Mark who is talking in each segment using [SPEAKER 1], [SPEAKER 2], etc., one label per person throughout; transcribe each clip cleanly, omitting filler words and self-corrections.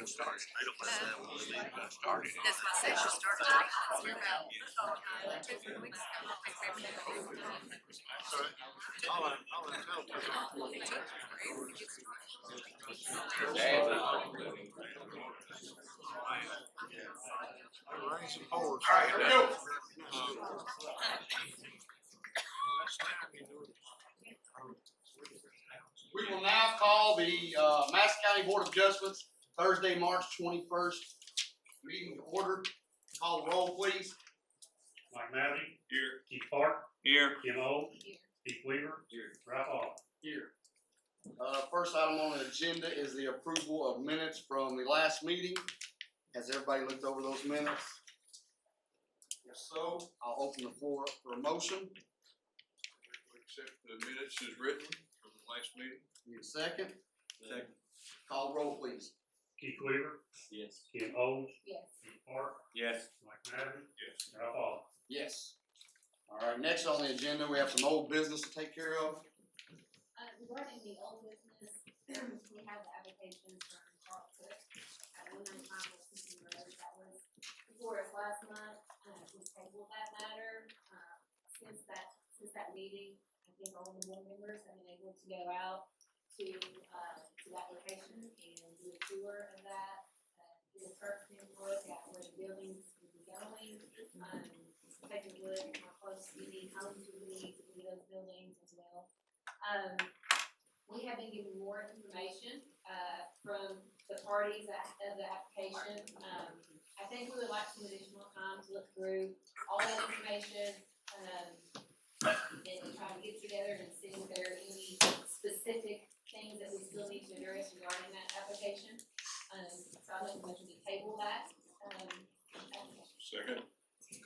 [SPEAKER 1] That's my session started today. We're about 2 weeks ago. I think we haven't had a meeting.
[SPEAKER 2] All right, here we go. We will now call the Madison County Board of Adjustments Thursday, March 21st meeting to order. Call the roll, please.
[SPEAKER 3] Mike Madison.
[SPEAKER 4] Here.
[SPEAKER 3] Keith Park.
[SPEAKER 4] Here.
[SPEAKER 3] Kim O.
[SPEAKER 1] Here.
[SPEAKER 3] Keith Weaver.
[SPEAKER 4] Here.
[SPEAKER 3] Ralph Hall.
[SPEAKER 2] Here. First item on the agenda is the approval of minutes from the last meeting. Has everybody looked over those minutes? If so, I'll open the floor up for a motion.
[SPEAKER 4] We accept the minutes as written from the last meeting.
[SPEAKER 2] Need a second?
[SPEAKER 4] Second.
[SPEAKER 2] Call the roll, please.
[SPEAKER 3] Keith Weaver.
[SPEAKER 4] Yes.
[SPEAKER 3] Kim O.
[SPEAKER 1] Yes.
[SPEAKER 3] Keith Park.
[SPEAKER 4] Yes.
[SPEAKER 3] Mike Madison.
[SPEAKER 4] Yes.
[SPEAKER 3] Ralph Hall.
[SPEAKER 2] Yes. All right, next on the agenda, we have some old business to take care of.
[SPEAKER 5] Regarding the old business, we have the application from Park Cook at 195 Washington Road. That was before us last month. We tabled that matter. Since that meeting, I think all the board members have been able to go out to the application and do a tour of that. Do a first look at where the buildings will be going. Take a look at how close we need homes we need to do those buildings as well. We have been given more information from the parties of the application. I think we would like some additional time to look through all that information and try to get together and see if there are any specific things that we still need to address regarding that application. So I'd like to motion to table that.
[SPEAKER 4] Second.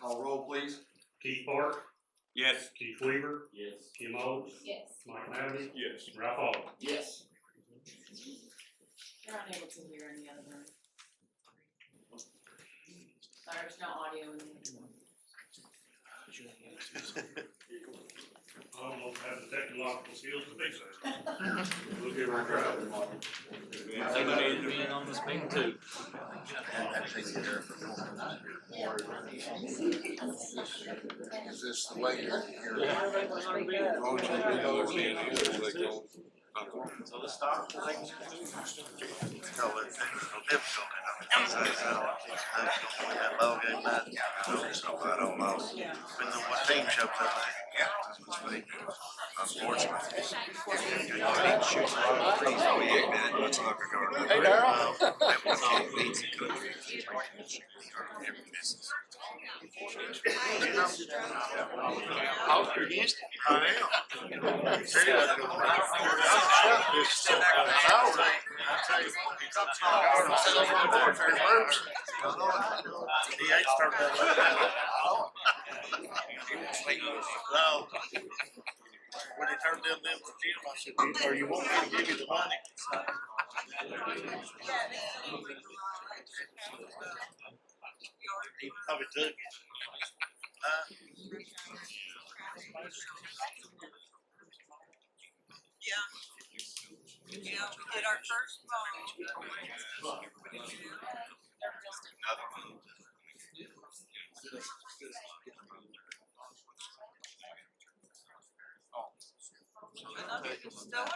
[SPEAKER 2] Call roll, please.
[SPEAKER 3] Keith Park.
[SPEAKER 4] Yes.
[SPEAKER 3] Keith Weaver.
[SPEAKER 4] Yes.
[SPEAKER 3] Kim O.
[SPEAKER 5] Yes.
[SPEAKER 3] Mike Madison.
[SPEAKER 4] Yes.
[SPEAKER 3] Ralph Hall.
[SPEAKER 2] Yes.
[SPEAKER 6] You're unable to hear in the other room. Sorry, there's no audio in the other room.
[SPEAKER 3] I don't know if I have the technological skills to fix that.
[SPEAKER 2] We'll give her a try.
[SPEAKER 4] Somebody is being on this meeting too.
[SPEAKER 7] Is this the way you're?
[SPEAKER 4] So let's start.
[SPEAKER 7] No, it's technical difficulty. That low game night, so I don't know. Depends on what team shows up. Unfortunately.
[SPEAKER 2] Hey, Darryl.
[SPEAKER 7] You're against it? I am. He ain't started that. No. When they turned them for Jim, I said, "Are you want me to give you the money?" He probably took it.
[SPEAKER 1] Yeah, we did our first vote. Still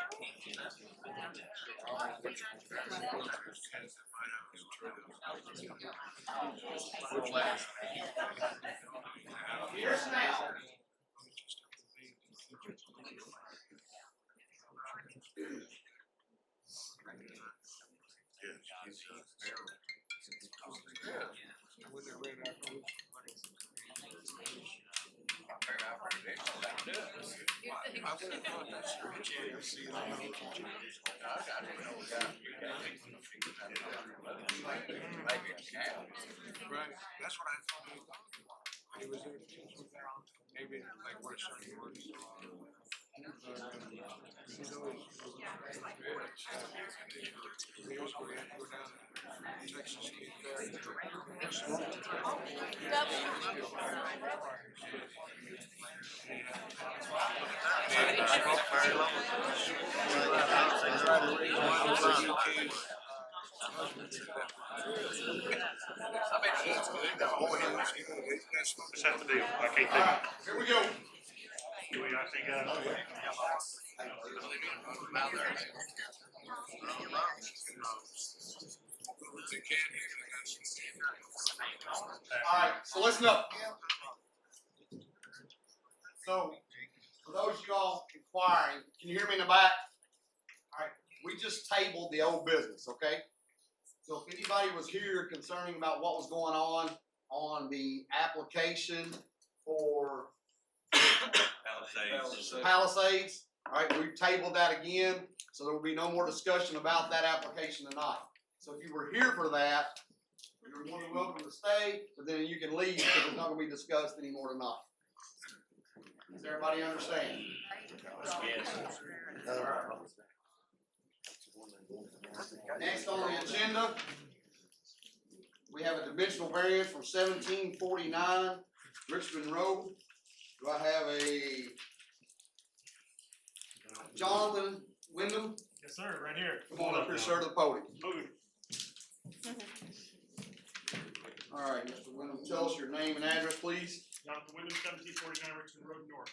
[SPEAKER 2] Here's now.
[SPEAKER 7] Right, that's what I thought. He was there, maybe like where certain words. Texas.
[SPEAKER 3] Just have to deal. I can't take
[SPEAKER 2] Alright, here we go.
[SPEAKER 3] it. Do we, I think,
[SPEAKER 2] Alright, so listen up. So, for those of y'all inquiring, can you hear me in the back? Alright, we just tabled the old business, okay? So if anybody was here concerning about what was going on the application for Palisades, alright, we've tabled that again, so there will be no more discussion about that application tonight. So if you were here for that, you're more than welcome to stay, but then you can leave because it's not gonna be discussed anymore tonight. Does everybody understand? Next on the agenda, we have a dimensional variance from 1749 Richmond Road. Do I have a Jonathan Wyndham?
[SPEAKER 3] yes, sir, right here.
[SPEAKER 2] Come on up here, sir, to the podium.
[SPEAKER 3] Move.
[SPEAKER 2] All right, Mr. Wyndham, tell us your name and address, please.
[SPEAKER 3] Jonathan Wyndham, 1749 Richmond Road North.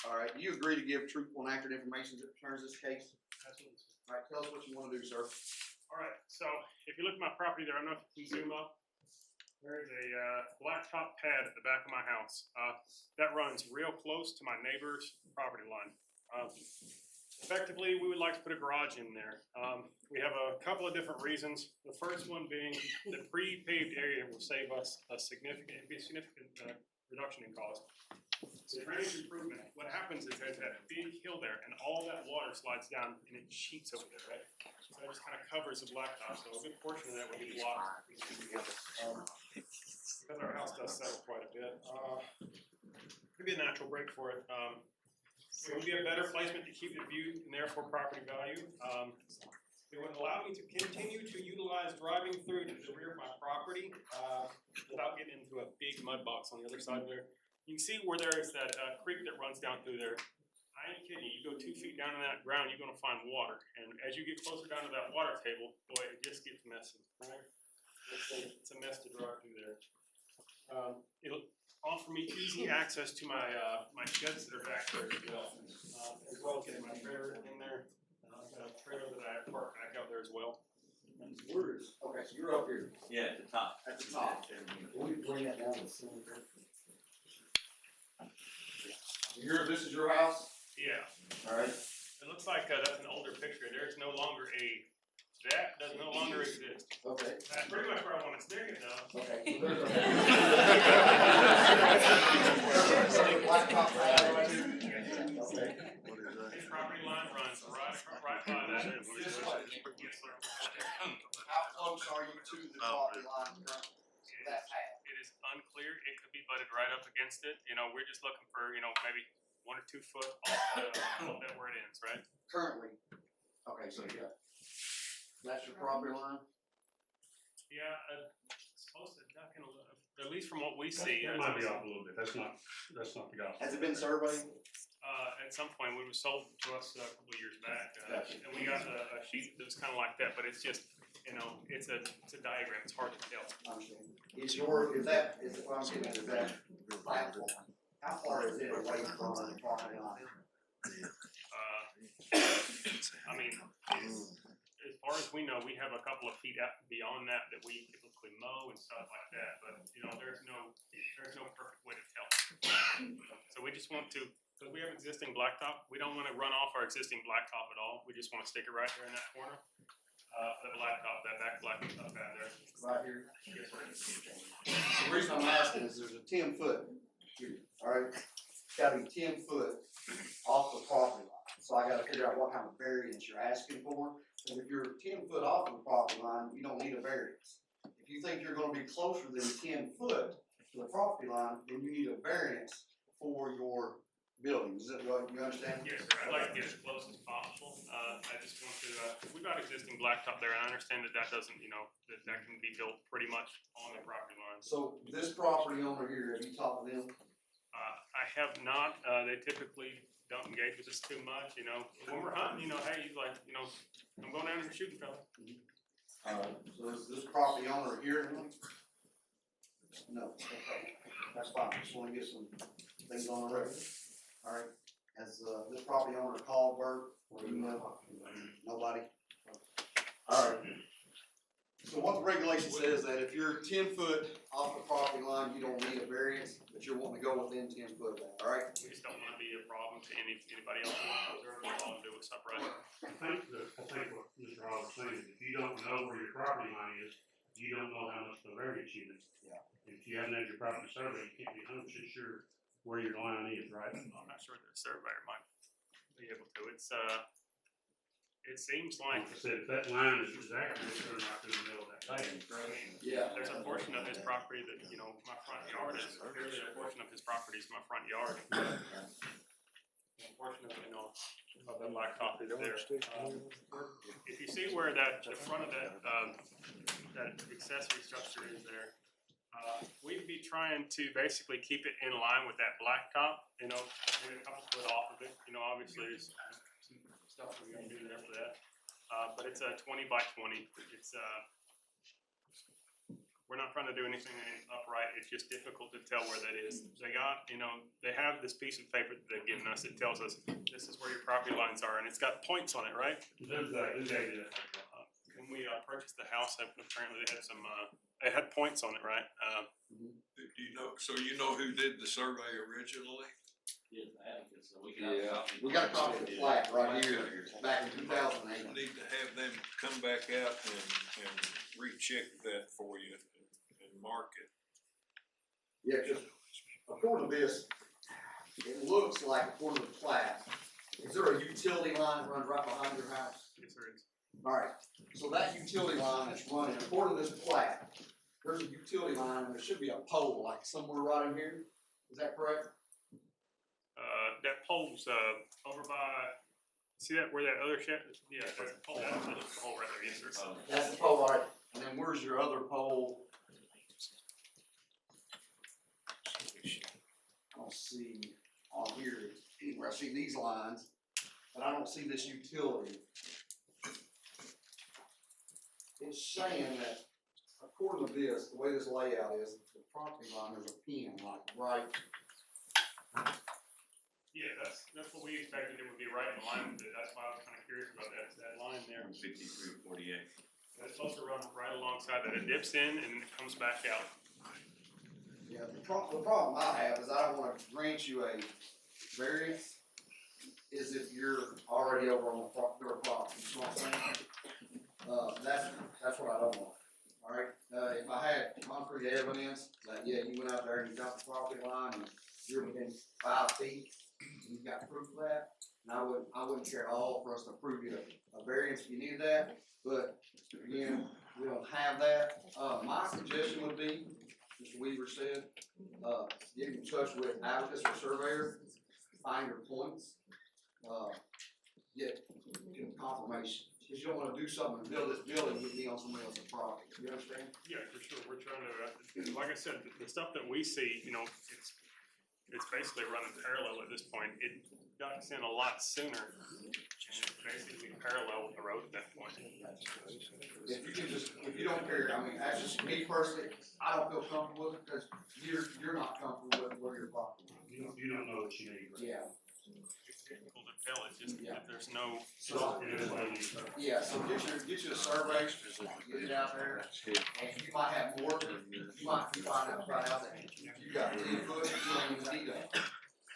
[SPEAKER 2] All right, do you agree to give truthful and accurate information that concerns this case?
[SPEAKER 3] Absolutely.
[SPEAKER 2] All right, tell us what you want to do, sir.
[SPEAKER 3] All right, so if you look at my property there, I don't know if you can zoom up. There is a blacktop pad at the back of my house. That runs real close to my neighbor's property line. Effectively, we would like to put a garage in there. We have a couple of different reasons. The first one being the pre-paved area will save us a significant reduction in cost. The drainage improvement, what happens is there's that big hill there and all that water slides down and it sheets over there, right? So it just kind of covers the blacktop, so a good portion of that will be blocked. Because our house does settle quite a bit. Could be a natural break for it. It would be a better placement to keep the view and therefore property value. It would allow me to continue to utilize driving through to the rear of my property without getting into a big mud box on the other side there. You can see where there is that creek that runs down through there. I ain't kidding you. You go 2 feet down in that ground, you're going to find water. And as you get closer down to that water table, boy, it just gets messy. Right? It's a mess to drive through there. It'll offer me easy access to my my sheds that are back there as well as getting my trailer in there. I've got a trailer that I park back out there as well.
[SPEAKER 2] Okay, so you're up here.
[SPEAKER 8] Yeah, at the top.
[SPEAKER 2] At the top. Will you bring that down to the center? This is your house?
[SPEAKER 3] Yeah.
[SPEAKER 2] All right.
[SPEAKER 3] It looks like that's an older picture. There's no longer that does no longer exist.
[SPEAKER 2] Okay.
[SPEAKER 3] That's pretty much where I want to stick it though.
[SPEAKER 2] Okay.
[SPEAKER 3] This property line runs right by that. Yes, sir.
[SPEAKER 2] How close are you to the property line currently? That path?
[SPEAKER 3] It is unclear. It could be butted right up against it. You know, we're just looking for, maybe 1 or 2 foot off that where it ends, right?
[SPEAKER 2] Currently. Okay, so yeah. That's your property line?
[SPEAKER 3] Yeah, it's supposed to duck in a little, at least from what we see.
[SPEAKER 9] That might be off a little bit, that's not the gospel.
[SPEAKER 2] Has it been surveyed?
[SPEAKER 3] At some point, it was sold to us a couple of years back,
[SPEAKER 2] Gotcha.
[SPEAKER 3] and we got a sheet that was kind of like that, but it's just, it's a diagram. It's hard to tell.
[SPEAKER 2] I understand. Is it what I'm getting at, is that platform? How far is it away from the property line?
[SPEAKER 3] I mean, as far as we know, we have a couple of feet out beyond that we typically mow and stuff like that, but there's no perfect way to tell. So we just want to, because we have existing blacktop, we don't want to run off our existing blacktop at all. We just want to stick it right there in that corner. The blacktop, that back blacktop out there.
[SPEAKER 2] Right here?
[SPEAKER 3] Yes, sir.
[SPEAKER 2] The reason I'm asking is there's a 10-foot here, all right? It's gotta be 10 foot off the property line. So I gotta figure out what kind of variance you're asking for. And if you're 10 foot off of the property line, you don't need a variance. If you think you're gonna be closer than 10 foot to the property line, then you need a variance for your building. Is that what you understand?
[SPEAKER 3] Yes, sir. I'd like to get as close as possible. I just want to, we've got existing blacktop there, and I understand that doesn't, that can be built pretty much on the property line.
[SPEAKER 2] So this property owner here, have you talked to them?
[SPEAKER 3] I have not. They typically don't engage with us too much, When we're hunting, hey, he's like, I'm going down here shooting, fella.
[SPEAKER 2] So is this property owner here? No, okay, that's fine, just wanna get some things on the record. Alright, has, this property owner called Bert, or email? Nobody? Alright. So what the regulation says that if you're 10 foot off the property line, you don't need a variance, but you're wanting to go within 10 foot of that, alright?
[SPEAKER 3] We just don't want to be a problem to anybody else who wants to observe, all do is separate.
[SPEAKER 9] I think what Mr. Hall was saying, is if you don't know where your property line is, you don't know how much of a variance you need.
[SPEAKER 2] Yeah.
[SPEAKER 9] If you haven't had your property survey, you can't be 100% sure where your line is, right?
[SPEAKER 3] I'm not sure the surveyor might be able to. It seems like
[SPEAKER 9] Like I said, if that line is accurate, they're not in the middle of that thing.
[SPEAKER 2] Yeah.
[SPEAKER 3] there's a portion of his property that, you know, my front yard is, clearly a portion of his property is my front yard. A portion of, you know, of the blacktop is there. If you see where the front of that accessory structure is there, we'd be trying to basically keep it in line with that blacktop, you know, maybe a couple foot off of it, you know, obviously there's some stuff we're gonna do there for that. But it's a 20 by 20, it's, we're not trying to do anything upright, it's just difficult to tell where that is. They got, you know, they have this piece of paper that they've given us, it tells us, this is where your property lines are, and it's got points on it, right?
[SPEAKER 9] Who's that?
[SPEAKER 3] When we purchased the house, apparently they had some, it had points on it, right?
[SPEAKER 4] Do you know, so you know who did the survey originally?
[SPEAKER 2] Yeah, we got a copy of the plat right here, back in 2008.
[SPEAKER 4] Need to have them come back out and recheck that for you and mark it.
[SPEAKER 2] Yeah, just according to this, it looks like according to the plat, is there a utility line that runs right behind your house?
[SPEAKER 3] Yes, there is.
[SPEAKER 2] Alright, so that utility line that's running, according to this plat, there's a utility line and there should be a pole like somewhere right in here, is that correct?
[SPEAKER 3] That pole's, over by, see that, where that other shed, yeah, that's the pole, that's the pole right there, yes, sir.
[SPEAKER 2] That's the pole, alright, and then where's your other pole? I don't see on here, anywhere, I see these lines, but I don't see this utility. It's saying that, according to this, the way this layout is, the property line, there's a pin, like, right,
[SPEAKER 3] Yeah, that's what we expected, it would be right in line with it, that's why I was kinda curious about that line there.
[SPEAKER 8] 53-48.
[SPEAKER 3] It's supposed to run right alongside that, it dips in and it comes back out.
[SPEAKER 2] yeah, the problem I have is I don't wanna grant you a variance, is if you're already over on their property, you know what I'm saying? That's what I don't want, alright? If I had concrete evidence that, yeah, you went out there and you got the property line and you're within 5 feet, and you got proof of that, and I wouldn't care at all for us to approve you a variance if you needed that, but again, we don't have that. My suggestion would be, Mr. Weaver said, get in touch with advocates or surveyor, find your points, get confirmation. Because you don't wanna do something and build this building with me on somebody else's property, you understand?
[SPEAKER 3] Yeah, for sure, we're trying to, like I said, the stuff that we see, you know, it's basically running parallel at this point, it ducks in a lot sooner, and it's basically parallel with the road at that point.
[SPEAKER 2] If you can just, if you don't care, I mean, that's just me personally, I don't feel comfortable with it, because you're not comfortable with where your property is.
[SPEAKER 9] You don't know what you need. Right?
[SPEAKER 2] Yeah,
[SPEAKER 3] It's difficult to tell, it's just
[SPEAKER 2] Yeah.
[SPEAKER 3] that there's no,
[SPEAKER 2] so, yeah, so get you a survey, get it out there, and you might have more, you might find out that if you got 10 foot, you don't even need that.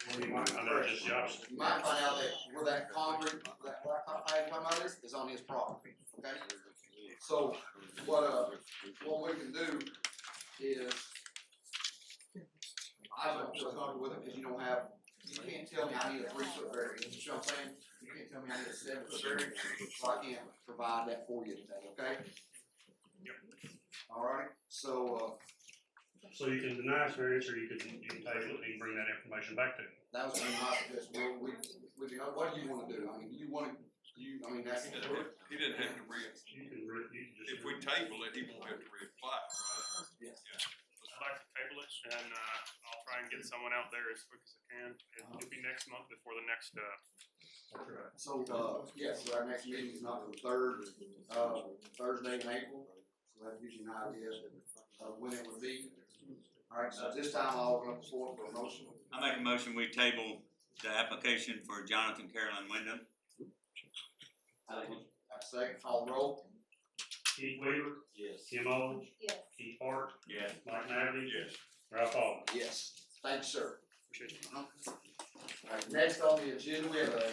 [SPEAKER 9] I know it's just the opposite.
[SPEAKER 2] You might find out that where that concrete, that blacktop pad come out is on his property, okay? So, what we can do is, I don't feel comfortable with it, because you can't tell me I need a 3 foot variance, you know what I'm saying? You can't tell me I need a 7 foot variance, so I can't provide that for you today, okay?
[SPEAKER 3] Yep.
[SPEAKER 2] Alright, so,
[SPEAKER 9] So you can deny this variance, or you can table it and bring that information back to him.
[SPEAKER 2] that was gonna be my suggestion, what do you wanna do? I mean, I mean, that's.
[SPEAKER 4] He didn't have to
[SPEAKER 9] You can just.
[SPEAKER 4] if we table it, he won't have to reapply.
[SPEAKER 2] Yes.
[SPEAKER 3] I'd like to table it, and, I'll try and get someone out there as quick as I can. It'll be next month before the next,
[SPEAKER 9] That's right.
[SPEAKER 2] So, yes, so our next meeting is not the third, Thursday in April, so that gives you an idea of when it would be. All right, so at this time, I'll open up the floor for a motion.
[SPEAKER 8] I make a motion, we table the application for Jonathan Carolyn Wyndham.
[SPEAKER 2] Second, call roll.
[SPEAKER 9] Keith Weaver.
[SPEAKER 4] Yes.
[SPEAKER 9] Kim Owens.
[SPEAKER 5] Yes.
[SPEAKER 9] Keith Hart.
[SPEAKER 8] Yes.
[SPEAKER 9] Mike Navy.
[SPEAKER 4] Yes.
[SPEAKER 9] Ralph Allen.
[SPEAKER 2] Yes. Thank you, sir. All right, next on the agenda, we have a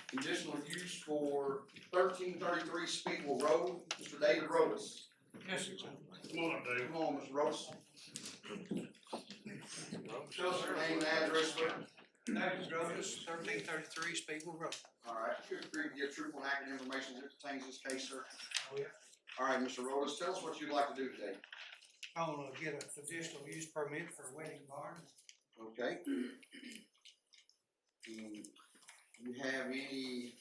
[SPEAKER 2] conditional use for 1333 Speedwell Road, Mr. David Rodas.
[SPEAKER 3] Yes, sir.
[SPEAKER 9] Come on up, Dave.
[SPEAKER 2] Come on, Mr. Rodas. Tell us your name and address, sir.
[SPEAKER 10] David Rodas, 1333 Speedwell Road.
[SPEAKER 2] All right, feel free to give truthful and accurate information that pertains to this case, sir.
[SPEAKER 10] Oh, yeah.
[SPEAKER 2] All right, Mr. Rodas, tell us what you'd like to do today.
[SPEAKER 10] I want to get a conditional use permit for a wedding barn.
[SPEAKER 2] Okay. You have any,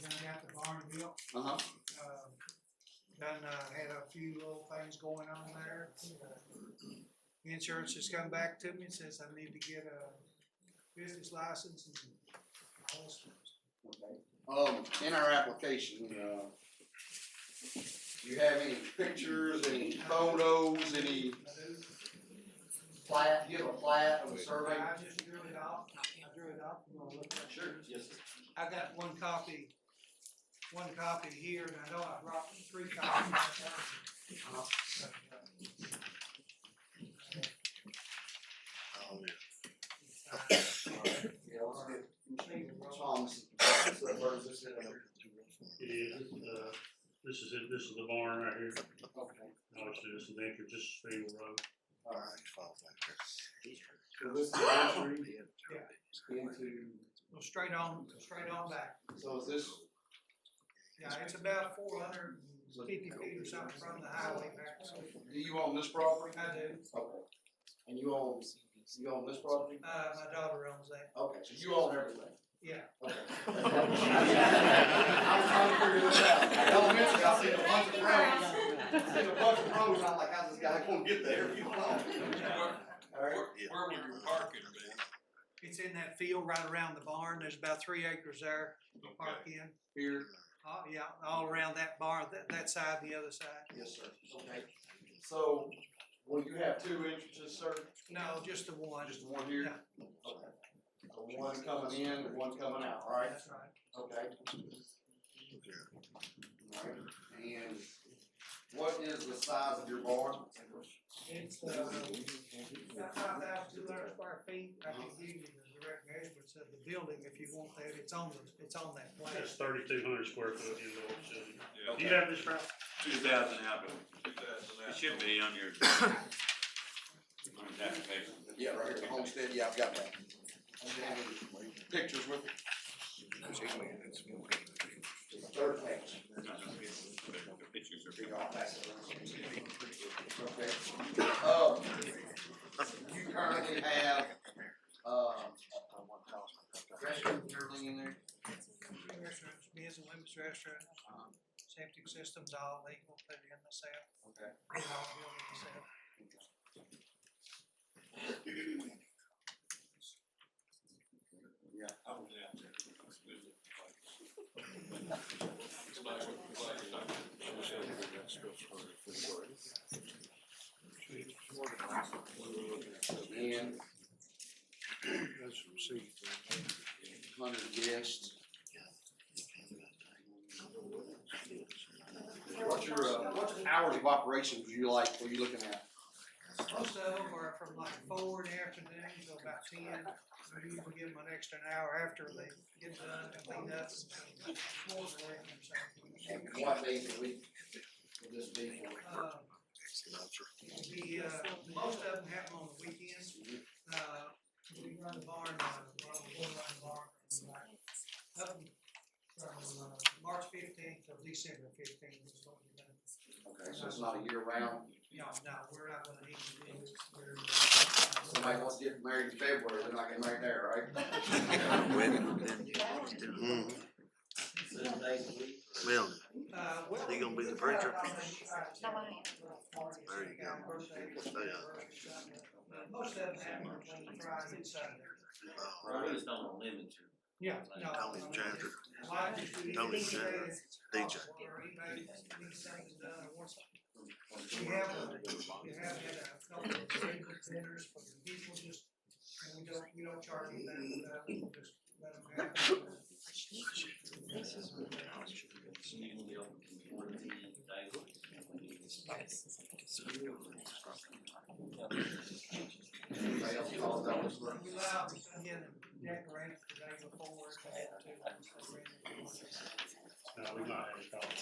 [SPEAKER 10] Done got the barn built.
[SPEAKER 2] uh-huh,
[SPEAKER 10] Had a few little things going on there. Insurance has come back to me and says I need to get a business license and all this.
[SPEAKER 2] okay. In our application, do you have any pictures, any photos, any
[SPEAKER 10] I do.
[SPEAKER 2] plat, do you have a plat of the survey?
[SPEAKER 10] I just drew it off. I drew it off. You wanna look at it?
[SPEAKER 2] Sure, yes, sir.
[SPEAKER 10] I got one copy here, and I know I brought 3 copies.
[SPEAKER 2] Yeah, let's get Tom's, where is this at?
[SPEAKER 9] It is, this is the barn right here.
[SPEAKER 2] Okay,
[SPEAKER 9] Obviously, this is the entrance, this is Speedwell Road.
[SPEAKER 2] all right. So this is the entry into,
[SPEAKER 10] Go straight on back.
[SPEAKER 2] so is this,
[SPEAKER 10] Yeah, it's about 450 feet or something from the highway back.
[SPEAKER 2] do you own this property?
[SPEAKER 10] I do.
[SPEAKER 2] Okay. And you own this property?
[SPEAKER 10] My daughter owns that.
[SPEAKER 2] Okay, so you own everything?
[SPEAKER 10] Yeah.
[SPEAKER 2] Okay. I was trying to figure this out. Elementary, I seen a bunch of roads. I seen a bunch of roads, and I'm like, how's this guy gonna get there if you don't own it? All right.
[SPEAKER 4] Where would your parking be?
[SPEAKER 10] It's in that field right around the barn. There's about 3 acres there to park in.
[SPEAKER 2] Here,
[SPEAKER 10] Yeah, all around that barn, that side and the other side.
[SPEAKER 2] yes, sir. Okay. So, will you have 2 entrances, sir?
[SPEAKER 10] No, just the one.
[SPEAKER 2] Just one here?
[SPEAKER 10] Yeah.
[SPEAKER 2] Okay. So one coming in and one coming out, all right?
[SPEAKER 10] That's right.
[SPEAKER 2] Okay. Alright, and what is the size of your barn?
[SPEAKER 10] It's about 5,200 square feet. I can give you the direct measurements of the building if you want that. It's on that plan.
[SPEAKER 9] That's 3,200 square foot indoor facility.
[SPEAKER 4] Yeah.
[SPEAKER 9] Do you have this, Ralph?
[SPEAKER 8] 2,000 out,
[SPEAKER 4] 2,000
[SPEAKER 8] it should be on your, on his application.
[SPEAKER 2] Yeah, right here, the homestead, yeah, I've got that. Pictures with it. Third page.
[SPEAKER 8] The pictures are
[SPEAKER 2] Here, I'll pass it around. Okay. You currently have, restrooms and everything in there?
[SPEAKER 10] Restaurants, men's and women's restaurants, septic systems, all legal, put it in myself.
[SPEAKER 2] Okay.
[SPEAKER 10] All building myself.
[SPEAKER 2] Yeah.
[SPEAKER 4] I was out there. It's good.
[SPEAKER 2] And 100 guests. What's your hours of operations were you looking at?
[SPEAKER 10] Most of them are from like 4 in the afternoon till about 10. We usually give them an extra hour after they get done and clean up.
[SPEAKER 2] And what days a week would this be for?
[SPEAKER 10] Most of them happen on the weekends. We run the barn, we'll run the barn up from March 15th till December 15th is what we're doing.
[SPEAKER 2] Okay, so it's not a year round.
[SPEAKER 10] No, we're not gonna need to do this.
[SPEAKER 2] Somebody wants to get married in February, they're not getting married there, right?
[SPEAKER 7] Well,
[SPEAKER 10] Well,
[SPEAKER 7] he gonna be the preacher?
[SPEAKER 10] There you go. Most of them happen between Friday and Sunday.
[SPEAKER 8] Well, we just don't want limit
[SPEAKER 10] Yeah, no.
[SPEAKER 7] Tony's janitor.
[SPEAKER 10] Why just do
[SPEAKER 7] Tony's
[SPEAKER 10] these
[SPEAKER 7] janitor,
[SPEAKER 10] days,
[SPEAKER 7] DJ.
[SPEAKER 10] or anybody these things done, or once, we have had a couple of vendors for the people, just, and we don't charge them that, we just let them have it.
[SPEAKER 2] Anybody else call those?
[SPEAKER 10] We allow them to come in and decorate the day before, if they have to.
[SPEAKER 9] No, we've not had any problems.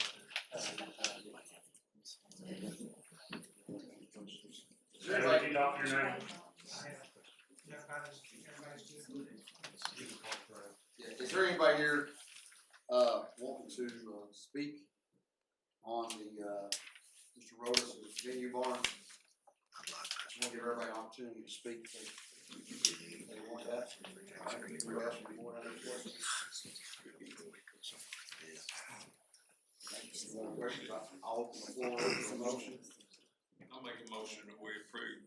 [SPEAKER 2] Is there anybody,
[SPEAKER 9] Everybody off your name?
[SPEAKER 10] Everybody's good.
[SPEAKER 2] yeah, is there anybody here, wanting to, speak on the, Mr. Rodas' venue barn? Just wanna give everybody an opportunity to speak, if they want that. All right, we're asking for other questions. More questions? I'll open the floor for a motion.
[SPEAKER 4] I'll make a motion that we approve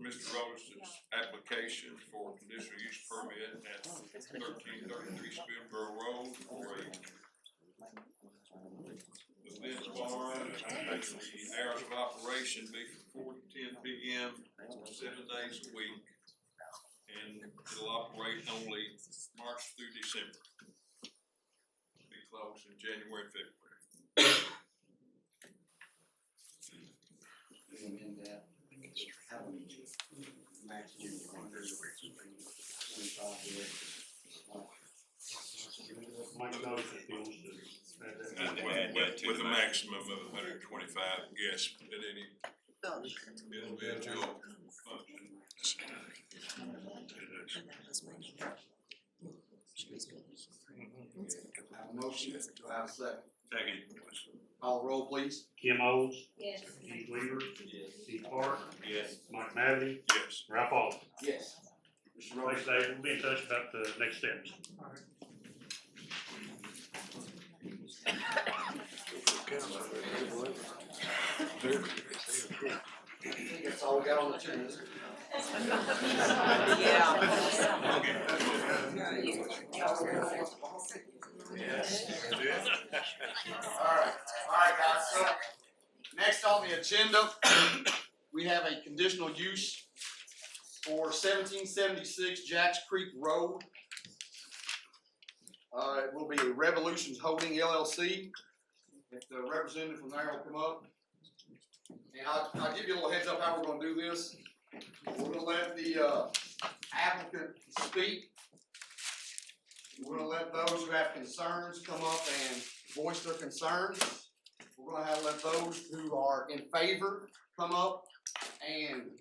[SPEAKER 4] Mr. Rose's application for conditional use permit at 1333 Spillboro Road for a event barn. The hours of operation be from 4 to 10 p.m. 7 days a week. And it'll operate only March through December. Be closed in January, February.
[SPEAKER 2] In that, have a maximum of 125
[SPEAKER 9] Mike knows if he wants to add that.
[SPEAKER 4] With a maximum of 125 guests at any individual function.
[SPEAKER 2] Have a motion, do I have a second?
[SPEAKER 8] Second.
[SPEAKER 2] Call the roll, please.
[SPEAKER 9] Kim Owens,
[SPEAKER 5] Yes.
[SPEAKER 9] Keith Weaver, Steve Clark,
[SPEAKER 8] Yes.
[SPEAKER 9] Mike Madden,
[SPEAKER 4] Yes.
[SPEAKER 9] Ralph Allen.
[SPEAKER 2] Yes. Mr.
[SPEAKER 9] Like
[SPEAKER 2] Rodas.
[SPEAKER 9] I say, we'll be in touch about the next steps.
[SPEAKER 10] All right.
[SPEAKER 2] I think that's all we got on the agenda. Alright, guys, so next on the agenda, we have a conditional use for 1776 Jacks Creek Road. It will be Revolutions Holding LLC. If the representative from there will come up. And I'll give you a little heads up how we're gonna do this. We're gonna let the applicant speak. We're gonna let those who have concerns come up and voice their concerns. We're gonna let those who are in favor come up and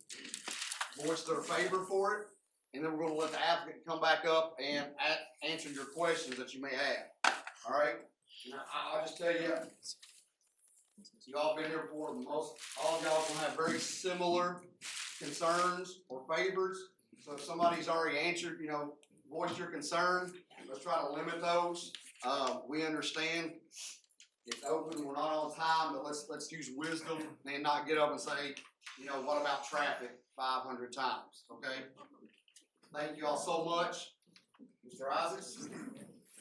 [SPEAKER 2] voice their favor for it. And then we're gonna let the applicant come back up and answer your questions that you may have. All right? Now, I'll just tell you, you all been here before, all of y'all gonna have very similar concerns or favors. So if somebody's already answered, voiced your concern, let's try to limit those. We understand it's open, we're not on time, but let's use wisdom and not get up and say, what about traffic 500 times, okay? Thank you all so much. Mr. Isaacs,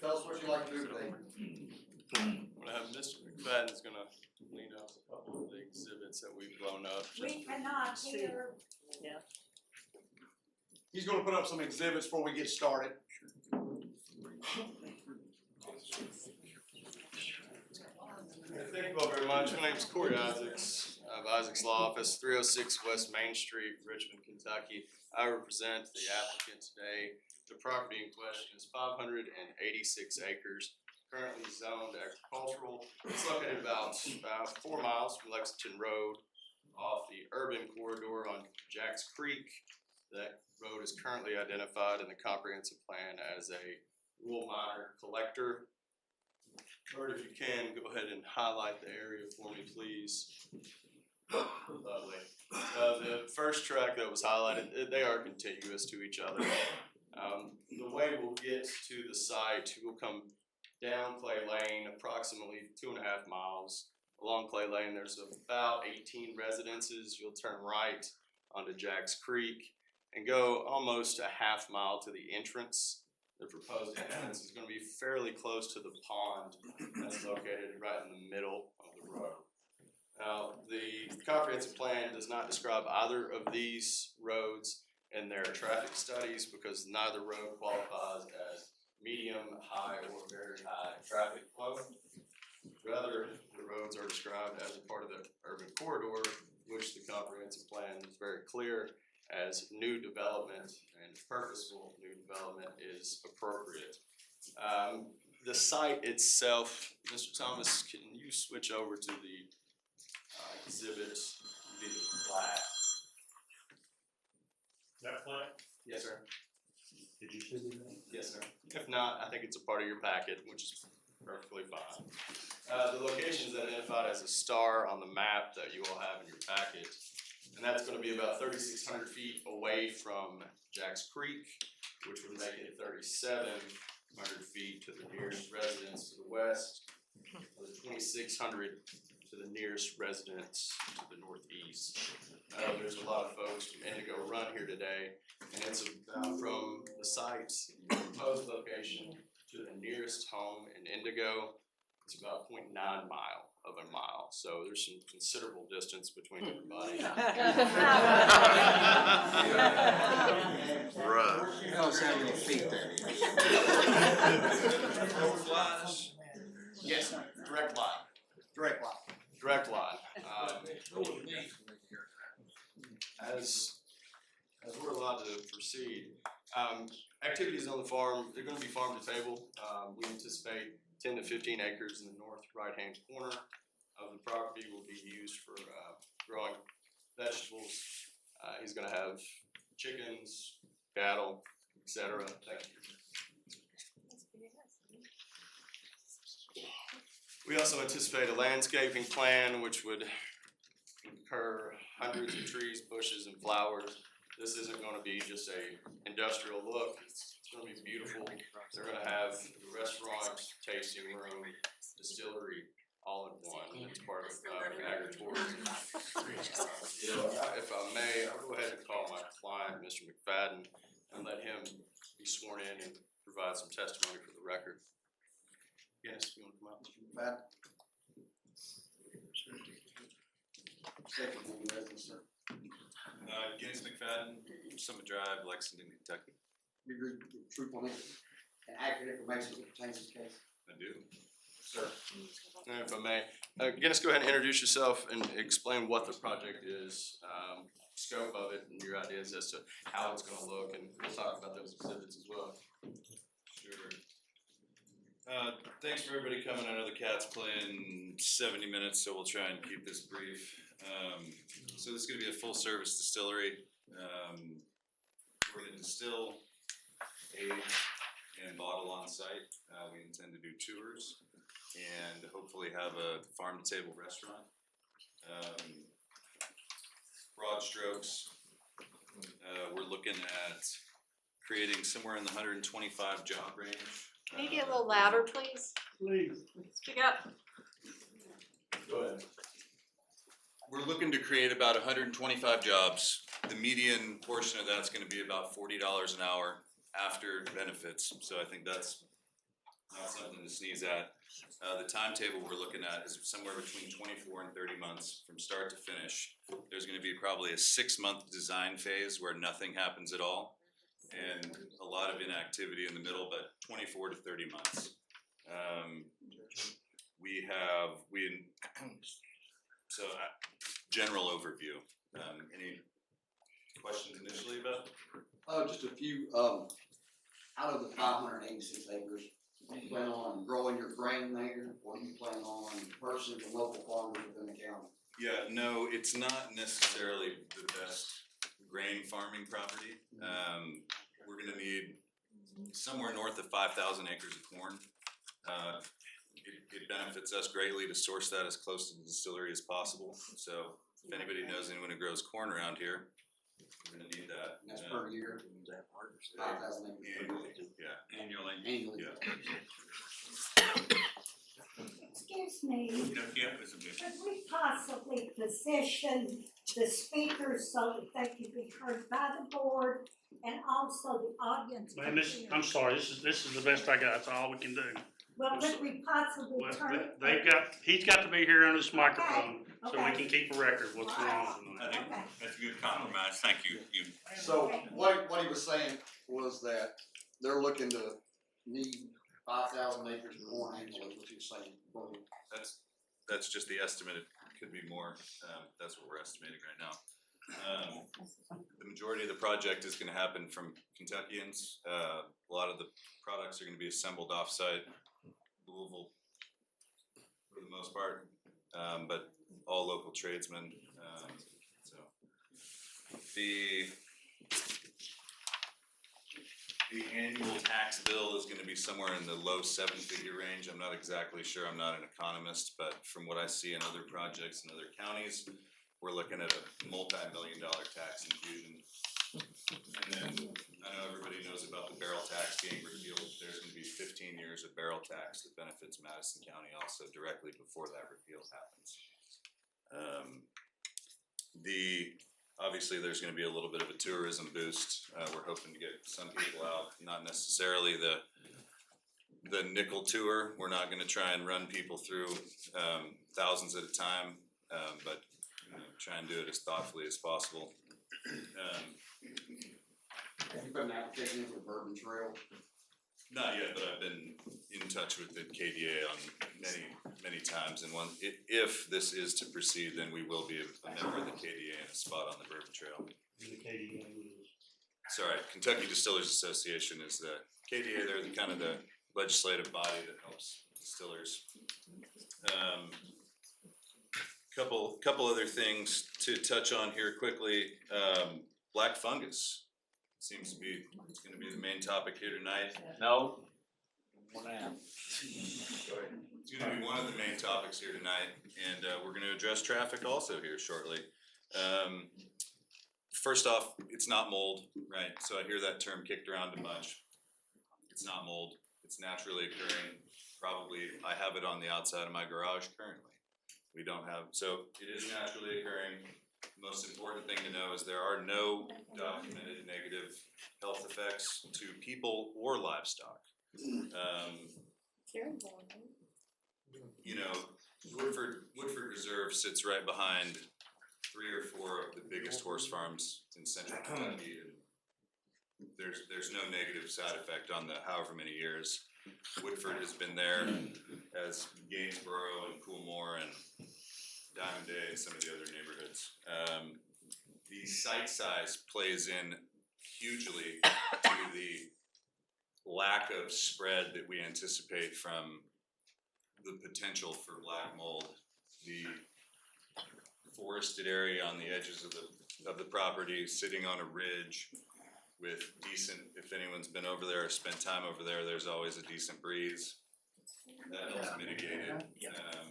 [SPEAKER 2] tell us what you'd like to do today.
[SPEAKER 11] Mr. McFadden's gonna clean up a couple of the exhibits that we've blown up.
[SPEAKER 6] We cannot hear.
[SPEAKER 2] He's gonna put up some exhibits before we get started.
[SPEAKER 11] Thank you all very much. My name is Corey Isaacs of Isaacs Law Office, 306 West Main Street, Richmond, Kentucky. I represent the applicant today. The property in question is 586 acres, currently zoned agricultural. It's located about 4 miles from Lexington Road off the urban corridor on Jacks Creek. That road is currently identified in the comprehensive plan as a rural minor collector. Kurt, if you can, go ahead and highlight the area for me, please. Lovely. The first track that was highlighted, they are contiguous to each other. The way we'll get to the site, we'll come down Clay Lane, approximately 2.5 miles. Along Clay Lane, there's about 18 residences. You'll turn right onto Jacks Creek and go almost a half mile to the entrance. the proposed entrance is gonna be fairly close to the pond that's located right in the middle of the road. Now, the comprehensive plan does not describe either of these roads in their traffic studies because neither road qualifies as medium, high, or very high traffic flow. Rather, the roads are described as a part of the urban corridor, which the comprehensive plan is very clear as new development and purposeful new development is appropriate. The site itself, Mr. Thomas, can you switch over to the exhibit, the plat?
[SPEAKER 3] That plan?
[SPEAKER 11] Yes, sir.
[SPEAKER 9] Did you send it?
[SPEAKER 11] Yes, sir. If not, I think it's a part of your packet, which is perfectly fine. The location is identified as a star on the map that you all have in your packet. And that's gonna be about 3,600 feet away from Jacks Creek, which would make it 3,700 feet to the nearest residence to the west, or 2,600 to the nearest residence to the northeast. I know there's a lot of folks from Indigo Run here today, and it's about from the site, the proposed location, to the nearest home in Indigo, it's about 0.9 of a mile, so there's some considerable distance between everybody.
[SPEAKER 7] Right.
[SPEAKER 2] Tell us how many feet that is.
[SPEAKER 4] Flies.
[SPEAKER 11] Yes, direct line.
[SPEAKER 2] Direct line.
[SPEAKER 11] Direct line. As we're allowed to proceed, activities on the farm, they're gonna be farm to table. We anticipate 10 to 15 acres in the north right-hand corner of the property will be used for growing vegetables. He's gonna have chickens, cattle, etc. Thank you. We also anticipate a landscaping plan which would incur hundreds of trees, bushes, and flowers. This isn't gonna be just a industrial look, it's gonna be beautiful. They're gonna have the restaurant, tasting room, distillery, all in one. It's part of agritourism. If I may, I'll go ahead and call my client, Mr. McFadden, and let him be sworn in and provide some testimony for the record. Yes, you wanna come out, Mr. McFadden?
[SPEAKER 2] Second one, residence, sir.
[SPEAKER 12] Guinness McFadden, Summit Drive, Lexington, Kentucky.
[SPEAKER 2] You agree with the truthful and accurate information that pertains to this case?
[SPEAKER 12] I do.
[SPEAKER 2] Sir.
[SPEAKER 11] And if I may, Guinness, go ahead and introduce yourself and explain what the project is, scope of it, and your ideas as to how it's gonna look, and we'll talk about those exhibits as well.
[SPEAKER 12] Sure. Thanks for everybody coming. I know the cat's playing 70 minutes, so we'll try and keep this brief. So this is gonna be a full-service distillery. We're gonna distill, age, and bottle on site. We intend to do tours and hopefully have a farm-to-table restaurant. Broad strokes, we're looking at creating somewhere in the 125 job range.
[SPEAKER 1] Can you get a little louder, please?
[SPEAKER 9] Please.
[SPEAKER 1] Speak up.
[SPEAKER 11] Go ahead.
[SPEAKER 12] We're looking to create about 125 jobs. The median portion of that's gonna be about $40 an hour after benefits, so I think that's not something to sneeze at. The timetable we're looking at is somewhere between 24 and 30 months from start to finish. There's gonna be probably a 6-month design phase where nothing happens at all, and a lot of inactivity in the middle, but 24 to 30 months. General overview. Any questions initially about?
[SPEAKER 2] Just a few, out of the 586 acres, do you plan on growing your grain there, or do you plan on purchasing from local farmers within the county?
[SPEAKER 12] Yeah, no, it's not necessarily the best grain farming property. We're gonna need somewhere north of 5,000 acres of corn. It benefits us greatly to source that as close to the distillery as possible. So if anybody knows anyone who grows corn around here, we're gonna need that.
[SPEAKER 2] And that's per year, 5,000 acres per year.
[SPEAKER 12] Annually, yeah.
[SPEAKER 8] Annually.
[SPEAKER 2] Annually.
[SPEAKER 12] Yeah.
[SPEAKER 13] Excuse me,
[SPEAKER 8] Yeah, it's a bit.
[SPEAKER 13] could we possibly position the speakers so that they can be heard by the board and also the audience?
[SPEAKER 9] Man,
[SPEAKER 13] can
[SPEAKER 9] this,
[SPEAKER 13] hear?
[SPEAKER 9] I'm sorry, this is the best I got, that's all we can do.
[SPEAKER 13] Well, could we possibly
[SPEAKER 9] Well,
[SPEAKER 13] turn it?
[SPEAKER 9] he's got to be here on this microphone, so we
[SPEAKER 13] okay.
[SPEAKER 9] can keep a record of what's going on
[SPEAKER 8] I
[SPEAKER 9] tonight.
[SPEAKER 8] think that's a good compromise, thank you.
[SPEAKER 2] So what he was saying was that they're looking to need 5,000 acres more annually, what you're saying.
[SPEAKER 12] That's just the estimate, it could be more, that's what we're estimating right now. The majority of the project is gonna happen from Kentuckians, a lot of the products are gonna be assembled off-site, Louisville for the most part, but all local tradesmen, so. The annual tax bill is gonna be somewhere in the low 7-figure range, I'm not exactly sure, I'm not an economist, but from what I see in other projects in other counties, we're looking at a multi-million-dollar tax infusion. And then, I know everybody knows about the barrel tax being repealed, there's gonna be 15 years of barrel tax that benefits Madison County also directly before that repeal happens. Obviously, there's gonna be a little bit of a tourism boost, we're hoping to get some people out, not necessarily the nickel tour, we're not gonna try and run people through, thousands at a time, but, you know, try and do it as thoughtfully as possible.
[SPEAKER 2] Have you put an application in for the Bourbon Trail?
[SPEAKER 12] Not yet, but I've been in touch with the KDA on many times, and if this is to proceed, then we will be a member of the KDA and a spot on the Bourbon Trail. Sorry, Kentucky Distillers Association is the KDA, they're the kind of the legislative body that helps distillers. Couple other things to touch on here quickly, black fungus. Seems to be, it's gonna be the main topic here tonight.
[SPEAKER 7] No.
[SPEAKER 12] It's gonna be one of the main topics here tonight, and we're gonna address traffic also here shortly. First off, it's not mold, right? So I hear that term kicked around a bunch. It's not mold, it's naturally occurring. Probably, I have it on the outside of my garage currently. We don't have, so it is naturally occurring. Most important thing to know is there are no documented negative health effects to people or livestock. You know, Woodford Reserve sits right behind 3 or 4 of the biggest horse farms in central Kentucky, and there's no negative side effect on the however many years. Woodford has been there, as Gainesboro and Coolmore and Diamond Day and some of the other neighborhoods. The site size plays in hugely to the lack of spread that we anticipate from the potential for black mold. The forested area on the edges of the property, sitting on a ridge with decent, if anyone's been over there or spent time over there, there's always a decent breeze. That helps mitigate it.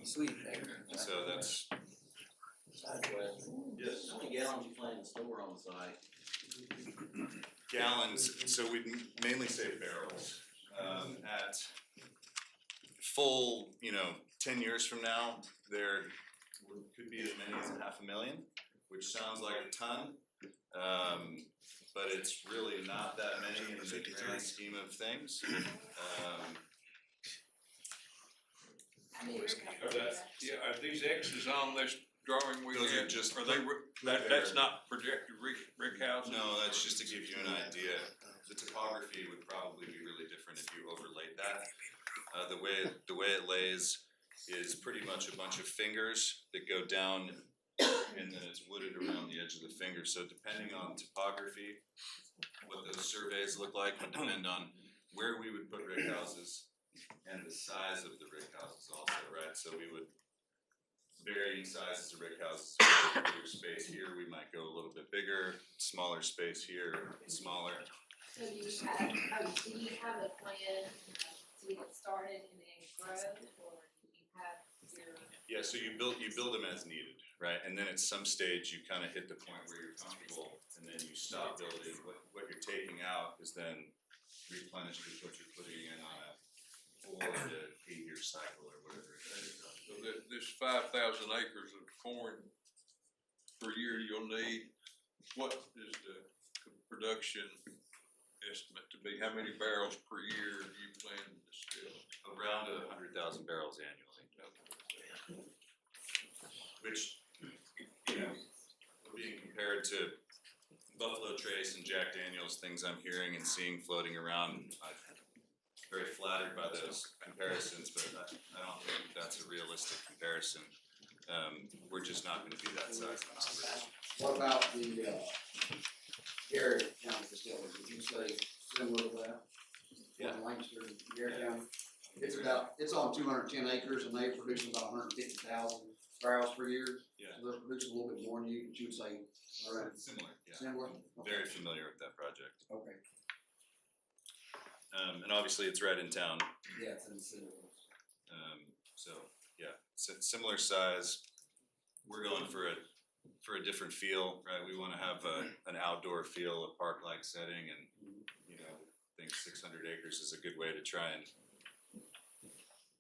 [SPEAKER 7] Sweet there.
[SPEAKER 12] So that's,
[SPEAKER 7] Yes. How many gallons you plan to store on site?
[SPEAKER 12] gallons, so we mainly say barrels. At full, 10 years from now, there could be as many as 500,000, which sounds like a ton. But it's really not that many in the grand scheme of things.
[SPEAKER 4] Are these X's on this drawing we
[SPEAKER 12] Those are
[SPEAKER 4] had,
[SPEAKER 12] just-
[SPEAKER 4] that's not projected brick houses?
[SPEAKER 12] No, that's just to give you an idea. The topography would probably be really different if you overlaid that. The way it lays is pretty much a bunch of fingers that go down, and then it's wooded around the edge of the finger. So depending on topography, what those surveys look like would depend on where we would put rick houses and the size of the rick houses also, right? So we would varying sizes of rick houses, bigger space here, we might go a little bit bigger, smaller space here, smaller.
[SPEAKER 5] So do you have a plan to get started and then grow, or do you have your?
[SPEAKER 12] Yeah, so you build them as needed, right? And then at some stage, you kind of hit the point where you're comfortable, and then you stop building. What you're taking out is then replenished with what you're putting in on 4 to 8 year cycle or whatever it is.
[SPEAKER 4] So this 5,000 acres of corn per year you'll need, what is the production estimate to be? How many barrels per year do you plan to distill?
[SPEAKER 12] Around 100,000 barrels annually, which, you know, being compared to Buffalo Trace and Jack Daniels, things I'm hearing and seeing floating around, I'm very flattered by those comparisons, but I don't think that's a realistic comparison. We're just not gonna be that size of an operation.
[SPEAKER 2] What about the, Garrett County facility, would you say similar to that?
[SPEAKER 12] Yeah.
[SPEAKER 2] Lancaster, Garrett County, it's on 210 acres and they're producing about 150,000 barrels per year.
[SPEAKER 12] Yeah.
[SPEAKER 2] So they're producing a little bit more than you would say, around
[SPEAKER 12] Similar, yeah.
[SPEAKER 2] similar?
[SPEAKER 12] Very familiar with that project.
[SPEAKER 2] Okay,
[SPEAKER 12] And obviously it's right in town,
[SPEAKER 2] yeah, it's in the city.
[SPEAKER 12] so, yeah, similar size. We're going for a different feel, right? We wanna have an outdoor feel, a park-like setting, and, you know, I think 600 acres is a good way to try and,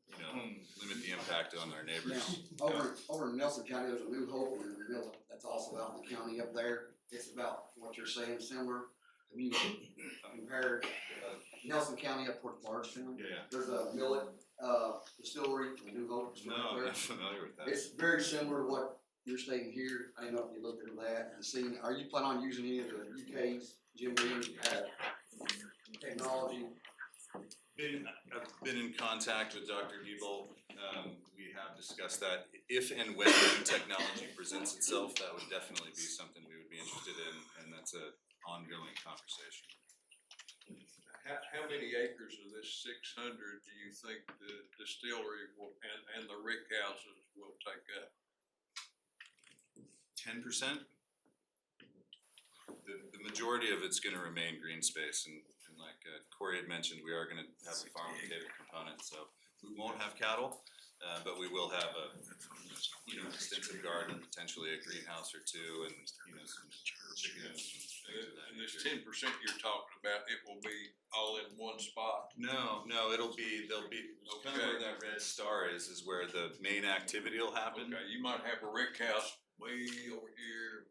[SPEAKER 12] you know, limit the impact on our neighbors.
[SPEAKER 2] Now, over in Nelson County, there's a New Hope in the middle, that's also out in the county up there. It's about what you're saying, similar. Have you compared Nelson County up toward Bardstown?
[SPEAKER 12] Yeah.
[SPEAKER 2] There's a millet, distillery in New Hope. it's right
[SPEAKER 12] No, I'm
[SPEAKER 2] there.
[SPEAKER 12] not familiar with that.
[SPEAKER 2] It's very similar to what you're stating here. I don't know if you looked into that and seen, are you planning on using any of the UK's Jim Beam, technology?
[SPEAKER 12] I've been in contact with Dr. Diebold. We have discussed that. If and when new technology presents itself, that would definitely be something we would be interested in, and that's a ongoing conversation.
[SPEAKER 4] How many acres of this 600 do you think the distillery will, and the rick houses will take up?
[SPEAKER 12] 10%? The majority of it's gonna remain green space, and like Corey had mentioned, we are gonna have a farm to table component, so we won't have cattle, but we will have a, you know, extensive garden, potentially a greenhouse or two, and, you know, some chickens and things of that
[SPEAKER 4] And this
[SPEAKER 12] nature.
[SPEAKER 4] 10% you're talking about, it will be all in one spot?
[SPEAKER 12] No, there'll be, kind of where that red star is where the main activity will happen.
[SPEAKER 4] Okay, you might have a rick house way over here.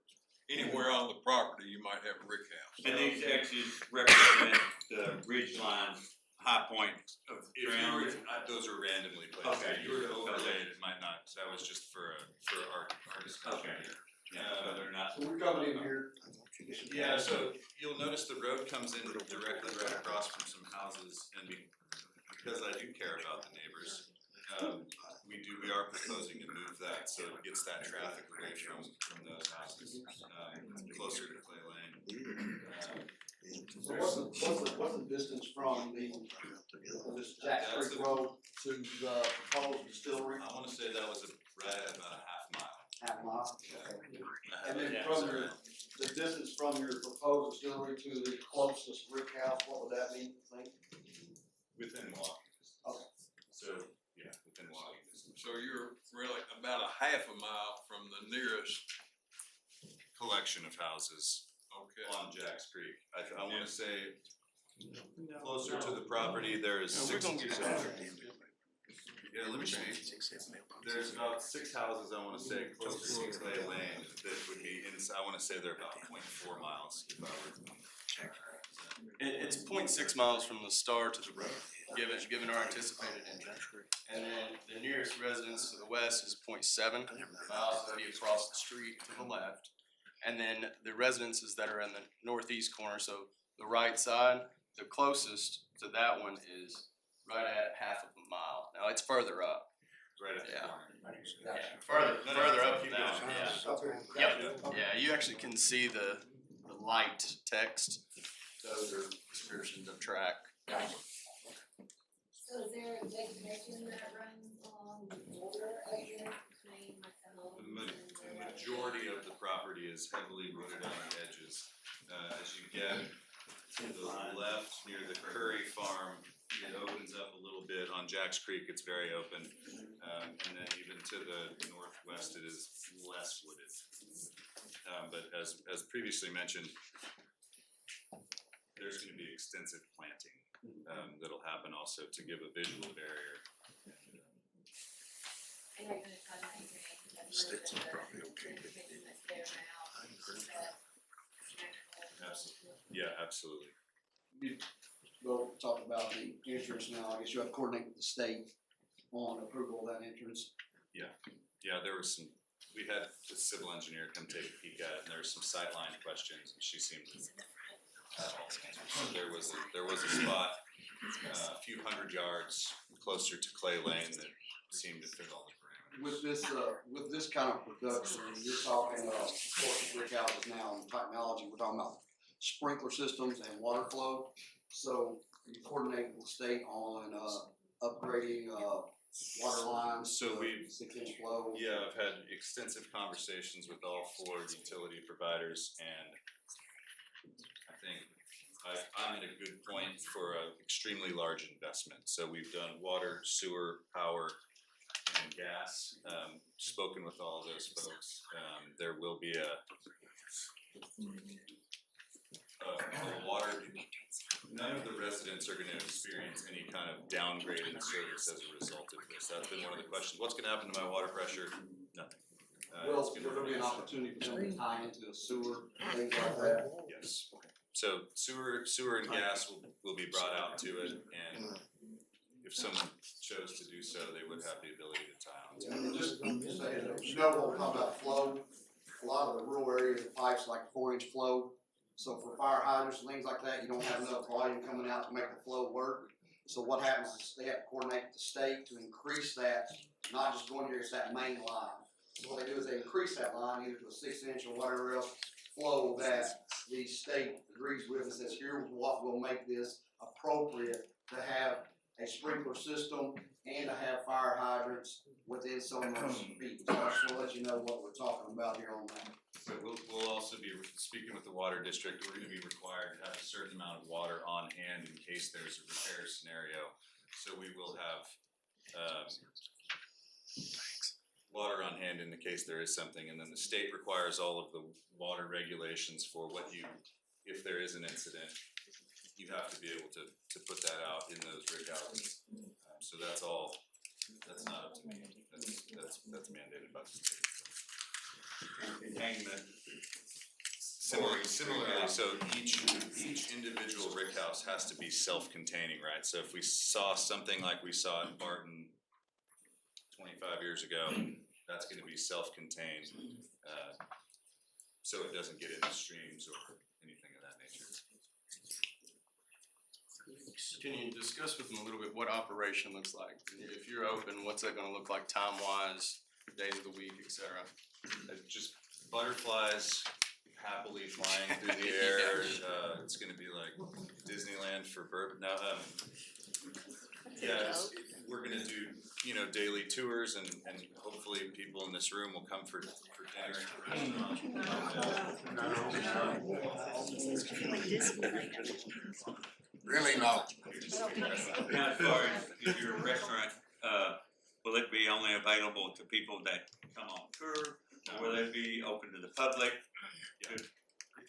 [SPEAKER 4] Anywhere on the property, you might have a rick house.
[SPEAKER 8] And these actually represent the ridge line, high point of
[SPEAKER 12] If you
[SPEAKER 8] ground.
[SPEAKER 12] were, those are randomly placed.
[SPEAKER 8] Okay.
[SPEAKER 12] If you were to overlay it, it might not, that was just for our discussion
[SPEAKER 8] Okay.
[SPEAKER 12] here.
[SPEAKER 8] So they're not.
[SPEAKER 2] So we're coming in here.
[SPEAKER 12] Yeah, so you'll notice the road comes in directly right across from some houses, and because I do care about the neighbors, we are proposing to move that, so it gets that traffic away from those houses, closer to Clay Lane.
[SPEAKER 2] So what's the distance from this Jack
[SPEAKER 12] That's
[SPEAKER 2] Creek
[SPEAKER 12] a-
[SPEAKER 2] Road to the proposed distillery?
[SPEAKER 12] I wanna say that was right at about a half mile.
[SPEAKER 2] Half mile?
[SPEAKER 12] Yeah.
[SPEAKER 2] Okay.
[SPEAKER 12] I have
[SPEAKER 2] And
[SPEAKER 12] it
[SPEAKER 2] then from
[SPEAKER 12] somewhere.
[SPEAKER 2] the distance from your proposed distillery to the closest brick house, what would that mean, you think?
[SPEAKER 12] Within walking distance.
[SPEAKER 2] Okay.
[SPEAKER 12] So, yeah, within walking distance.
[SPEAKER 4] So you're really about a half a mile from the nearest,
[SPEAKER 12] Collection of houses
[SPEAKER 4] okay.
[SPEAKER 12] on Jack's Creek. I wanna say closer to the property, there is six. Yeah, let me see. There's about 6 houses, I wanna say, close to Clay Lane that would be I wanna say they're about 0.4 miles if I were.
[SPEAKER 11] It's 0.6 miles from the star to the road, given our anticipated entry. And then the nearest residence to the west is 0.7 miles, that'd be across the street to the left. And then the residences that are in the northeast corner, so the right side, the closest to that one is right at half of a mile. Now, it's further up.
[SPEAKER 12] Right at the
[SPEAKER 11] Yeah.
[SPEAKER 12] corner.
[SPEAKER 11] Further up
[SPEAKER 12] Keep
[SPEAKER 11] than that,
[SPEAKER 12] going.
[SPEAKER 11] yeah.
[SPEAKER 2] Okay.
[SPEAKER 11] Yep, yeah, you actually can see the light text. Those are descriptions of track.
[SPEAKER 5] So is there a vegetation that runs along the border of this between like the whole?
[SPEAKER 12] The majority of the property is heavily wooded on the edges. As you get to the left near the Curry Farm, it opens up a little bit. On Jack's Creek, it's very open. And then even to the northwest, it is less wooded. But as previously mentioned, there's gonna be extensive planting that'll happen also to give a visual barrier.
[SPEAKER 5] And you're gonna try to maintain as much of the vegetation that's there now,
[SPEAKER 12] Absolutely. Yeah, absolutely.
[SPEAKER 2] We'll talk about the entrance now. I guess you have to coordinate with the state on approval of that entrance.
[SPEAKER 12] Yeah, there was some, we had the civil engineer come take a peek at it, and there were some sightline questions, and she seemed to have all the answers. So there was a spot, a few hundred yards closer to Clay Lane that seemed to fit all the parameters.
[SPEAKER 2] With this kind of production, you're talking, of course, brick houses now and technology, we're talking about sprinkler systems and water flow. So you coordinate with the state on, upgrading, water lines.
[SPEAKER 12] So we've
[SPEAKER 2] 6-inch flow.
[SPEAKER 12] Yeah, I've had extensive conversations with all 4 utility providers, and I think I'm at a good point for an extremely large investment. So we've done water, sewer, power, and gas, spoken with all of those folks. There will be a water, none of the residents are gonna experience any kind of downgrade in service as a result of this. That's been one of the questions. What's gonna happen to my water pressure? Nothing.
[SPEAKER 2] Well,
[SPEAKER 12] It's gonna
[SPEAKER 2] there'll be an
[SPEAKER 12] remain-
[SPEAKER 2] opportunity for them to tie into the sewer, things like that.
[SPEAKER 12] Yes. So sewer and gas will be brought out to it, and if someone chose to do so, they would have the ability to tie on to it.
[SPEAKER 2] And just saying, you know, when we talk about flow, a lot of the rural areas, the pipes like 4-inch flow. So for fire hydrants and things like that, you don't have enough volume coming out to make the flow work. So what happens is they have to coordinate with the state to increase that, not just going here, it's that main line. So what they do is they increase that line either to a 6-inch or whatever else flow that the state agrees with and says, here's what will make this appropriate to have a sprinkler system and to have fire hydrants within so much feet. So I just wanna let you know what we're talking about here on that.
[SPEAKER 12] So we'll also be speaking with the water district. We're gonna be required to have a certain amount of water on hand in case there's a repair scenario. So we will have, water on hand in the case there is something, and then the state requires all of the water regulations for what you, if there is an incident, you have to be able to put that out in those rig houses. So that's all, that's not up to me, that's mandated by the state. Containment. Similarly, so each individual rig house has to be self-containing, right? So if we saw something like we saw in Barton 25 years ago, that's gonna be self-contained, so it doesn't get into streams or anything of that nature.
[SPEAKER 11] Can you discuss with them a little bit what operation looks like? If you're open, what's that gonna look like time-wise, days of the week, et cetera?
[SPEAKER 12] Just butterflies happily flying through the air, it's gonna be like Disneyland for we're gonna do, daily tours, and hopefully people in this room will come for dinner at the restaurant.
[SPEAKER 7] Really not.
[SPEAKER 8] Now, as far as if you're a restaurant, will it be only available to people that come on tour? Or will it be open to the public?
[SPEAKER 12] Yeah,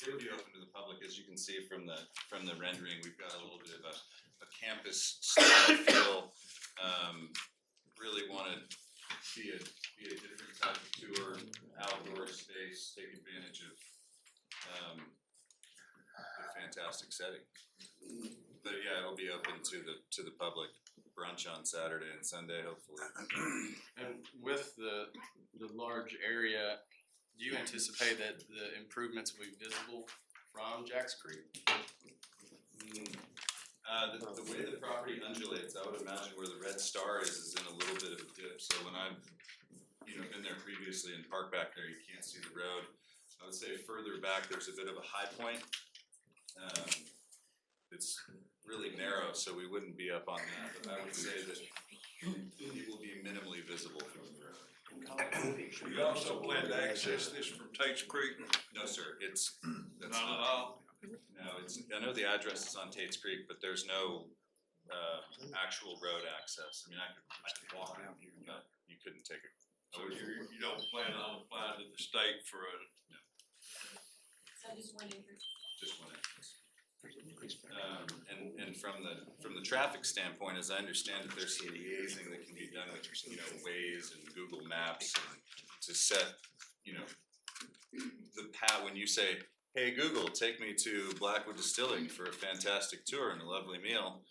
[SPEAKER 12] it'll be open to the public, as you can see from the rendering. We've got a little bit of a campus style feel. Really wanna be a different type of tour, outdoor space, take advantage of a fantastic setting. But yeah, it'll be open to the public, brunch on Saturday and Sunday, hopefully.
[SPEAKER 11] And with the large area, do you anticipate that the improvements will be visible from Jacks Creek?
[SPEAKER 12] The way the property undulates, I would imagine where the red star is in a little bit of a dip, so when I've, been there previously and parked back there, you can't see the road. I would say further back, there's a bit of a high point. It's really narrow, so we wouldn't be up on that, but I would say that it will be minimally visible from the road.
[SPEAKER 4] You also plan to access this from Tate's Creek?
[SPEAKER 12] No, sir, that's
[SPEAKER 4] Not at all?
[SPEAKER 12] No, I know the address is on Tate's Creek, but there's no, actual road access. I mean, I could walk down here, but you couldn't take it.
[SPEAKER 4] So you don't plan on applying to the state for a?
[SPEAKER 5] So just one entrance.
[SPEAKER 12] Just one entrance. And from the traffic standpoint, as I understand it, there's some liaising that can be done with, Waze and Google Maps and to set, the path, when you say, hey, Google, take me to Blackwood Distilling for a fantastic tour and a lovely meal,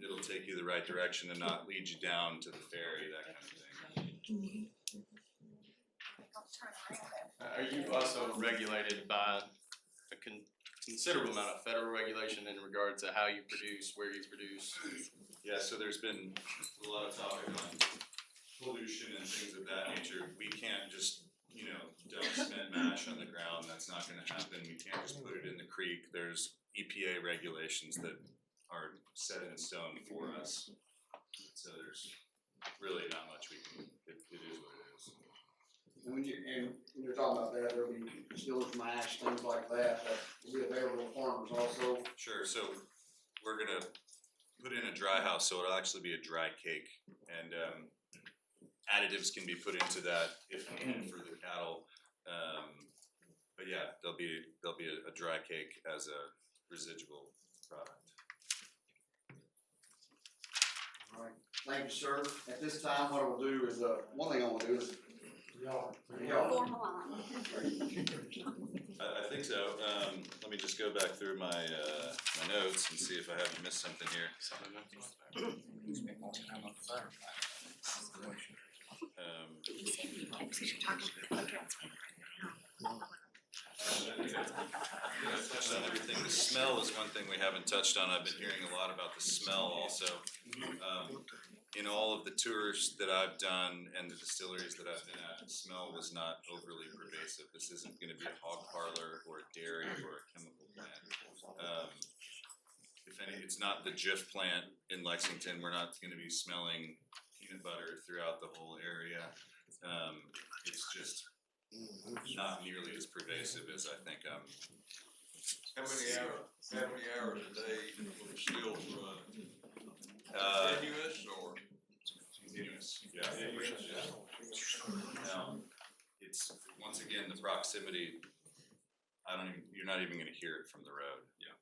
[SPEAKER 12] it'll take you the right direction and not lead you down to the ferry, that kind of thing.
[SPEAKER 11] Are you also regulated by a considerable amount of federal regulation in regard to how you produce, where you produce?
[SPEAKER 12] Yeah, so there's been a lot of talk on pollution and things of that nature. We can't just, dump cement mash on the ground, that's not gonna happen. We can't just put it in the creek. There's EPA regulations that are set in stone for us. So there's really not much we can, it is what it is.
[SPEAKER 2] And when you're talking about that, there'll be distillers mash, things like that will be available to farmers also.
[SPEAKER 12] Sure, so we're gonna put in a dry house, so it'll actually be a dry cake, and additives can be put into that if needed for the cattle. But yeah, there'll be a dry cake as a residual product.
[SPEAKER 2] All right, thank you, sir. At this time, what I will do is, one thing I will do is.
[SPEAKER 13] Form a line.
[SPEAKER 12] I think so. Let me just go back through my notes and see if I haven't missed something here. I touched on everything. The smell is one thing we haven't touched on. I've been hearing a lot about the smell also. In all of the tours that I've done and the distilleries that I've been at, the smell was not overly pervasive. This isn't gonna be a hog parlor or a dairy or a chemical plant. If any, it's not the Jif plant in Lexington. We're not gonna be smelling peanut butter throughout the whole area. It's just not nearly as pervasive as I think.
[SPEAKER 4] How many hours a day will the stills run? Continuous or?
[SPEAKER 12] Continuous, yeah. Now, it's, once again, the proximity, you're not even gonna hear it from the road.
[SPEAKER 4] Yeah.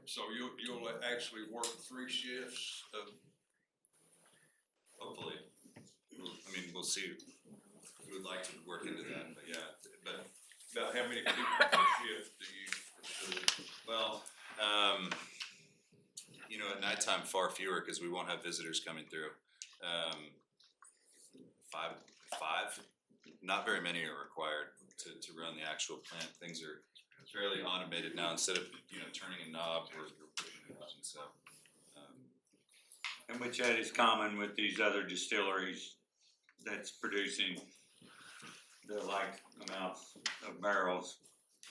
[SPEAKER 12] So
[SPEAKER 4] you'll actually work 3 shifts of.
[SPEAKER 12] hopefully, we'll see. We would like to work into that, but yeah, but.
[SPEAKER 4] About how many people per shift do you?
[SPEAKER 12] Well, at nighttime, far fewer, because we won't have visitors coming through. Five, not very many are required to run the actual plant. Things are fairly automated now. Instead of, turning a knob, we're pushing a button, so.
[SPEAKER 8] And which that is common with these other distilleries that's producing the like amounts of barrels,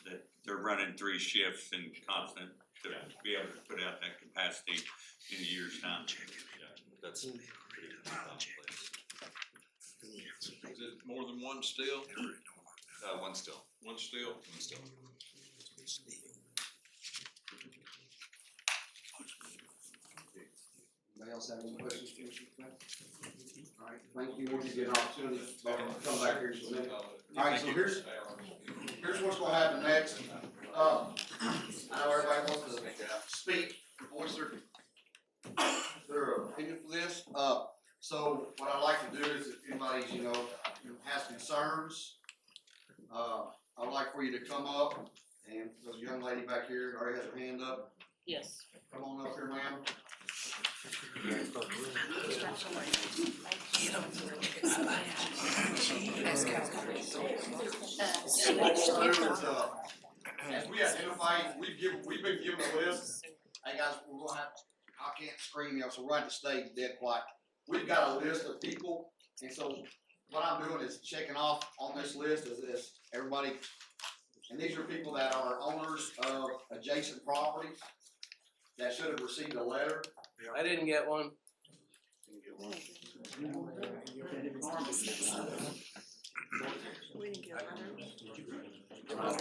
[SPEAKER 8] that they're running 3 shifts and constant to be able to put out that capacity in a year's time.
[SPEAKER 12] Yeah, that's pretty commonplace.
[SPEAKER 4] Is it more than one still?
[SPEAKER 12] One still.
[SPEAKER 4] One still?
[SPEAKER 12] One still.
[SPEAKER 2] Anybody else have any questions for Mr. Smith? All right, thank you. We'll give you an opportunity to come back here in a minute. All right, so here's what's gonna happen next. I know everybody wants to speak, voice their opinion for this. So what I'd like to do is if anybody's, has concerns, I'd like for you to come up, and the young lady back here already has her hand up.
[SPEAKER 6] Yes.
[SPEAKER 2] Come on up here, ma'am. As we identify, we've been given a list. Hey guys, we're gonna have, I can't scream, so we're at the stage dead quiet. We've got a list of people, and so what I'm doing is checking off on this list is everybody, and these are people that are owners of adjacent properties that should have received a letter.
[SPEAKER 6] I didn't get one.
[SPEAKER 2] Alright,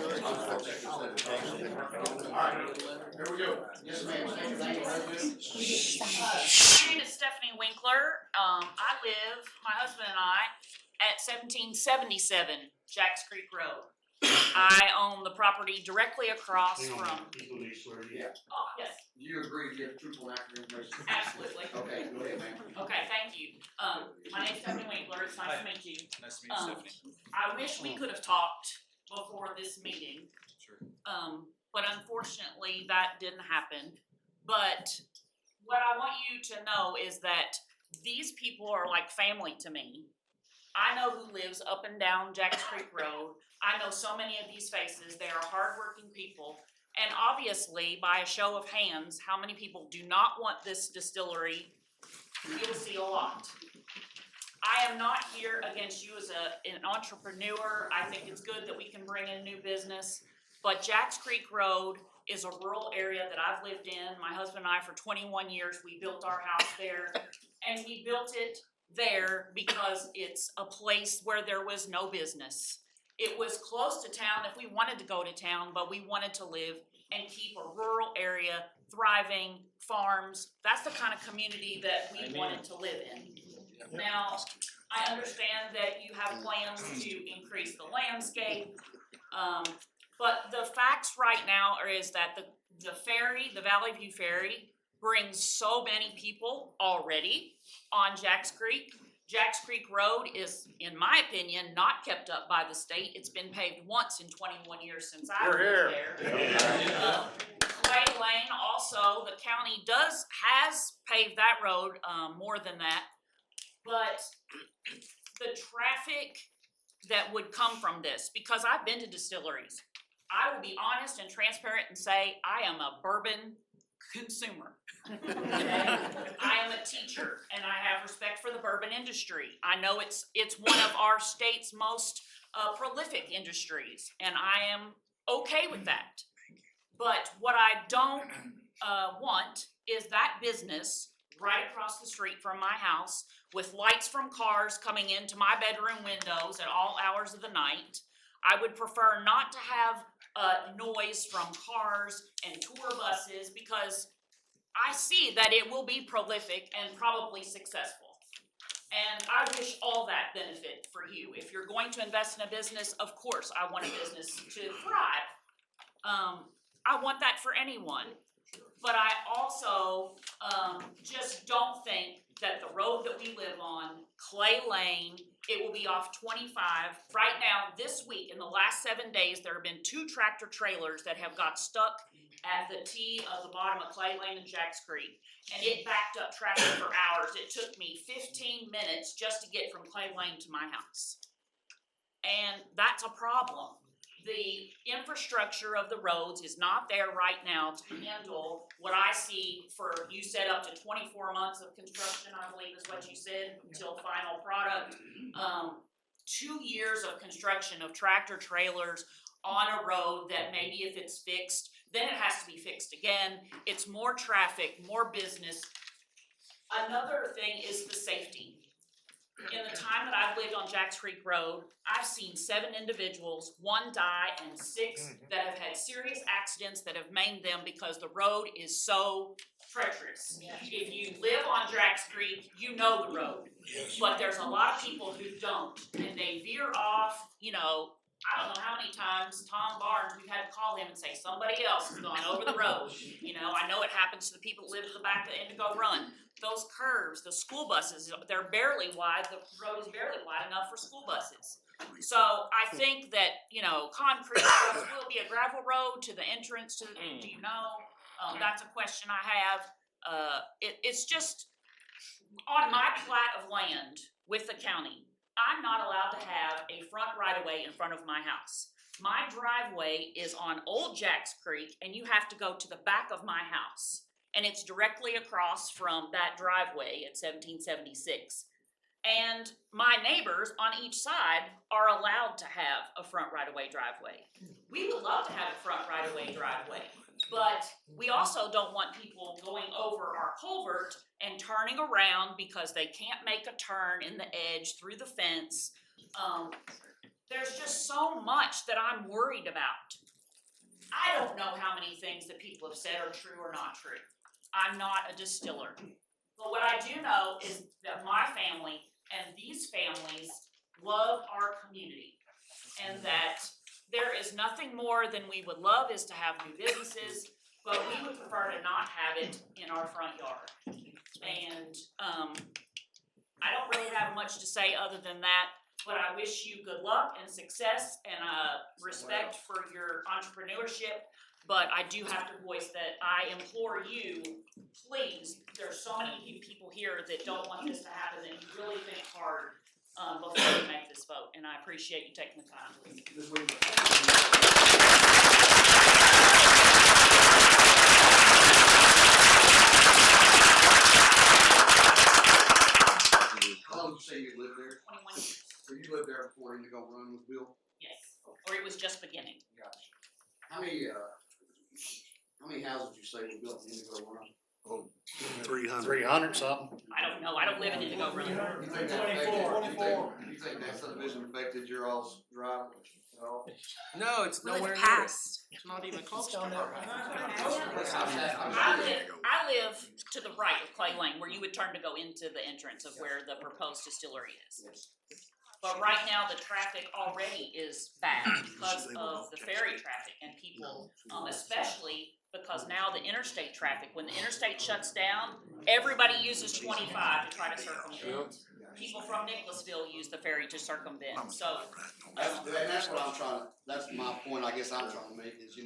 [SPEAKER 2] here we go. Yes, ma'am, state your name, residence.
[SPEAKER 14] My name is Stephanie Winkler. My husband and I, at 1777 Jacks Creek Road. I own the property directly across
[SPEAKER 9] Hang on,
[SPEAKER 14] from,
[SPEAKER 9] people need to swear you.
[SPEAKER 2] Yeah.
[SPEAKER 14] oh, yes,
[SPEAKER 2] Do you agree to give truthful and accurate information?
[SPEAKER 14] absolutely.
[SPEAKER 2] Okay, go ahead, ma'am.
[SPEAKER 14] Okay, thank you. My name's Stephanie Winkler, it's nice to meet you.
[SPEAKER 12] Nice to meet you,
[SPEAKER 14] Um,
[SPEAKER 12] Stephanie.
[SPEAKER 14] I wish we could have talked before this meeting.
[SPEAKER 12] Sure.
[SPEAKER 14] But unfortunately, that didn't happen. But what I want you to know is that these people are like family to me. I know who lives up and down Jacks Creek Road. I know so many of these faces. They are hardworking people. And obviously, by a show of hands, how many people do not want this distillery? You'll see a lot. I am not here against you as an entrepreneur. I think it's good that we can bring in new business. But Jacks Creek Road is a rural area that I've lived in. My husband and I, for 21 years, we built our house there. And we built it there because it's a place where there was no business. It was close to town if we wanted to go to town, but we wanted to live and keep a rural area thriving, farms. That's the kind of community that we wanted to live in. Now, I understand that you have plans to increase the landscape, but the facts right now is that the ferry, the Valley View Ferry, brings so many people already on Jacks Creek. Jacks Creek Road is, in my opinion, not kept up by the state. It's been paved once in 21 years since I lived there. Clay Lane also, the county has paved that road more than that. But the traffic that would come from this, because I've been to distilleries, I will be honest and transparent and say I am a bourbon consumer. Okay? I am a teacher and I have respect for the bourbon industry. I know it's one of our state's most prolific industries, and I am okay with that. But what I don't want is that business right across the street from my house with lights from cars coming into my bedroom windows at all hours of the night. I would prefer not to have noise from cars and tour buses because I see that it will be prolific and probably successful. And I wish all that benefit for you. If you're going to invest in a business, of course, I want a business to thrive. I want that for anyone. But I also just don't think that the road that we live on, Clay Lane, it will be off 25. Right now, this week, in the last 7 days, there have been 2 tractor trailers that have got stuck at the T of the bottom of Clay Lane and Jacks Creek. And it backed up traffic for hours. It took me 15 minutes just to get from Clay Lane to my house. And that's a problem. The infrastructure of the roads is not there right now to handle what I see for, you said up to 24 months of construction, I believe is what you said, until final product. 2 years of construction of tractor trailers on a road that maybe if it's fixed, then it has to be fixed again. It's more traffic, more business. Another thing is the safety. In the time that I've lived on Jacks Creek Road, I've seen 7 individuals, 1 die and 6 that have had serious accidents that have maimed them because the road is so treacherous. If you live on Jacks Creek, you know the road. But there's a lot of people who don't, and they veer off, you know. I don't know how many times Tom Barnes, we've had to call him and say, somebody else has gone over the road. You know, I know it happens to the people that live at the back of the Indigo Run. Those curves, the school buses, they're barely wide. The road is barely wide enough for school buses. So I think that, you know, concrete roads will be a gravel road to the entrance to, do you know? That's a question I have. It's just, on my plat of land with the county, I'm not allowed to have a front right-of-way in front of my house. My driveway is on Old Jacks Creek, and you have to go to the back of my house. And it's directly across from that driveway at 1776. And my neighbors on each side are allowed to have a front right-of-way driveway. We would love to have a front right-of-way driveway, but we also don't want people going over our culvert and turning around because they can't make a turn in the edge through the fence. There's just so much that I'm worried about. I don't know how many things that people have said are true or not true. I'm not a distiller. But what I do know is that my family and these families love our community, and that there is nothing more than we would love is to have new businesses, but we would prefer to not have it in our front yard. And, I don't really have much to say other than that, but I wish you good luck and success and, respect for your entrepreneurship. But I do have to voice that I implore you, please, there's so many people here that don't want this to happen, and you really think hard, before you make this vote, and I appreciate you taking the time.
[SPEAKER 2] How long did you say you lived there?
[SPEAKER 14] 21 years,
[SPEAKER 2] So you lived there before Indigo Run was built?
[SPEAKER 14] yes, or it was just beginning.
[SPEAKER 2] Gotcha. How many houses did you say were built in Indigo Run?
[SPEAKER 7] 300 something.
[SPEAKER 14] I don't know, I don't live in Indigo Run.
[SPEAKER 2] You think that affected, you think that subdivision affected your all's drive at all?
[SPEAKER 6] No, it's
[SPEAKER 1] Well,
[SPEAKER 6] nowhere
[SPEAKER 1] it's
[SPEAKER 6] near.
[SPEAKER 1] passed.
[SPEAKER 6] It's not even close to
[SPEAKER 14] I live to the right of Clay Lane, where you would turn to go into the entrance of where the proposed distillery is. But right now, the traffic already is bad because of the ferry traffic and people, especially because now the interstate traffic, when the interstate shuts down, everybody uses 25 to try to circumvent. People from Nicholasville use the ferry to circumvent, so.
[SPEAKER 2] That's what I'm trying, that's my point, I guess I'm trying to make is,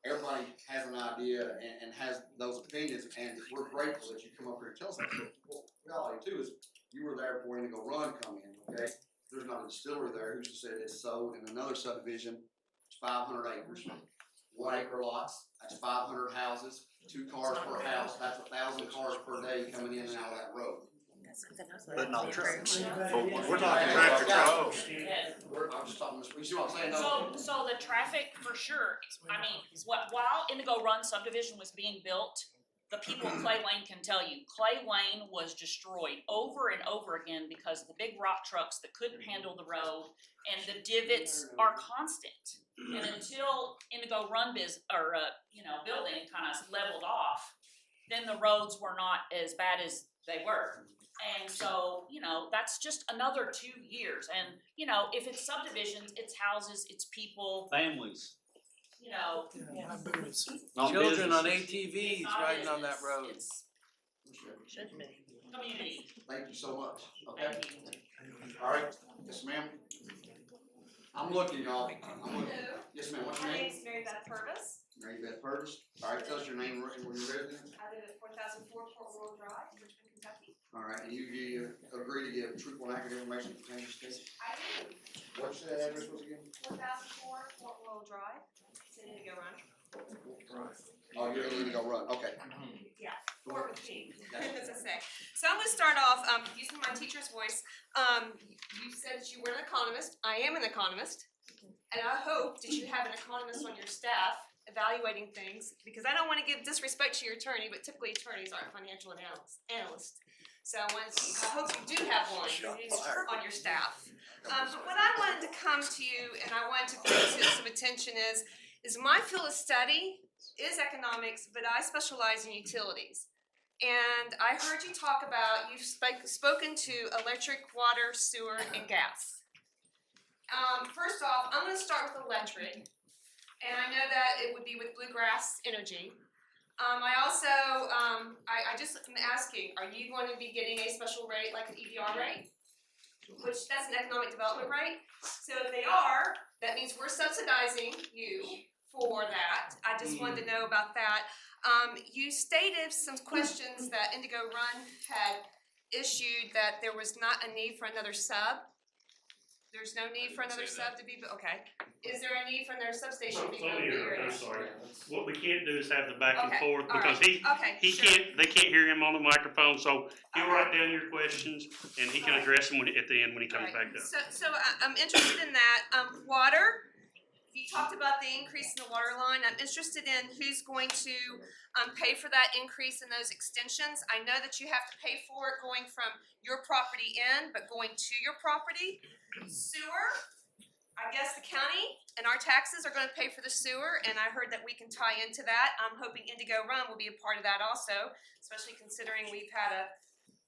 [SPEAKER 2] everybody has an idea and has those opinions, and we're grateful that you come up here and tell us that. Well, reality too is, you were there before Indigo Run come in, okay? There's not a distillery there, who's just said it's sold in another subdivision, it's 500 acres. 1 acre lots, that's 500 houses, 2 cars per house, that's 1,000 cars per day coming in and out of that road.
[SPEAKER 7] But not trucks. We're talking tractor trailers.
[SPEAKER 2] I'm just talking, you see what I'm saying?
[SPEAKER 14] So the traffic for sure, I mean, while Indigo Run subdivision was being built, the people of Clay Lane can tell you, Clay Lane was destroyed over and over again because of the big rock trucks that couldn't handle the road, and the divots are constant. And until Indigo Run building kind of leveled off, then the roads were not as bad as they were. And so, that's just another 2 years. And, if it's subdivisions, it's houses, it's people,
[SPEAKER 8] Families.
[SPEAKER 6] Children on ATVs riding on that road.
[SPEAKER 14] It's community.
[SPEAKER 2] Thank you so much, okay?
[SPEAKER 14] Thank you.
[SPEAKER 2] All right, yes ma'am. I'm looking, y'all, I'm looking. Yes ma'am, what's your
[SPEAKER 15] My
[SPEAKER 2] name?
[SPEAKER 15] name's Mary Beth Purvis.
[SPEAKER 2] Mary Beth Purvis. All right, tell us your name and where you're resident.
[SPEAKER 15] I live at 4004 Port Royal Drive, Richmond, Kentucky.
[SPEAKER 2] All right, and you agree to give truthful and accurate information pertaining to this case?
[SPEAKER 15] I do.
[SPEAKER 2] What's the address was again?
[SPEAKER 15] 4004 Port Royal Drive, San Diego Run.
[SPEAKER 2] Oh, you're going to go run, okay.
[SPEAKER 15] Yeah, Fort with T, as I say. So I'm gonna start off, using my teacher's voice. You said that you were an economist. I am an economist. And I hope that you have an economist on your staff evaluating things, because I don't wanna give disrespect to your attorney, but typically attorneys aren't financial analysts. So I hope you do have one on your staff. But what I wanted to come to you and I wanted to bring to some attention is my field of study is economics, but I specialize in utilities. And I heard you talk about, you've spoken to electric, water, sewer, and gas. First off, I'm gonna start with electric. And I know that it would be with Bluegrass Energy. I also, I just am asking, are you going to be getting a special rate like an EDR rate? Which, that's an economic development rate. So if they are, that means we're subsidizing you for that. I just wanted to know about that. You stated some questions that Indigo Run had issued that there was not a need for another sub. There's no need for another sub to be, okay. Is there a need for another substation to be built in the area?
[SPEAKER 9] I'm sorry. What we can't do is have the back and
[SPEAKER 15] Okay,
[SPEAKER 9] forth
[SPEAKER 15] all
[SPEAKER 9] because
[SPEAKER 15] right.
[SPEAKER 9] he
[SPEAKER 15] Sure.
[SPEAKER 9] they can't hear him on the microphone, so he'll write down your questions and he can address them at the end when he comes back up.
[SPEAKER 15] So I'm interested in that. Water, you talked about the increase in the water line. I'm interested in who's going to pay for that increase in those extensions. I know that you have to pay for it going from your property in, but going to your property. Sewer, I guess the county and our taxes are gonna pay for the sewer, and I heard that we can tie into that. I'm hoping Indigo Run will be a part of that also, especially considering we've had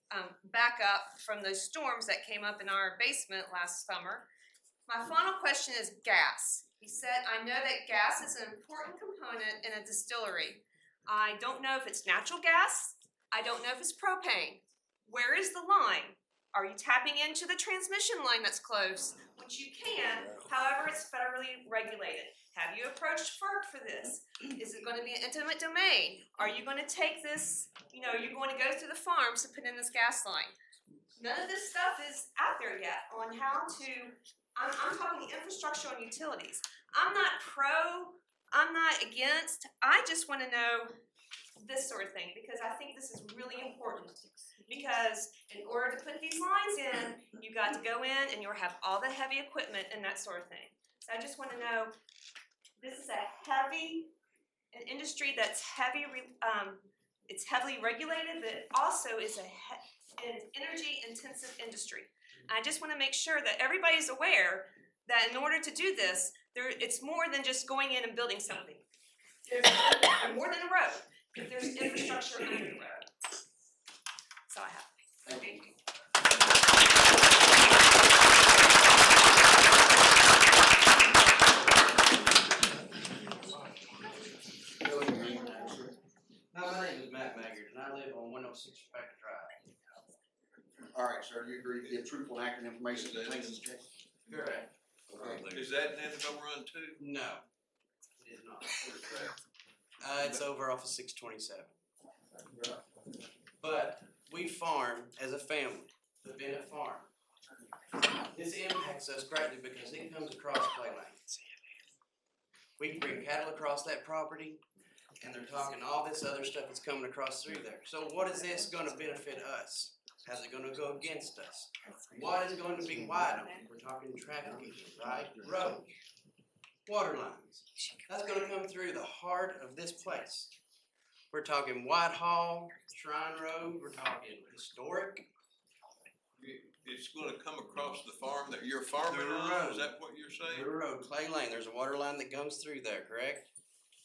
[SPEAKER 15] a backup from those storms that came up in our basement last summer. My final question is gas. He said, I know that gas is an important component in a distillery. I don't know if it's natural gas. I don't know if it's propane. Where is the line? Are you tapping into the transmission line that's close? Which you can, however, it's federally regulated. Have you approached FERC for this? Is it gonna be an intimate domain? Are you gonna take this, you're going to go through the farms to put in this gas line? None of this stuff is out there yet on how to, I'm talking infrastructure and utilities. I'm not pro, I'm not against, I just wanna know this sort of thing, because I think this is really important. Because in order to put these lines in, you got to go in and you'll have all the heavy equipment and that sort of thing. So I just wanna know, this is an industry that's it's heavily regulated, but it also is an energy intensive industry. And I just wanna make sure that everybody's aware that in order to do this, it's more than just going in and building something. There's more than a road, if there's infrastructure under the road. That's all I have. Thank you.
[SPEAKER 6] My name is Matt Maggard, and I live on 106 Rebecca Drive.
[SPEAKER 2] All right, sir, do you agree to give truthful and accurate information to claims this case?
[SPEAKER 6] Correct.
[SPEAKER 2] Okay.
[SPEAKER 4] Is that in the run too?
[SPEAKER 6] No, it is not. It's over off of 627. But we farm as a family, the Bennett Farm. This impacts us greatly because it comes across clay lanes. We can bring cattle across that property, and they're talking all this other stuff that's coming across through there. So what is this gonna benefit us? How's it gonna go against us? What is going to be wide open? We're talking traffic, right? Road, water lines. That's gonna come through the heart of this place. We're talking Whitehall, Shrine Road, we're talking historic.
[SPEAKER 4] It's gonna come across the farm that you're farming
[SPEAKER 6] The
[SPEAKER 4] on,
[SPEAKER 6] road.
[SPEAKER 4] is that what you're saying?
[SPEAKER 6] The road, Clay Lane, there's a water line that goes through there, correct?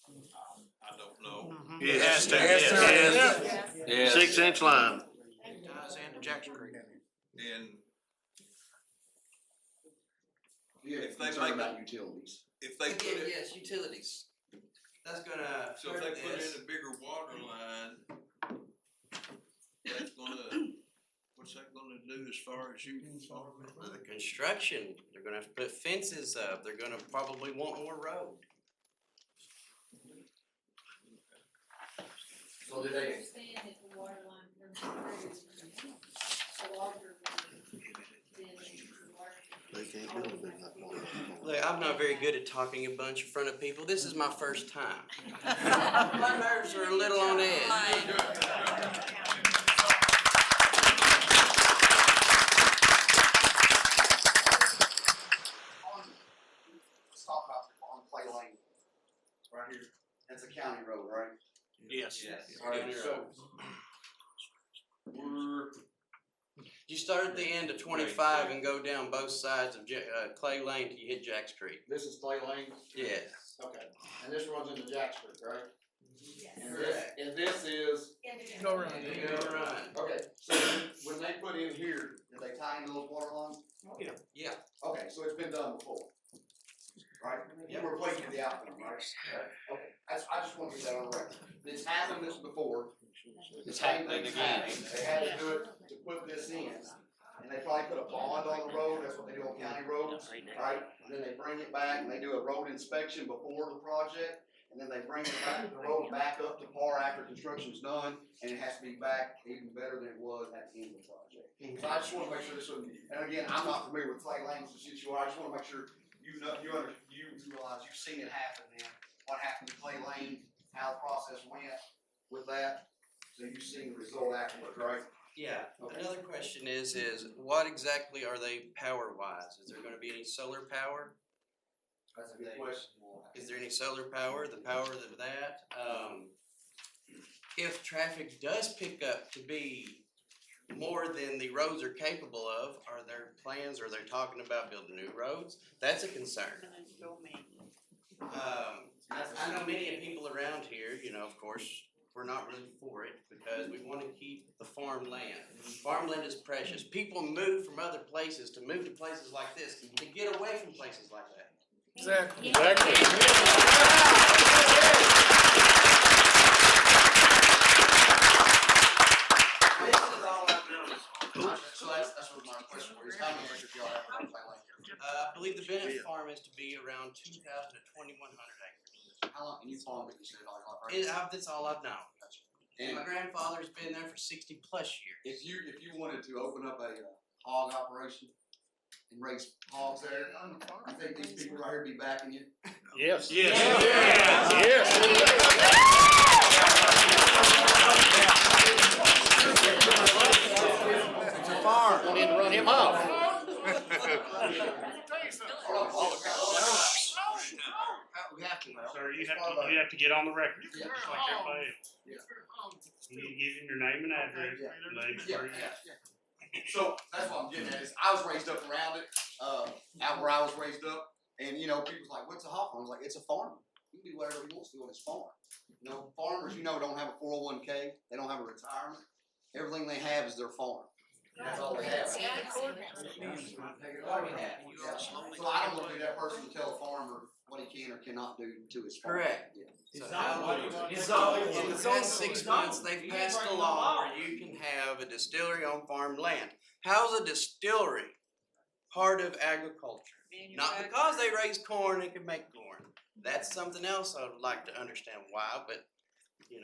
[SPEAKER 4] I don't know.
[SPEAKER 7] It has to, yes. 6-inch line.
[SPEAKER 6] It ties into Jackson Creek.
[SPEAKER 4] And
[SPEAKER 2] Yeah,
[SPEAKER 4] if they
[SPEAKER 2] concerned
[SPEAKER 4] make
[SPEAKER 2] about utilities.
[SPEAKER 4] if they put it,
[SPEAKER 6] Yes, utilities. That's gonna
[SPEAKER 4] so if they
[SPEAKER 6] hurt
[SPEAKER 4] put
[SPEAKER 6] this.
[SPEAKER 4] in a bigger water line, that's gonna, what's that gonna do as far as you farm?
[SPEAKER 6] For the construction, they're gonna have to put fences up, they're gonna probably want more road.
[SPEAKER 2] So did they,
[SPEAKER 5] Understand if the water line comes through, the larger one, then the water.
[SPEAKER 7] They can't do anything like that.
[SPEAKER 6] Look, I'm not very good at talking a bunch in front of people, this is my first time. My nerves are a little on edge.
[SPEAKER 2] let's talk about on Clay Lane, right here. That's a county road, right?
[SPEAKER 7] Yes.
[SPEAKER 2] All right, so we're,
[SPEAKER 6] You start at the end of 25 and go down both sides of Clay Lane till you hit Jack's Creek.
[SPEAKER 2] this is Clay Lane?
[SPEAKER 6] Yes.
[SPEAKER 2] Okay, and this runs into Jack's Creek, right?
[SPEAKER 5] Yes.
[SPEAKER 2] And this is,
[SPEAKER 6] Go run.
[SPEAKER 2] okay, so when they put in here, did they tie into those water lines?
[SPEAKER 6] Yeah.
[SPEAKER 2] Okay, so it's been done before, right? You were pleased with the outcome, right? Okay, I just want to get that on record. It's happened this before. It's happening again. They had to do it to put this in. And they probably put a bond on the road, that's what they do on county roads, right? And then they bring it back and they do a road inspection before the project. And then they bring it back, the road back up to par after construction's done, and it has to be back even better than it was at the end of the project. So I just wanna make sure this one, and again, I'm not familiar with Clay Lanes, the situation, I just wanna make sure you know, you realize you've seen it happen then. What happened to Clay Lane, how the process went with that, so you've seen the result afterwards, right?
[SPEAKER 6] Yeah.
[SPEAKER 2] Okay.
[SPEAKER 6] Another question is what exactly are they power wise? Is there gonna be any solar power?
[SPEAKER 2] That's a good question.
[SPEAKER 6] Is there any solar power, the power of that? If traffic does pick up to be more than the roads are capable of, are there plans, are they talking about building new roads? That's a concern. I know many people around here, of course, we're not really for it because we want to keep the farmland. Farmland is precious. People move from other places to move to places like this to get away from places like that.
[SPEAKER 1] Exactly.
[SPEAKER 6] This is all I've noticed.
[SPEAKER 2] So that's what my question was, how many acres y'all have on Clay Lane?
[SPEAKER 6] I believe the Bennett farm is to be around 2,000 to 2,100 acres.
[SPEAKER 2] How long, and you farmed it, you said all your life, right?
[SPEAKER 6] That's all I've known. And my grandfather's been there for 60 plus years.
[SPEAKER 2] If you wanted to open up a hog operation and raise hogs there, I think these people right here be backing you.
[SPEAKER 1] Yes.
[SPEAKER 3] Yes.
[SPEAKER 1] It's a farm. We need to run him off.
[SPEAKER 2] We have to, well.
[SPEAKER 9] Sir, you have to get on the record, just like everybody else. You need to give him your name and address, let him swear you.
[SPEAKER 2] So that's what I'm getting at is I was raised up around it, out where I was raised up, and you know, people's like, what's a hog farm? I was like, it's a farm. He can do whatever he wants to on his farm. You know, farmers, don't have a 401k, they don't have a retirement. Everything they have is their farm. That's all they have. So I don't want to be that person to tell a farmer what he can or cannot do to his farm.
[SPEAKER 6] Correct.
[SPEAKER 2] Yeah.
[SPEAKER 6] So in the past 6 months, they've passed a law where you can have a distillery on farm land. How's a distillery part of agriculture? Not because they raise corn and can make corn. That's something else I would like to understand why, but,
[SPEAKER 5] Do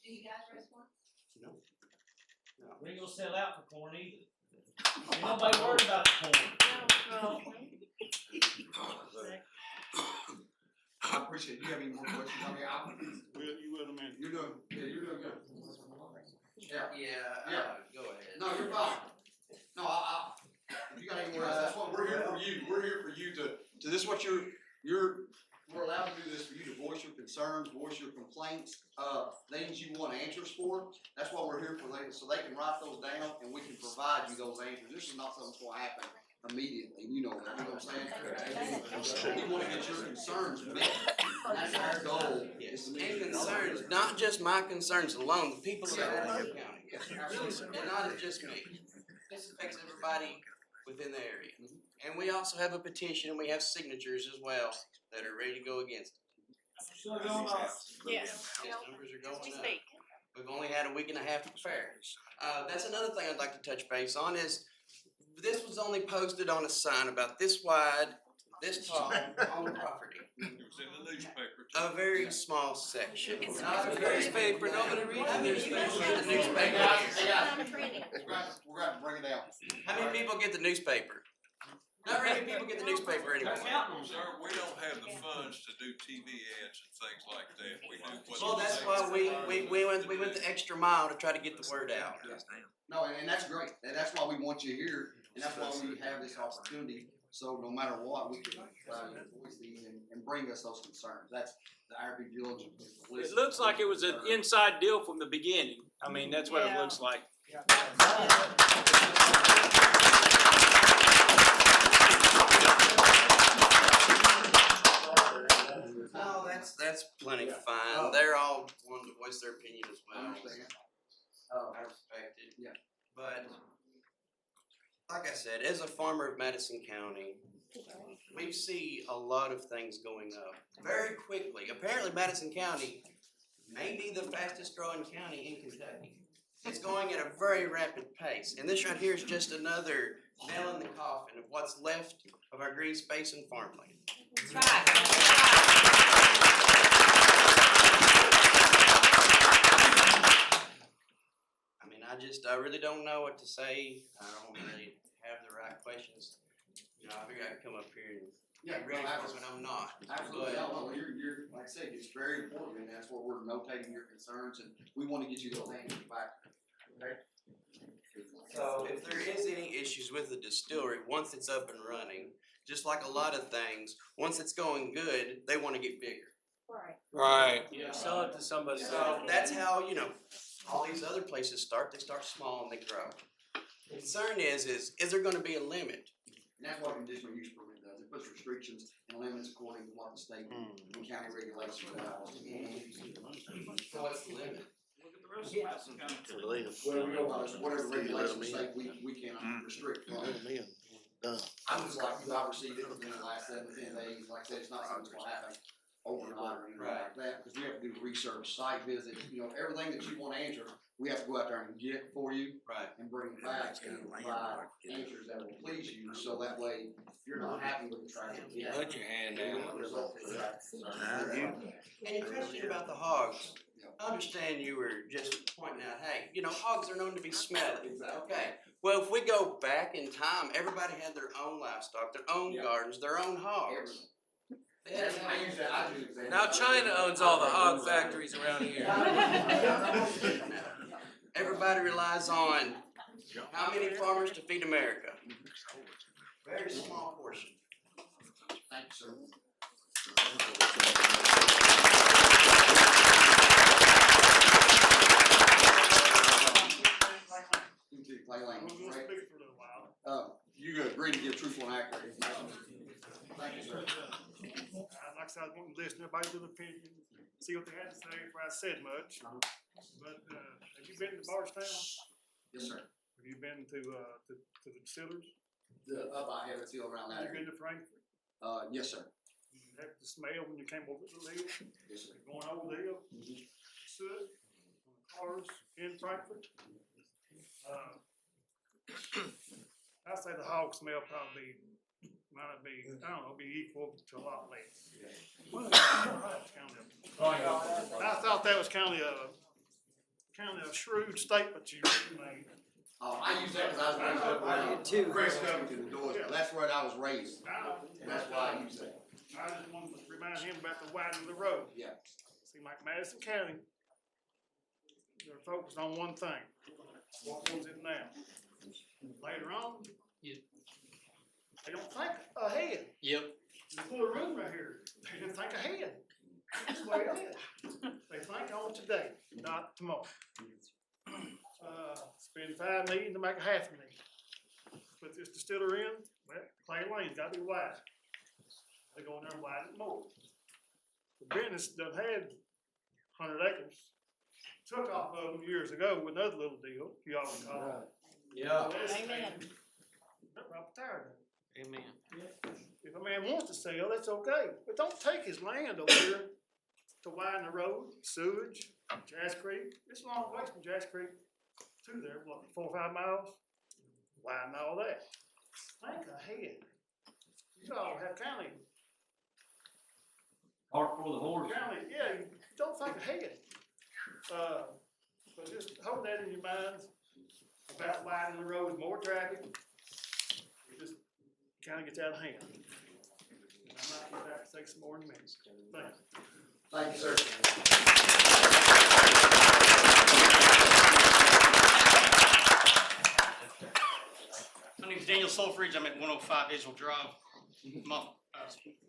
[SPEAKER 5] you guys raise one?
[SPEAKER 6] no.
[SPEAKER 16] We ain't gonna sell out for corn either. Ain't nobody worried about the corn.
[SPEAKER 2] I appreciate it. Do you have any more questions? I mean, you're doing good. Yeah.
[SPEAKER 6] Go ahead.
[SPEAKER 2] No, you're fine. No, if you got any more, that's what we're here for you. We're here for you to this is what we're allowed to do this for you to voice your concerns, voice your complaints, things you want answers for. That's what we're here for, so they can write those down and we can provide you those answers. This is not something that's gonna happen immediately, you know that, you know what I'm saying? We wanna get your concerns met, and that's our goal.
[SPEAKER 6] Yes, and concerns, not just my concerns alone, the people of Madison County. And not just me. This affects everybody within the area. And we also have a petition and we have signatures as well that are ready to go against it.
[SPEAKER 14] Yes.
[SPEAKER 6] Yes, numbers are going up. We've only had a week and a half to prepare. That's another thing I'd like to touch base on is this was only posted on a sign about this wide, this tall on the property.
[SPEAKER 4] It was in the newspaper.
[SPEAKER 6] A very small section.
[SPEAKER 14] It's
[SPEAKER 6] Not a
[SPEAKER 14] very
[SPEAKER 6] newspaper, nobody reads the newspaper. The newspaper.
[SPEAKER 2] Hey guys, we're gonna bring it down.
[SPEAKER 6] How many people get the newspaper? Not very many people get the newspaper anymore.
[SPEAKER 4] Sir, we don't have the funds to do TV ads and things like that. We do what.
[SPEAKER 6] Well, that's why we went the extra mile to try to get the word out.
[SPEAKER 2] No, and that's great, and that's why we want you here, and that's why we have this opportunity, so no matter what, we can voice these and bring us those concerns. That's our due diligence.
[SPEAKER 1] It looks like it was an inside deal from the beginning. I mean, that's what it looks like.
[SPEAKER 6] No, that's plenty fine. They're all wanting to voice their opinion as well.
[SPEAKER 2] I understand.
[SPEAKER 6] I respect it.
[SPEAKER 2] Yeah.
[SPEAKER 6] But, like I said, as a farmer of Madison County, we see a lot of things going up very quickly. Apparently Madison County may be the fastest growing county in Kentucky. It's going at a very rapid pace. And this right here is just another nail in the coffin of what's left of our green space and farmland.
[SPEAKER 14] That's right.
[SPEAKER 6] I really don't know what to say. I don't really have the right questions. I figured I'd come up here and get ready for it, but I'm not.
[SPEAKER 2] Absolutely, no, you're, like I said, it's very important, and that's what we're notating your concerns, and we wanna get you those answers back. Okay?
[SPEAKER 6] So if there is any issues with the distillery, once it's up and running, just like a lot of things, once it's going good, they wanna get bigger.
[SPEAKER 1] Right. Yeah, sell it to somebody.
[SPEAKER 6] So that's how, all these other places start. They start small and they grow. The concern is there gonna be a limit?
[SPEAKER 2] And that's what a conditional use permit does, it puts restrictions and limits according to what the state and county regulations allow.
[SPEAKER 6] So what's the limit?
[SPEAKER 2] Well, we go by whatever regulations say, we cannot restrict from. I'm just like, you, I received it within the last 7 to 10 days, like I said, it's not something that's gonna happen overnight or anything like that, because we have to do research, site visits, you know, everything that you wanna answer, we have to go out there and get for you.
[SPEAKER 6] Right.
[SPEAKER 2] And bring it back and provide answers that will please you, so that way, if you're not happy with the trash you get.
[SPEAKER 6] Put your hand
[SPEAKER 2] you
[SPEAKER 6] down.
[SPEAKER 2] get the result that you're after.
[SPEAKER 6] And your question about the hogs, I understand you were just pointing out, hey, you know, hogs are known to be smelly. Okay, well, if we go back in time, everybody had their own livestock, their own gardens, their own hogs.
[SPEAKER 2] I use that, I do that.
[SPEAKER 17] Now China owns all the hog factories around here.
[SPEAKER 6] Everybody relies on how many farmers to feed America? Very small portion.
[SPEAKER 2] Thanks, sir. Clay Lane, right? You agree to give truthful and accurate information. Thank you, sir.
[SPEAKER 3] Like I said, I was wanting to listen to everybody to the opinion, see what they had to say before I said much. But, have you been to Bardstown?
[SPEAKER 2] Yes, sir.
[SPEAKER 3] Have you been to the distillers?
[SPEAKER 2] I haven't seen around that
[SPEAKER 3] Have you
[SPEAKER 2] area.
[SPEAKER 3] been to Frankfurt?
[SPEAKER 2] Yes, sir.
[SPEAKER 3] You had the smell when you came over the hill?
[SPEAKER 2] Yes, sir.
[SPEAKER 3] Going over the hill? Soot on the cars in Frankfurt? I'd say the hog smell probably might be, I don't know, be equal to a lot less. I thought that was kind of a shrewd statement you made.
[SPEAKER 2] I use that because I was raised up press cover to the doors, that's where I was raised, and that's why I use that.
[SPEAKER 3] I just wanted to remind him about the widening of the road.
[SPEAKER 2] Yeah.
[SPEAKER 3] Seems like Madison County, they're focused on one thing, what goes in now. Later on, they don't think ahead.
[SPEAKER 17] Yep.
[SPEAKER 3] They put a room right here, they didn't think ahead. That's the way it is. They think on today, not tomorrow. Spend $5 million to make a $500,000. Put this distiller in, well, Clay Lane's gotta be wide. They go in there and widen it more. The business done had 100 acres. Took off of them years ago with another little deal, you all recall.
[SPEAKER 17] Yeah.
[SPEAKER 3] Amen. I'm tired of it.
[SPEAKER 17] Amen.
[SPEAKER 3] If a man wants to sell, that's okay, but don't take his land over here to widen the road, sewage, Jazz Creek. It's a long way from Jazz Creek to there, what, 4 or 5 miles? Widen all that. Think ahead. You all have county,
[SPEAKER 17] Cart full of horses.
[SPEAKER 3] yeah, you don't think ahead. But just hold that in your minds about widening the roads, more traffic. It just kinda gets out of hand. And I might get back to say some more in a minute. Thanks.
[SPEAKER 2] Thank you, sir.
[SPEAKER 18] My name's Daniel Sulfridge. I'm at 105 Israel Drive,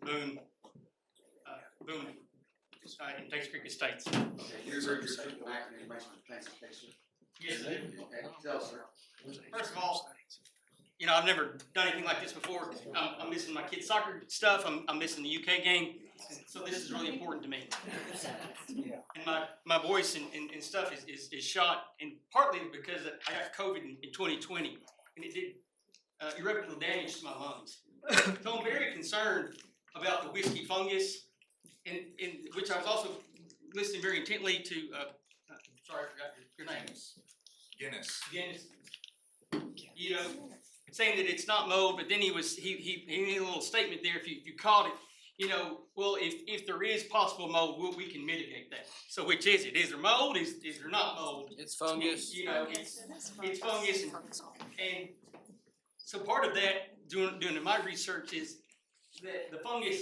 [SPEAKER 18] Boone, in Takes Creek Estates.
[SPEAKER 2] Okay, here's your truthful and accurate information. Thanks, sir.
[SPEAKER 18] Yes, I do.
[SPEAKER 2] Okay, tell us, sir.
[SPEAKER 18] First of all, you know, I've never done anything like this before. I'm missing my kids' soccer stuff. I'm missing the UK game. So this is really important to me. And my voice and stuff is shot, and partly because I got COVID in 2020, and it did irreparable damage to my lungs. So I'm very concerned about the whiskey fungus, and which I was also listening very intently to, sorry, I forgot your name.
[SPEAKER 12] Guinness.
[SPEAKER 18] Guinness. You know, saying that it's not mold, but then he made a little statement there, if you caught it, you know, well, if there is possible mold, we can mitigate that. So which is it? Is there mold? Is there not mold?
[SPEAKER 17] It's fungus.
[SPEAKER 18] You know, it's fungus, and so part of that, doing my research, is that the fungus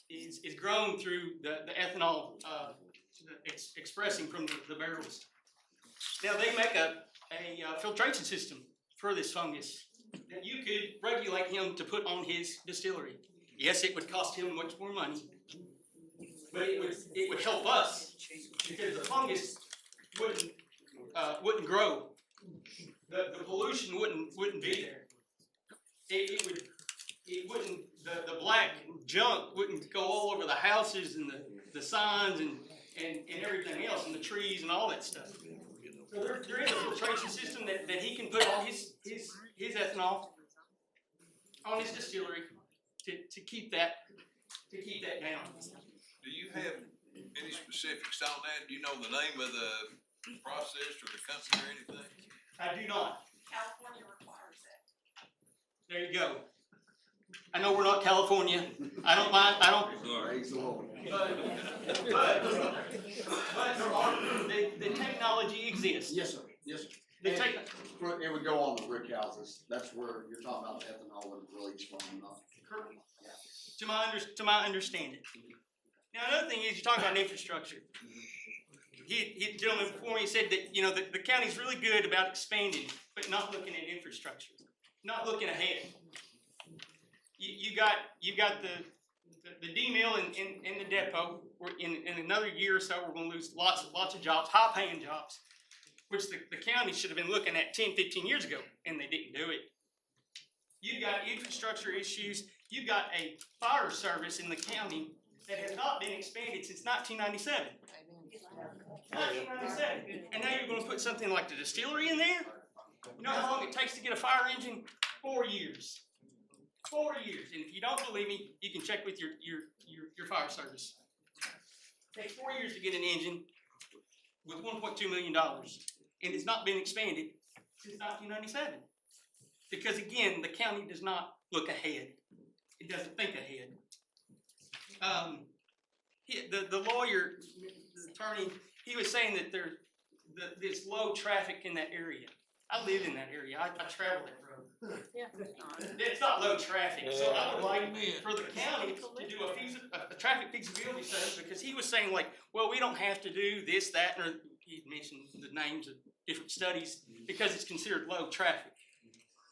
[SPEAKER 18] is grown through the ethanol expressing from the barrels. Now they make a filtration system for this fungus that you could regulate him to put on his distillery. Yes, it would cost him much more money, but it would help us because the fungus wouldn't grow. The pollution wouldn't be there. It wouldn't, the black junk wouldn't go all over the houses and the signs and everything else, and the trees and all that stuff. So there is a filtration system that he can put on his ethanol, on his distillery to keep that down.
[SPEAKER 4] Do you have any specifics on that? Do you know the name of the process or the company or anything?
[SPEAKER 18] I do not.
[SPEAKER 15] California requires it.
[SPEAKER 18] There you go. I know we're not California. I don't mind, I don't,
[SPEAKER 2] Praise the Lord.
[SPEAKER 18] but there are, the technology exists.
[SPEAKER 2] Yes, sir, yes, sir.
[SPEAKER 18] The
[SPEAKER 2] And
[SPEAKER 18] tech,
[SPEAKER 2] it would go on the brick houses, that's where you're talking about the ethanol and release from, not.
[SPEAKER 18] to my understanding. Now, another thing is, you're talking about infrastructure. The gentleman before me said that, you know, the county's really good about expanding, but not looking at infrastructure, not looking ahead. You got the D mill in the depot, in another year or so, we're gonna lose lots of jobs, high paying jobs, which the county should have been looking at 10, 15 years ago, and they didn't do it. You've got infrastructure issues, you've got a fire service in the county that has not been expanded since 1997. 1997, and now you're gonna put something like the distillery in there? You know how long it takes to get a fire engine? 4 years. 4 years, and if you don't believe me, you can check with your fire service. It takes 4 years to get an engine with $1.2 million, and it's not been expanded since 1997. Because again, the county does not look ahead. It doesn't think ahead. The lawyer, the attorney, he was saying that there's low traffic in that area. I live in that area. I travel that road. It's not low traffic, so I would like for the county to do a traffic feasibility study, because he was saying like, well, we don't have to do this, that, or he mentioned the names of different studies because it's considered low traffic.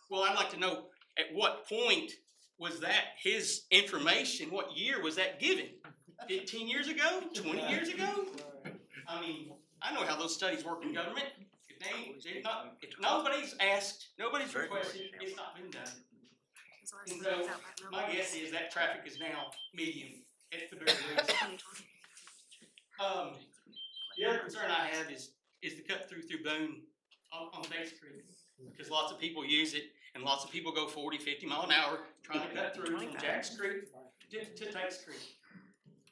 [SPEAKER 18] Well, I'd like to know at what point was that his information, what year was that given? 15 years ago? 20 years ago? I mean, I know how those studies work in government. If nobody's asked, nobody's requested, it's not been done. And so, my guess is that traffic is now medium at the very least. The other concern I have is the cut through Boone on Bates Creek, because lots of people use it, and lots of people go 40, 50 mile an hour trying to cut through from Jacks Creek to Tates Creek.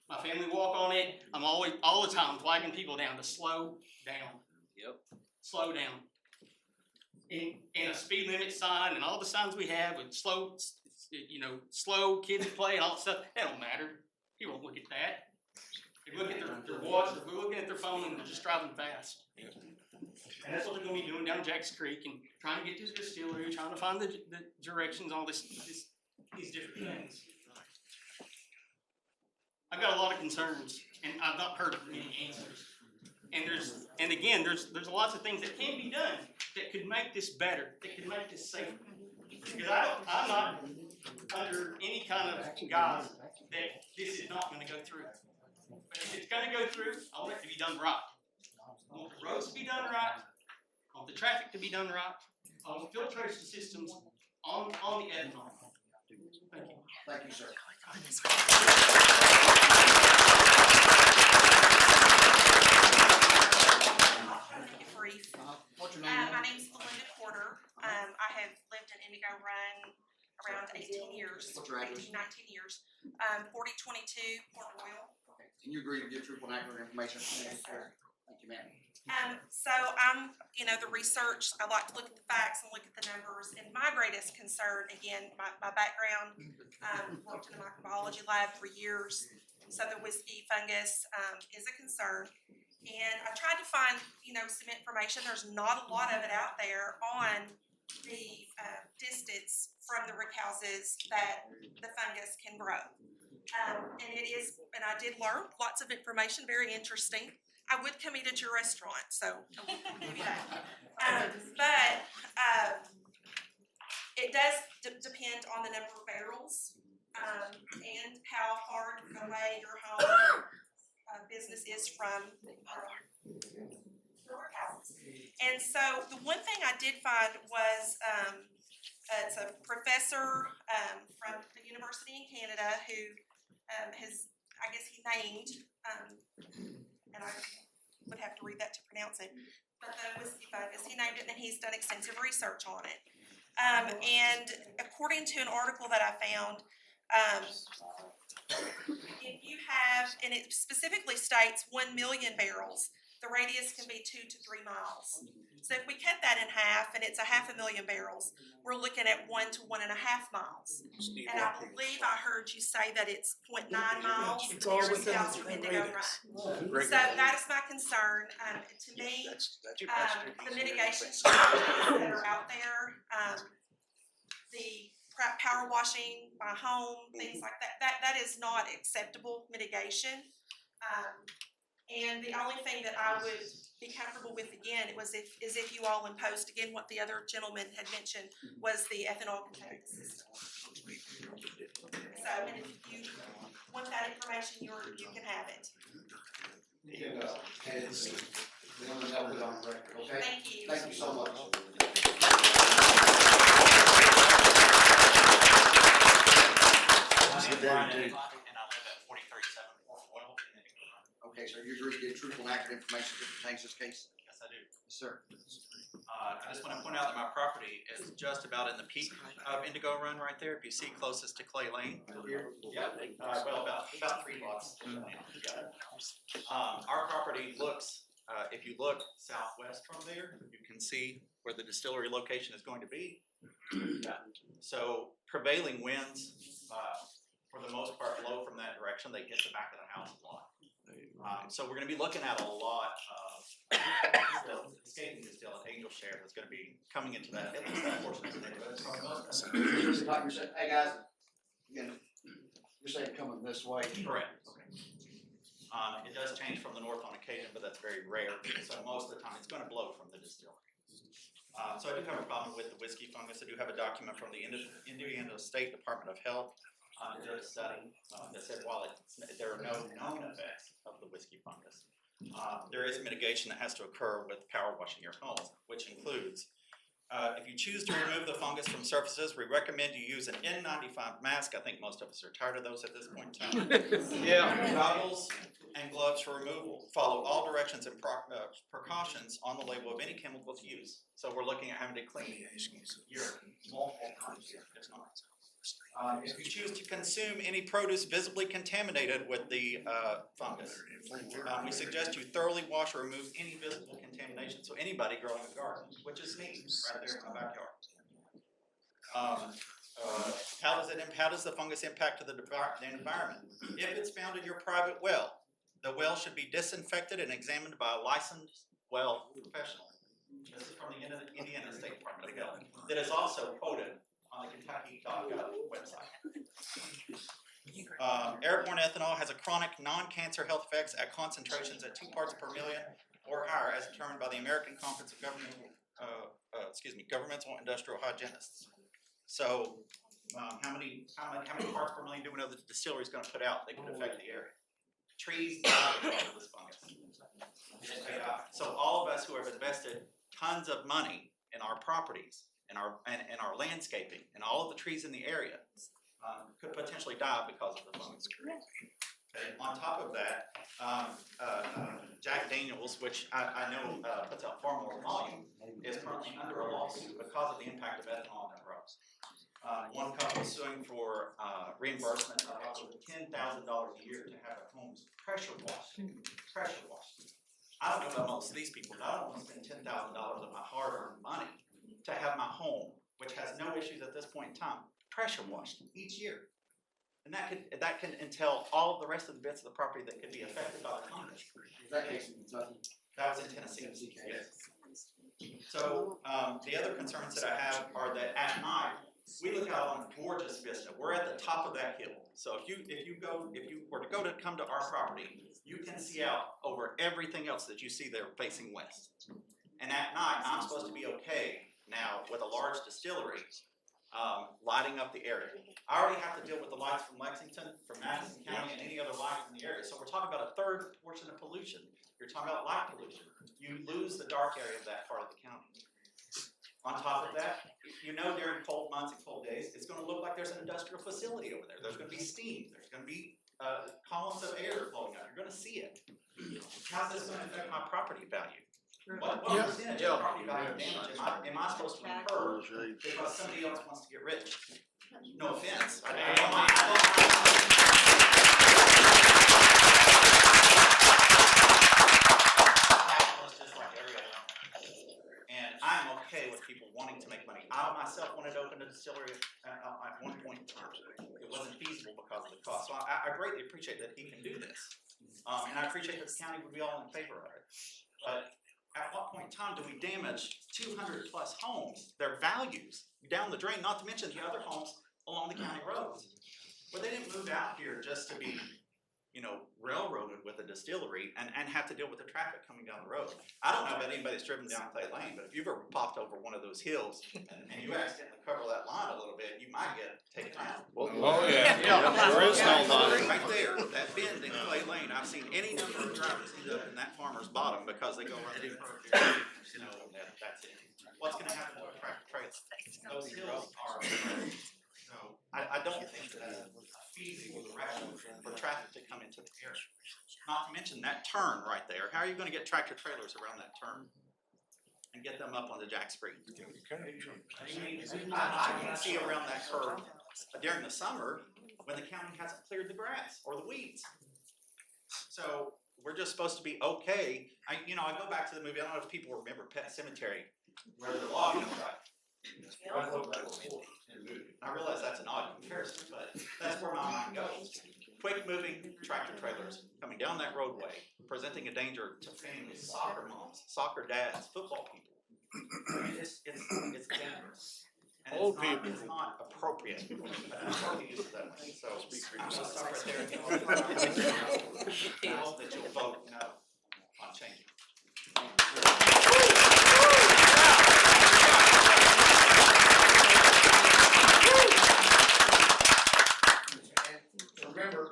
[SPEAKER 18] My family walk on it. I'm all the time flagging people down to slow down.
[SPEAKER 17] Yep.
[SPEAKER 18] Slow down. And a speed limit sign and all the signs we have with slow kids play and all that stuff, that don't matter. He won't look at that. They look at their watch, they're looking at their phone, and they're just driving fast. And that's what they're gonna be doing down Jacks Creek and trying to get to the distillery, trying to find the directions, all these different things. I've got a lot of concerns, and I've not heard many answers. And again, there's lots of things that can be done that could make this better, that could make this safer. Because I'm not under any kind of guise that this is not going to go through. But if it's going to go through, I want it to be done right. I want the roads to be done right. I want the traffic to be done right. I want the filtration systems on the ethanol. Thank you.
[SPEAKER 2] Thank you, sir.
[SPEAKER 15] Brief.
[SPEAKER 2] What's your name?
[SPEAKER 15] My name's Belinda Porter. I have lived in Indigo Run around 18 years.
[SPEAKER 2] What's your address?
[SPEAKER 15] 19 years. 4022 Port Royal.
[SPEAKER 2] Okay. Can you agree to give truthful and accurate information?
[SPEAKER 15] Yes, sir.
[SPEAKER 2] Thank you, ma'am.
[SPEAKER 15] So I'm, the research, I like to look at the facts and look at the numbers. And my greatest concern, again, my background, worked in the microbiology lab for years. Southern whiskey fungus is a concern. And I tried to find, some information. There's not a lot of it out there on the distance from the rick houses that the fungus can grow. And I did learn lots of information, very interesting. I would come eat at your restaurant, so I will give you that. It does depend on the number of barrels and how far away your home business is from the workhouses. And so the one thing I did find was it's a professor from the university in Canada who he named, and I would have to read that to pronounce it, but the whiskey fungus, he named it and he's done extensive research on it.
[SPEAKER 19] And according to an article that I found, if you have, and it specifically states 1 million barrels, the radius can be 2 to 3 miles. So if we cut that in half and it's 500,000 barrels, we're looking at 1 to 1.5 miles. And I believe I heard you say that it's 0.9 miles, the nearest house from Indigo Run. So that is my concern. To me, the mitigation strategies that are out there, the power washing by home, things like that is not acceptable mitigation. And the only thing that I would be comfortable with again, is if you all imposed again what the other gentleman had mentioned was the ethanol containment system. So, and if you want that information, you can have it.
[SPEAKER 2] And then we'll put it on record, okay?
[SPEAKER 19] Thank you.
[SPEAKER 2] Thank you so much. Okay, so you agree to give truthful and accurate information that pertains to this case?
[SPEAKER 20] Yes, I do.
[SPEAKER 2] Yes, sir.
[SPEAKER 20] I just want to point out that my property is just about in the peak of Indigo Run right there. If you see closest to Clay Lane. Yeah, well, about 3 blocks. Our property looks, if you look southwest from there, you can see where the distillery location is going to be. So prevailing winds, for the most part, blow from that direction. They hit the back of the house a lot. So we're going to be looking at a lot of escaping distillate, angel share that's going to be coming into that, at least that portion of the neighborhood.
[SPEAKER 2] Like you're saying, hey guys, again, you're saying coming this way.
[SPEAKER 20] Correct. Okay. It does change from the north on occasion, but that's very rare. So most of the time, it's going to blow from the distillery. So I do have a problem with the whiskey fungus. I do have a document from the Indiana State Department of Health. Did a study that said while there are no known effects of the whiskey fungus, there is mitigation that has to occur with power washing your home, which includes if you choose to remove the fungus from surfaces, we recommend you use an N95 mask. I think most of us are tired of those at this point in time. Yeah. Goggles and gloves for removal. Follow all directions and precautions on the label of any chemicals used. So we're looking at having to clean your multiple times. If you choose to consume any produce visibly contaminated with the fungus, we suggest you thoroughly wash or remove any visible contamination. So anybody growing a garden, which is me right there in my backyard. How does the fungus impact the environment? If it's found in your private well, the well should be disinfected and examined by a licensed well professional. This is from the Indiana State Department of Health. That is also quoted on the Kentucky.gov website. Airborne ethanol has a chronic non-cancer health effects at concentrations at 2 parts per million or higher, as determined by the American Conference of Governmental Industrial Hygienists. So, how many parts per million do we know that the distillery is going to put out that could affect the area? Trees die because of this fungus. So all of us who have invested tons of money in our properties and our landscaping and all of the trees in the area could potentially die because of the fungus. Okay. On top of that, Jack Daniels, which I know puts out far more volume, is currently under a lawsuit because of the impact of ethanol on their crops. One couple is suing for reimbursement of up to $10,000 a year to have their homes pressure washed. Pressure washed. I don't know about most of these people, but I don't want to spend $10,000 of my hard-earned money to have my home, which has no issues at this point in time, pressure washed each year. And that can entail all of the rest of the bits of the property that could be affected by the fungus.
[SPEAKER 2] That case in Kentucky?
[SPEAKER 20] That was in Tennessee. Yes. So the other concerns that I have are that at night we look out on a gorgeous vista. We're at the top of that hill. So if you were to come to our property, you can see out over everything else that you see there facing west. And at night, I'm supposed to be okay now with a large distillery lighting up the area. I already have to deal with the lights from Lexington, from Madison County, and any other lights in the area. So we're talking about a third portion of pollution. You're talking about light pollution. You lose the dark area of that part of the county. On top of that, you know during cold months and cold days, it's going to look like there's an industrial facility over there. There's going to be steam. There's going to be columns of air flowing out. You're going to see it. How's this going to affect my property value? What percentage of property value damage am I supposed to incur because somebody else wants to get rich? No offense. I don't capitalist just like every other owner. And I'm okay with people wanting to make money. I myself wanted to open a distillery at one point in time. It wasn't feasible because of the cost. So I greatly appreciate that he can do this. And I appreciate that the county would be all in favor of it. But at what point in time do we damage 200 plus homes, their values down the drain, not to mention the other homes along the county roads? Where they didn't move out here just to be, railroaded with a distillery and have to deal with the traffic coming down the road. I don't know about anybody that's driven down Clay Lane, but if you've ever popped over one of those hills and you accidentally cover that line a little bit, you might get taken out.
[SPEAKER 17] Oh, yeah. There is no line.
[SPEAKER 20] Right there, that bend in Clay Lane, I've seen any number of drivers end up in that farmer's bottom because they go around the curve here. That's it. What's gonna happen to a tractor trailer? Those hills are, so I don't think that's feasible direction for traffic to come into the area. Not to mention that turn right there. How are you gonna get tractor trailers around that turn and get them up onto Jack Street? I can see around that curve during the summer when the county hasn't cleared the grass or the weeds. So we're just supposed to be okay. I go back to the movie. I don't know if people remember Pet Cemetery, where the logging truck. I realize that's an odd comparison, but that's where my mind goes. Quick moving tractor trailers coming down that roadway, presenting a danger to families, soccer moms, soccer dads, football people. It's dangerous. And it's not appropriate. I don't use it that way. So I'm gonna stop right there. I hope that you'll vote no on changing.
[SPEAKER 2] Remember,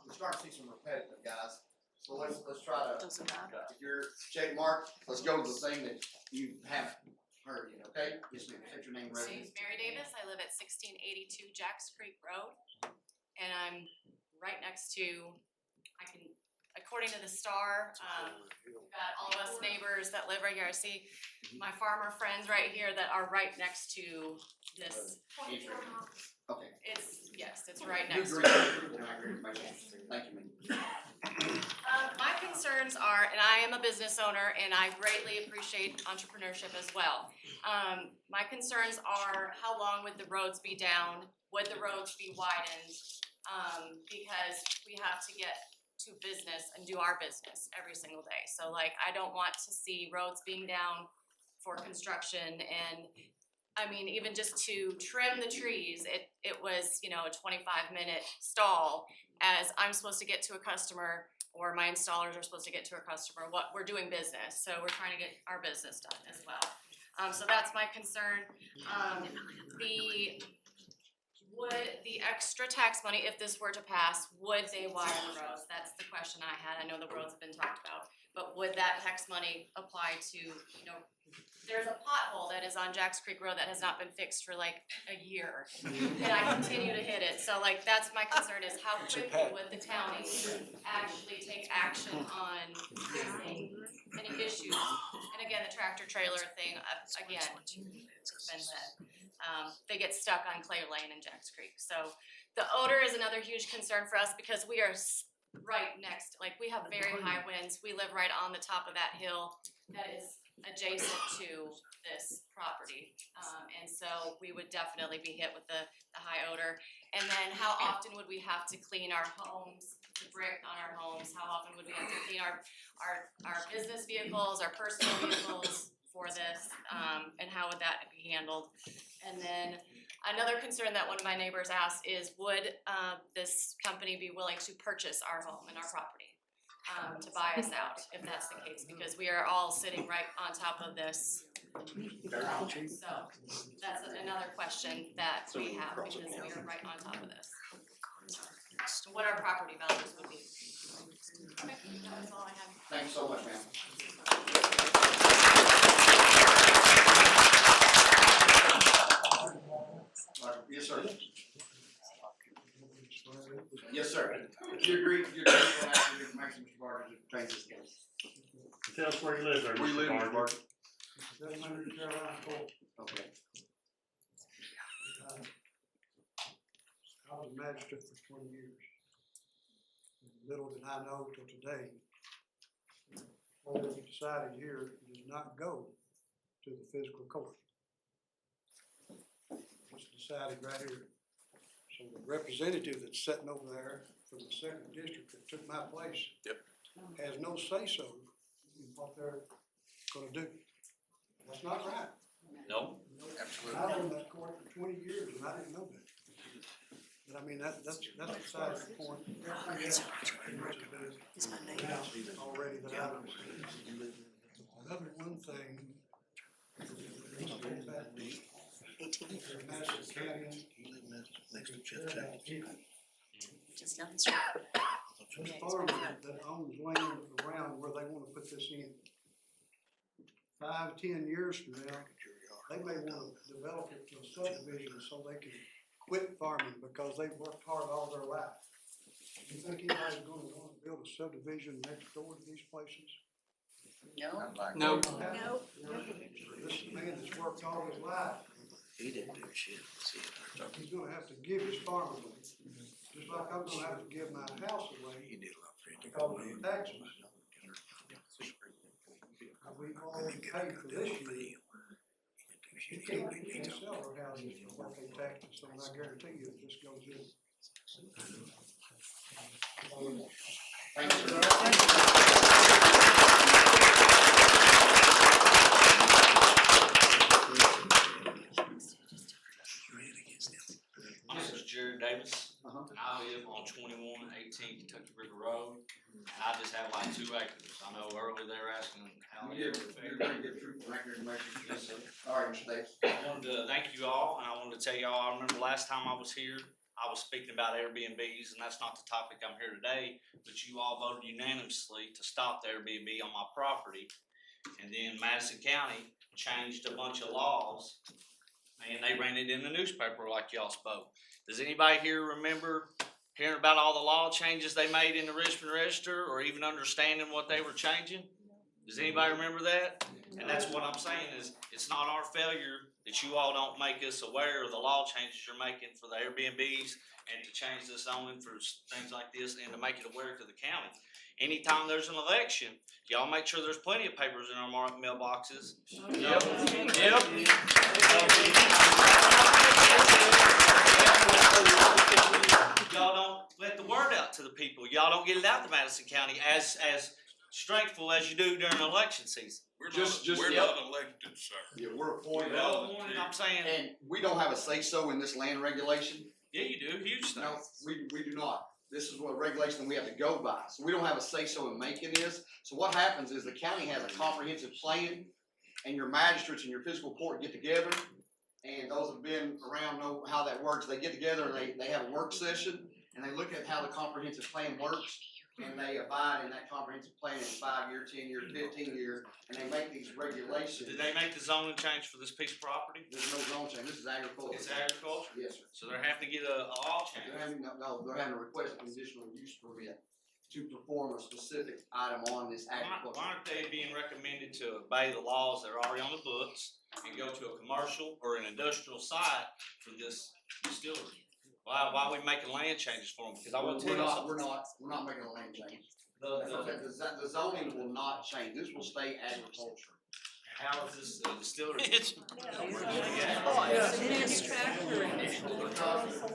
[SPEAKER 2] we're starting to see some repetitive guys. So let's try to, if you're check mark, let's go to the thing that you haven't heard yet, okay? Yes, ma'am, state your name,
[SPEAKER 1] My
[SPEAKER 2] residence.
[SPEAKER 1] name's Mary Davis. I live at 1682 Jacks Creek Road. And I'm right next to, according to the Star, we've got all of us neighbors that live right here. I see my farmer friends right here that are right next to this.
[SPEAKER 2] Okay.
[SPEAKER 1] It's right next to
[SPEAKER 2] You
[SPEAKER 1] it.
[SPEAKER 2] agree? Thank you, ma'am.
[SPEAKER 1] My concerns are, and I am a business owner and I greatly appreciate entrepreneurship as well. My concerns are how long would the roads be down? Would the roads be widened? Because we have to get to business and do our business every single day. So I don't want to see roads being down for construction and even just to trim the trees, it was, a 25-minute stall as I'm supposed to get to a customer or my installers are supposed to get to a customer. We're doing business, so we're trying to get our business done as well. So that's my concern. Would the extra tax money, if this were to pass, would they widen the roads? That's the question I had. I know the roads have been talked about, but would that tax money apply to, there's a pothole that is on Jacks Creek Road that has not been fixed for a year, and I continue to hit it. So that's my concern is how quickly would the county actually take action on fixing any issues? And again, the tractor trailer thing, again, been said. They get stuck on Clay Lane and Jacks Creek. So the odor is another huge concern for us because we are right next, we have very high winds. We live right on the top of that hill that is adjacent to this property. And so we would definitely be hit with the high odor. And then how often would we have to clean our homes, the brick on our homes? How often would we have to clean our business vehicles, our personal vehicles for this? And how would that be handled? And then another concern that one of my neighbors asked is, would this company be willing to purchase our home and our property? To buy us out, if that's the case, because we are all sitting right on top of this. So that's another question that we have because we are right on top of this. What our property values would be. Okay, that was all I have.
[SPEAKER 2] Thanks so much, ma'am. Yes, sir. Yes, sir. Do you agree with the information Mr. Barger to change this case?
[SPEAKER 9] Tell us where you live there,
[SPEAKER 2] We live in
[SPEAKER 9] Mr. Gardner.
[SPEAKER 2] Sparky.
[SPEAKER 10] 700 Carolina Court.
[SPEAKER 2] Okay.
[SPEAKER 10] I was a magistrate for 20 years. Little did I know till today, what we decided here does not go to the physical court. It's decided right here. So the representative that's sitting over there from the second district that took my place has no say-so in what they're gonna do. That's not right.
[SPEAKER 6] No.
[SPEAKER 10] I was in that court for 20 years and I didn't know that. But I mean, that's beside the point. Everything else already that I was. Another one thing. Madison County. This farmer that owns land around where they wanna put this in. 5, 10 years from now, they may wanna develop it to a subdivision so they can quit farming because they've worked hard all their life. Do you think anybody's gonna wanna build a subdivision next door to these places?
[SPEAKER 14] No.
[SPEAKER 10] No. This man that's worked all his life,
[SPEAKER 6] He didn't do shit.
[SPEAKER 10] he's gonna have to give his farm away, just like I'm gonna have to give my house away because of the taxes. We've already paid for this year. You can't sell our houses for what they tax us, so I guarantee you if this goes in.
[SPEAKER 16] My name is Jared Davis, and I live on 2118 Kentucky River Road, and I just have like 2 acres. I know earlier they were asking how many.
[SPEAKER 2] You're gonna get truth and record information.
[SPEAKER 16] Yes, sir.
[SPEAKER 2] All right, Mr. Davis.
[SPEAKER 16] I wanted to thank you all, and I wanted to tell y'all, I remember last time I was here, I was speaking about Airbnbs, and that's not the topic I'm here today, but you all voted unanimously to stop the Airbnb on my property. And then Madison County changed a bunch of laws, and they ran it in the newspaper like y'all spoke. Does anybody here remember hearing about all the law changes they made in the Richmond Register, or even understanding what they were changing? Does anybody remember that? And that's what I'm saying is, it's not our failure that you all don't make us aware of the law changes you're making for the Airbnbs and to change the zoning for things like this and to make it aware to the county. Anytime there's an election, y'all make sure there's plenty of papers in our mailboxes. Yep. Y'all don't let the word out to the people. Y'all don't get it out to Madison County as strengthful as you do during election season.
[SPEAKER 4] We're
[SPEAKER 2] Just-
[SPEAKER 4] not, we're
[SPEAKER 2] yep.
[SPEAKER 4] not elected, sir.
[SPEAKER 2] Yeah, we're appointed.
[SPEAKER 16] Well, I'm saying,
[SPEAKER 2] And we don't have a say-so in this land regulation.
[SPEAKER 16] yeah, you do, huge thing.
[SPEAKER 2] No, we do not. This is what regulation we have to go by. So we don't have a say-so in making this. So what happens is the county has a comprehensive plan, and your magistrates and your fiscal court get together, and those have been around know how that works. They get together and they have a work session, and they look at how the comprehensive plan works, and they abide in that comprehensive plan in 5-year, 10-year, 15-year, and they make these regulations.
[SPEAKER 16] Did they make the zoning change for this piece of property?
[SPEAKER 2] There's no zone change. This is agriculture.
[SPEAKER 16] It's agriculture?
[SPEAKER 2] Yes, sir.
[SPEAKER 16] So they're having to get a law change.
[SPEAKER 2] They're having, they're having to request a conditional use permit to perform a specific item on this
[SPEAKER 16] Why
[SPEAKER 2] agriculture.
[SPEAKER 16] aren't they being recommended to obey the laws that are already on the books and go to a commercial or an industrial site for this distillery? Why are we making land changes for them? Because I will tell you something.
[SPEAKER 2] We're not making a land change.
[SPEAKER 16] The-
[SPEAKER 2] The zoning will not change. This will stay agriculture.
[SPEAKER 16] How is this distillery?
[SPEAKER 2] Because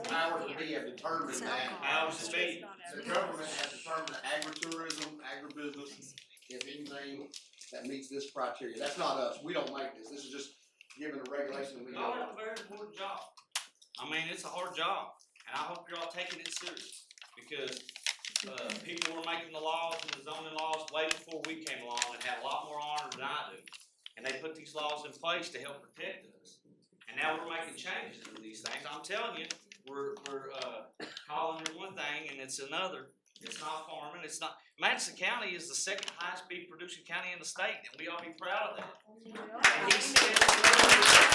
[SPEAKER 2] powers that be have determined that.
[SPEAKER 16] Powers that be.
[SPEAKER 2] The government has determined that agritourism, agribusiness is anything that meets this criteria. That's not us. We don't make this. This is just given the regulation we
[SPEAKER 16] Y'all
[SPEAKER 2] go
[SPEAKER 16] have a very important job. I mean, it's a hard job, and I hope you're all taking it serious, because people were making the laws and the zoning laws way before we came along and had a lot more honor than I do. And they put these laws in place to help protect us. And now we're making changes to these things. I'm telling you, we're calling it one thing and it's another. It's not farming, it's not. Madison County is the second highest beef producing county in the state, and we ought to be proud of that. And he said,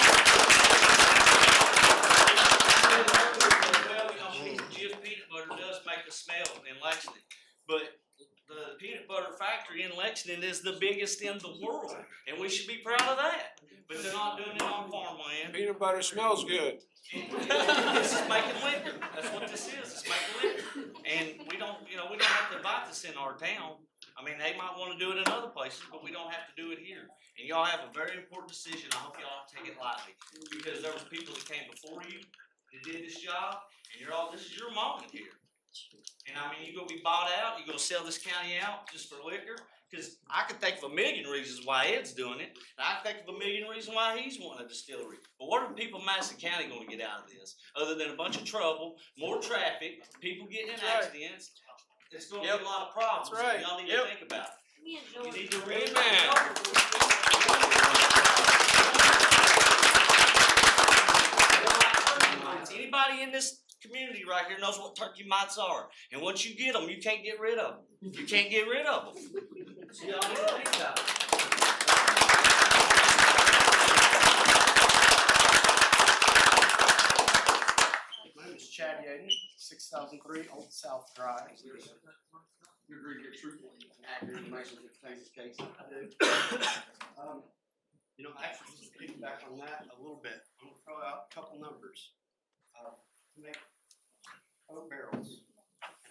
[SPEAKER 16] well, you know, just peanut butter does make a smell in Lexington. but the peanut butter factory in Lexington is the biggest in the world, and we should be proud of that. But they're not doing it on farmland.
[SPEAKER 17] Peanut butter smells good.
[SPEAKER 16] This is making liquor. That's what this is. It's making liquor. And we don't have to invite this in our town. I mean, they might wanna do it in other places, but we don't have to do it here. And y'all have a very important decision. I hope y'all take it lightly. Because there was people that came before you that did this job, and this is your moment here. And I mean, you're gonna be bought out, you're gonna sell this county out just for liquor? Cause I could think of a million reasons why Ed's doing it, and I can think of a million reasons why he's wanting a distillery. But what are people in Madison County gonna get out of this? Other than a bunch of trouble, more traffic, people getting in accidents, it's gonna be a lot of problems that y'all need to think about. You need to read. Anybody in this community right here knows what turkey mites are. And once you get them, you can't get rid of them. You can't get rid of them. So y'all need to think about it.
[SPEAKER 6] My name is Chad Yaden, 6003 Old South Drive.
[SPEAKER 2] You agree to get truthful and accurate information that contains this case?
[SPEAKER 6] I do. Actually, just to piggyback on that a little bit, I'm gonna throw out a couple numbers. To make oak barrels,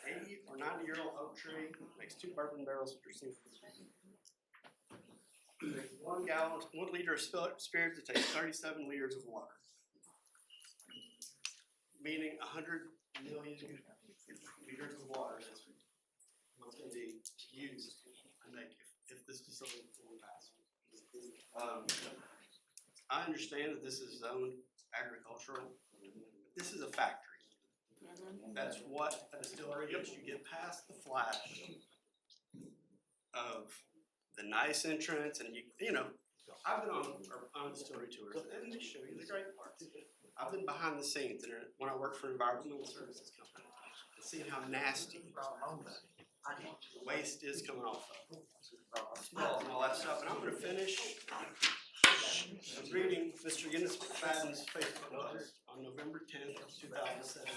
[SPEAKER 6] an 80 or 90-year-old oak tree makes 2 bourbon barrels of single. 1 liter of spirits, it takes 37 liters of water. Meaning 100 million liters of water that's what's going to be used to make if this facility will pass. I understand that this is zoned agricultural. This is a factory. That's what a distillery is. You get past the flash of the nice entrance, and I've been on distillery tours, and they show you the great parts. I've been behind the scenes when I worked for an environmental services company, and seeing how nasty the waste is coming off of. Smells and all that stuff. And I'm going to finish reading Mr. Guinness McFadden's Facebook post on November 10th, 2017.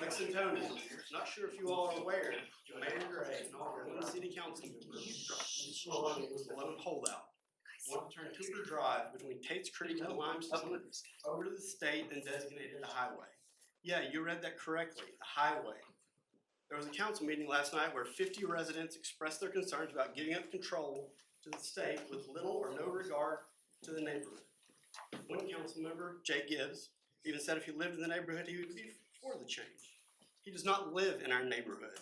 [SPEAKER 6] Lexingtonians, not sure if you all are aware, Mayor Gray and all one city council members, was a lone holdout. Want to turn Cooper Drive between Tate's Creek and Limestone over to the state and designate it a highway. Yeah, you read that correctly, the highway. There was a council meeting last night where 50 residents expressed their concerns about giving up control to the state with little or no regard to the neighborhood. One council member, Jay Gibbs, even said if he lived in the neighborhood, he would be for the change. He does not live in our neighborhood.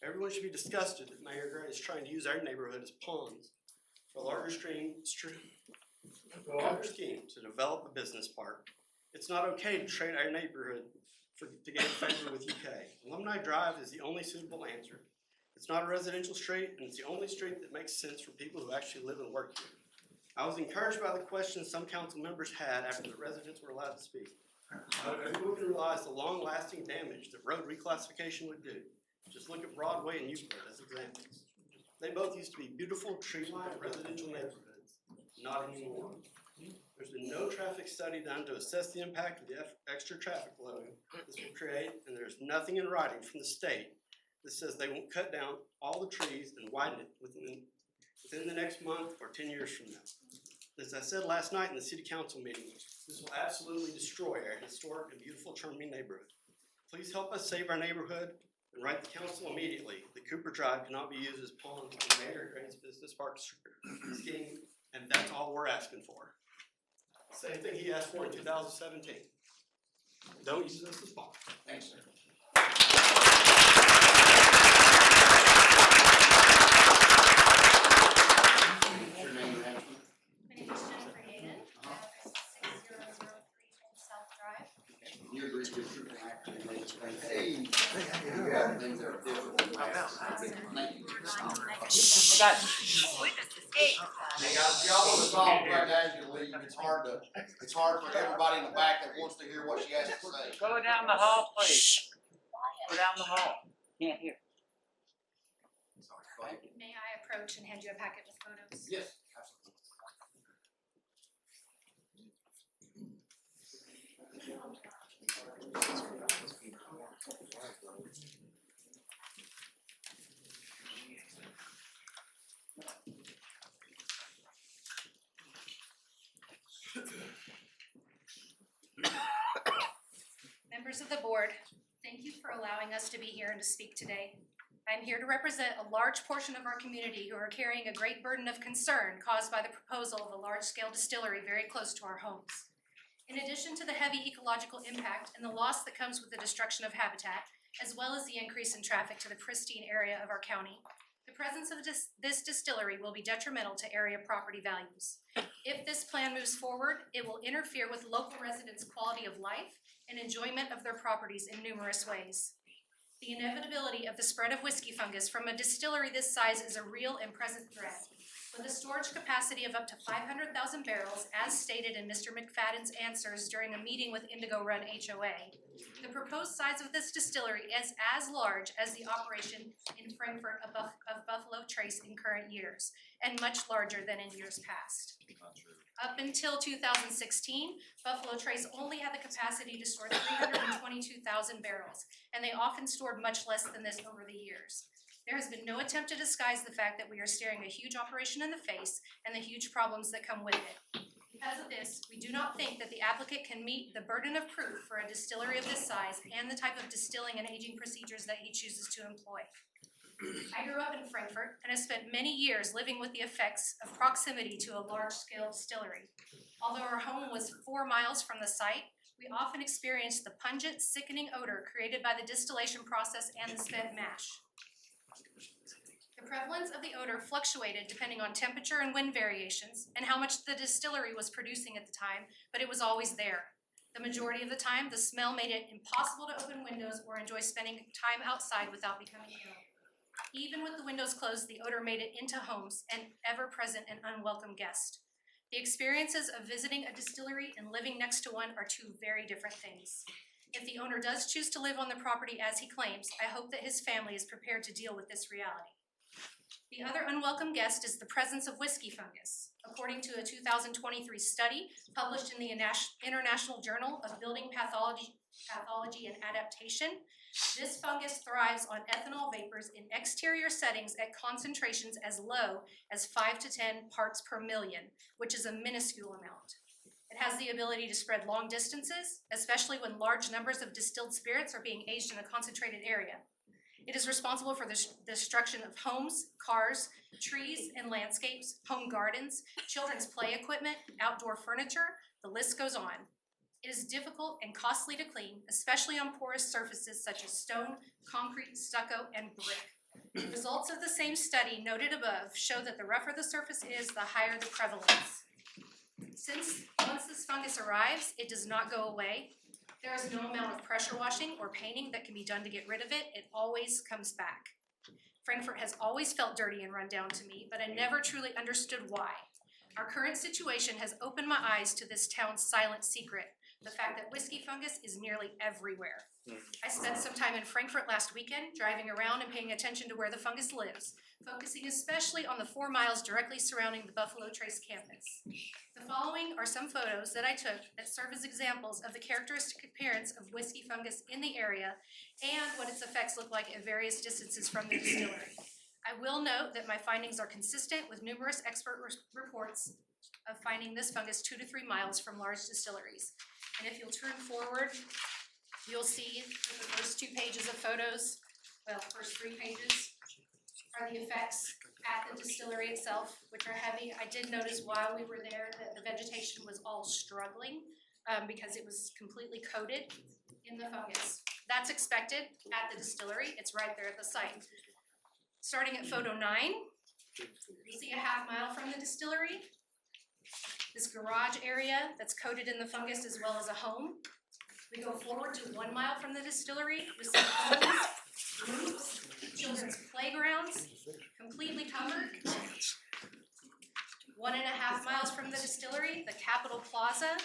[SPEAKER 6] Everyone should be disgusted that Mayor Gray is trying to use our neighborhood as pawns for a larger scheme to develop a business park. It's not okay to trade our neighborhood to gain favor with UK. Alumni Drive is the only suitable answer. It's not a residential street, and it's the only street that makes sense for people who actually live and work here. I was encouraged by the questions some council members had after the residents were allowed to speak. Everyone can realize the long-lasting damage that road reclassification would do. Just look at Broadway and Euclid as examples. They both used to be beautiful tree-lined residential neighborhoods, not anymore. There's been no traffic study done to assess the impact of the extra traffic load this will create, and there's nothing in writing from the state that says they won't cut down all the trees and widen it within the next month or 10 years from now. As I said last night in the city council meeting, this will absolutely destroy our historic and beautiful charming neighborhood. Please help us save our neighborhood and write the council immediately that Cooper Drive cannot be used as pawns in Mayor Gray's business park scheme, and that's all we're asking for. Same thing he asked for in 2017. Don't use this as pawns.
[SPEAKER 2] Thanks, sir. Your name and address?
[SPEAKER 5] My name is Jennifer Hayden, 6003 Old South Drive.
[SPEAKER 2] You agree to give truth and accurate information? Hey. Yeah, things are different. Thank you. Hey guys, if y'all want to talk right now, you can leave. It's hard for everybody in the back that wants to hear what she has to say.
[SPEAKER 21] Go down the hall, please. Go down the hall. Can't hear.
[SPEAKER 5] May I approach and hand you a packet with photos?
[SPEAKER 2] Yes, absolutely.
[SPEAKER 11] members of the board, thank you for allowing us to be here and to speak today. I'm here to represent a large portion of our community who are carrying a great burden of concern caused by the proposal of a large-scale distillery very close to our homes. In addition to the heavy ecological impact and the loss that comes with the destruction of habitat, as well as the increase in traffic to the pristine area of our county, the presence of this distillery will be detrimental to area property values. If this plan moves forward, it will interfere with local residents' quality of life and enjoyment of their properties in numerous ways. The inevitability of the spread of whiskey fungus from a distillery this size is a real and present threat. With a storage capacity of up to 500,000 barrels, as stated in Mr. McFadden's answers during a meeting with Indigo Run HOA, the proposed size of this distillery is as large as the operation in Frankfurt of Buffalo Trace in current years, and much larger than in years past. Up until 2016, Buffalo Trace only had the capacity to store 322,000 barrels, and they often stored much less than this over the years. There has been no attempt to disguise the fact that we are staring a huge operation in the face and the huge problems that come with it. Because of this, we do not think that the applicant can meet the burden of proof for a distillery of this size and the type of distilling and aging procedures that he chooses to employ. I grew up in Frankfurt and have spent many years living with the effects of proximity to a large-scale distillery. Although our home was 4 miles from the site, we often experienced the pungent, sickening odor created by the distillation process and the spent mash. The prevalence of the odor fluctuated depending on temperature and wind variations and how much the distillery was producing at the time, but it was always there. The majority of the time, the smell made it impossible to open windows or enjoy spending time outside without becoming ill. Even with the windows closed, the odor made it into homes, an ever-present and unwelcome guest. The experiences of visiting a distillery and living next to one are two very different things. If the owner does choose to live on the property as he claims, I hope that his family is prepared to deal with this reality. The other unwelcome guest is the presence of whiskey fungus. According to a 2023 study published in the International Journal of Building Pathology and Adaptation, this fungus thrives on ethanol vapors in exterior settings at concentrations as low as 5 to 10 parts per million, which is a minuscule amount. It has the ability to spread long distances, especially when large numbers of distilled spirits are being aged in a concentrated area. It is responsible for the destruction of homes, cars, trees and landscapes, home gardens, children's play equipment, outdoor furniture, the list goes on. It is difficult and costly to clean, especially on porous surfaces such as stone, concrete, stucco, and brick. The results of the same study noted above show that the rougher the surface is, the higher the prevalence. Since once this fungus arrives, it does not go away. There is no amount of pressure washing or painting that can be done to get rid of it. It always comes back. Frankfurt has always felt dirty and run down to me, but I never truly understood why. Our current situation has opened my eyes to this town's silent secret, the fact that whiskey fungus is nearly everywhere. I spent some time in Frankfurt last weekend, driving around and paying attention to where the fungus lives, focusing especially on the 4 miles directly surrounding the Buffalo Trace campus. The following are some photos that I took that serve as examples of the characteristic appearance of whiskey fungus in the area and what its effects look like at various distances from the distillery. I will note that my findings are consistent with numerous expert reports of finding this fungus 2 to 3 miles from large distilleries. And if you'll turn forward, you'll see that the first 2 pages of photos, well, first 3 pages, are the effects at the distillery itself, which are heavy. I did notice while we were there that the vegetation was all struggling because it was completely coated in the fungus. That's expected at the distillery. It's right there at the site. Starting at photo 9, you'll see a half mile from the distillery. This garage area that's coated in the fungus as well as a home. We go forward to 1 mile from the distillery. We see homes, roofs, children's playgrounds, completely covered. 1.5 miles from the distillery, the Capitol Plaza.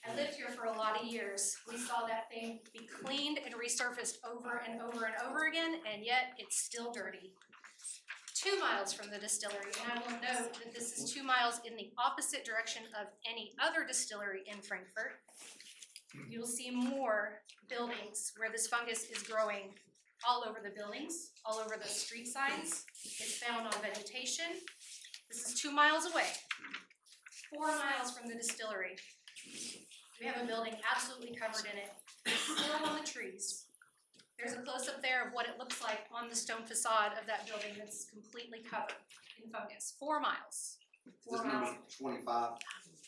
[SPEAKER 11] I lived here for a lot of years. We saw that thing be cleaned and resurfaced over and over and over again, and yet it's still dirty. 2 miles from the distillery, and I will note that this is 2 miles in the opposite direction of any other distillery in Frankfurt. You'll see more buildings where this fungus is growing all over the buildings, all over the street signs. It's found on vegetation. This is 2 miles away. 4 miles from the distillery. We have a building absolutely covered in it. Still on the trees. There's a close-up there of what it looks like on the stone facade of that building that's completely covered in fungus. 4 miles.
[SPEAKER 2] This number 25,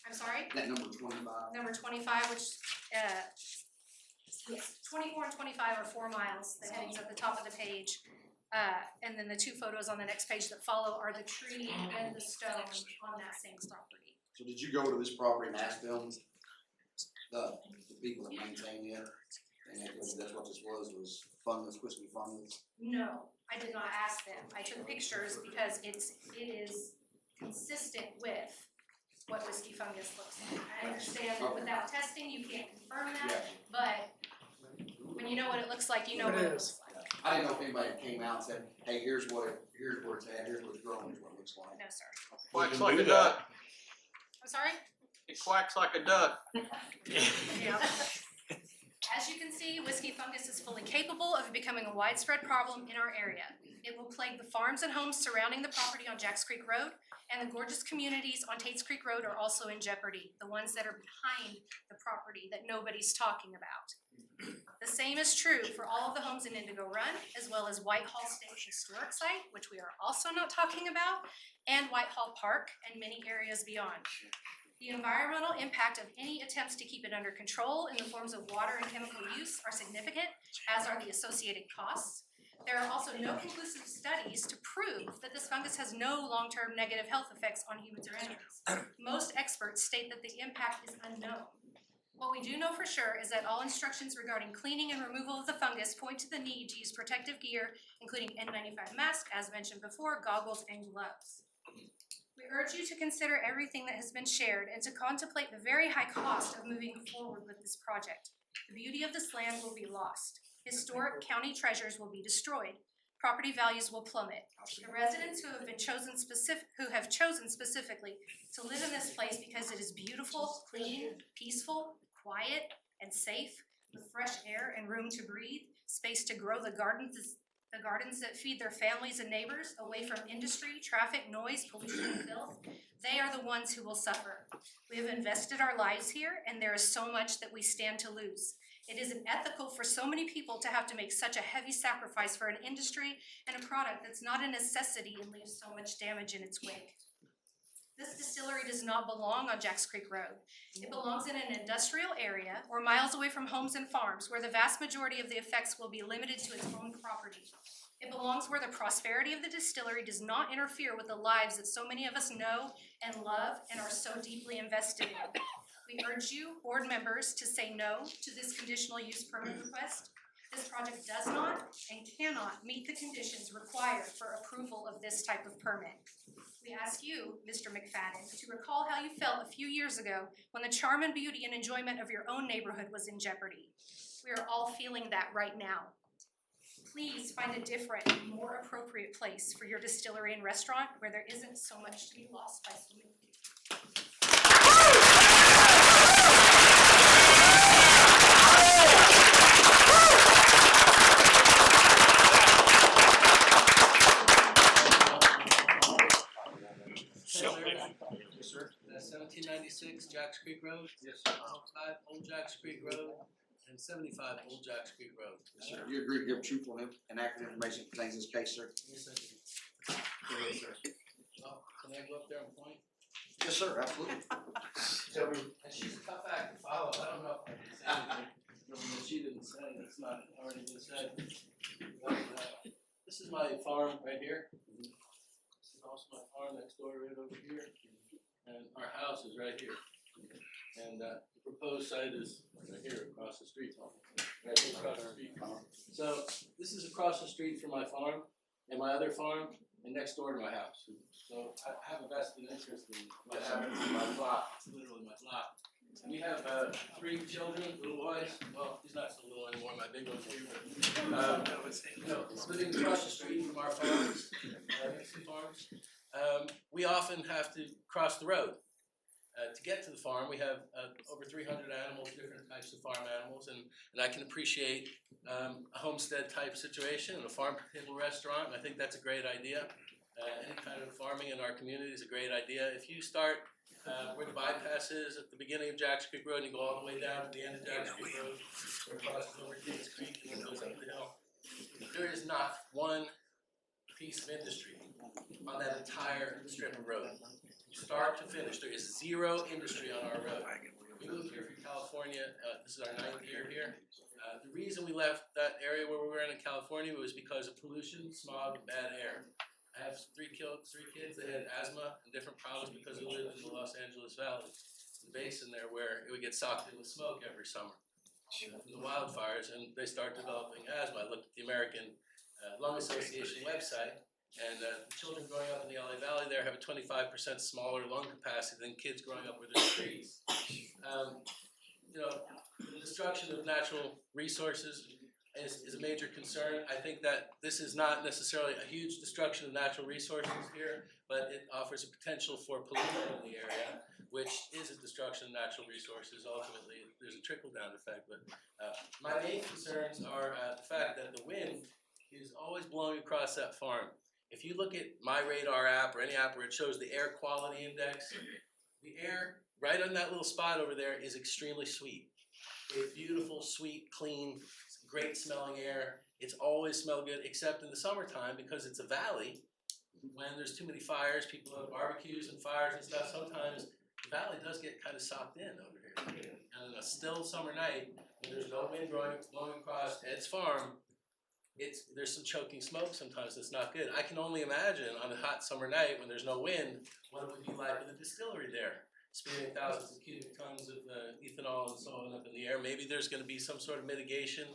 [SPEAKER 11] I'm sorry?
[SPEAKER 2] that number 25.
[SPEAKER 11] Number 25, which, yes, 24 and 25 are 4 miles, the headings at the top of the page. And then the 2 photos on the next page that follow are the tree and the stone on that same property.
[SPEAKER 2] So did you go to this property and ask them, the people that maintain it, and that's what this was fungus, whiskey fungus?
[SPEAKER 11] No, I did not ask them. I took pictures because it is consistent with what whiskey fungus looks like. I understand that without testing, you can't confirm that, but when you know what it looks like, you know what it looks like.
[SPEAKER 2] I didn't know if anybody came out and said, hey, here's where it's at, here's what's growing, here's what it looks like.
[SPEAKER 11] No, sir.
[SPEAKER 17] Quacks like a duck.
[SPEAKER 11] I'm sorry?
[SPEAKER 17] It quacks like a duck.
[SPEAKER 11] Yeah. As you can see, whiskey fungus is fully capable of becoming a widespread problem in our area. It will plague the farms and homes surrounding the property on Jacks Creek Road, and the gorgeous communities on Tates Creek Road are also in jeopardy, the ones that are behind the property that nobody's talking about. The same is true for all of the homes in Indigo Run, as well as Whitehall State Historic Site, which we are also not talking about, and Whitehall Park, and many areas beyond. The environmental impact of any attempts to keep it under control in the forms of water and chemical use are significant, as are the associated costs. There are also no conclusive studies to prove that this fungus has no long-term negative health effects on humans or animals. Most experts state that the impact is unknown. What we do know for sure is that all instructions regarding cleaning and removal of the fungus point to the need to use protective gear, including N95 mask, as mentioned before, goggles, and gloves. We urge you to consider everything that has been shared and to contemplate the very high cost of moving forward with this project. The beauty of this land will be lost. Historic county treasures will be destroyed. Property values will plummet. The residents who have chosen specifically to live in this place because it is beautiful, clean, peaceful, quiet, and safe, with fresh air and room to breathe, space to grow the gardens that feed their families and neighbors, away from industry, traffic, noise, pollution, and filth, they are the ones who will suffer. We have invested our lives here, and there is so much that we stand to lose. It isn't ethical for so many people to have to make such a heavy sacrifice for an industry and a product that's not a necessity and leaves so much damage in its wake. This distillery does not belong on Jacks Creek Road. It belongs in an industrial area or miles away from homes and farms where the vast majority of the effects will be limited to its own property. It belongs where the prosperity of the distillery does not interfere with the lives that so many of us know and love and are so deeply invested in. We urge you, board members, to say no to this conditional use permit request. This project does not and cannot meet the conditions required for approval of this type of permit. We ask you, Mr. McFadden, to recall how you felt a few years ago when the charm and beauty and enjoyment of your own neighborhood was in jeopardy. We are all feeling that right now. Please find a different, more appropriate place for your distillery and restaurant where there isn't so much to be lost by so many people.
[SPEAKER 6] Yes, sir. That's 1796 Jacks Creek Road. Yes, sir. 5 Old Jacks Creek Road and 75 Old Jacks Creek Road. Yes, sir.
[SPEAKER 2] You agree to give truthful and accurate information contains this case, sir?
[SPEAKER 6] Yes, I do. Yes, sir. Oh, can I go up there and point?
[SPEAKER 2] Yes, sir, absolutely.
[SPEAKER 6] And she's a tough act to follow. I don't know if I can say anything that she didn't say that's not already been said. But, this is my farm right here. This is also my farm next door right over here. And our house is right here. And the proposed site is right here across the street. Right here across the street. So this is across the street from my farm and my other farm and next door to my house. So I have a vested interest in what happens in my lot. It's literally my lot. We have 3 children, little boys. Well, he's not so little anymore, my big one's here. Living across the street from our farms, Madison farms. We often have to cross the road. To get to the farm, we have over 300 animals, different types of farm animals, and I can appreciate a homestead type situation and a farm table restaurant. And I think that's a great idea.
[SPEAKER 13] Any kind of farming in our community is a great idea. If you start where the bypass is at the beginning of Jacks Creek Road, and you go all the way down to the end of Jacks Creek Road, where it crosses over Kings Creek and then goes up the hill, there is not one piece of industry on that entire strip of road. Start to finish, there is zero industry on our road. We moved here from California, this is our 9th year here. The reason we left that area where we were in California was because of pollution, smog, and bad air. I have three kids, they had asthma and different problems because we lived in the Los Angeles Valley, the basin there where it would get socked in with smoke every summer from the wildfires, and they started developing asthma. I looked at the American Lung Association website, and the children growing up in the LA Valley there have a 25% smaller lung capacity than kids growing up where there's trees. The destruction of natural resources is a major concern. I think that this is not necessarily a huge destruction of natural resources here, but it offers a potential for pollution in the area, which is a destruction of natural resources. Ultimately, there's a trickle-down effect. But my main concerns are the fact that the wind is always blowing across that farm. If you look at my radar app or any app where it shows the air quality index, the air right on that little spot over there is extremely sweet. It's beautiful, sweet, clean, great smelling air. It's always smelled good, except in the summertime because it's a valley. When there's too many fires, people have barbecues and fires and stuff. Sometimes the valley does get kind of socked in over here. And on a still summer night, when there's no wind blowing across Ed's farm, there's some choking smoke sometimes that's not good. I can only imagine on a hot summer night when there's no wind, what it would be like with a distillery there, spewing thousands of cubic tons of ethanol and so on up in the air. Maybe there's going to be some sort of mitigation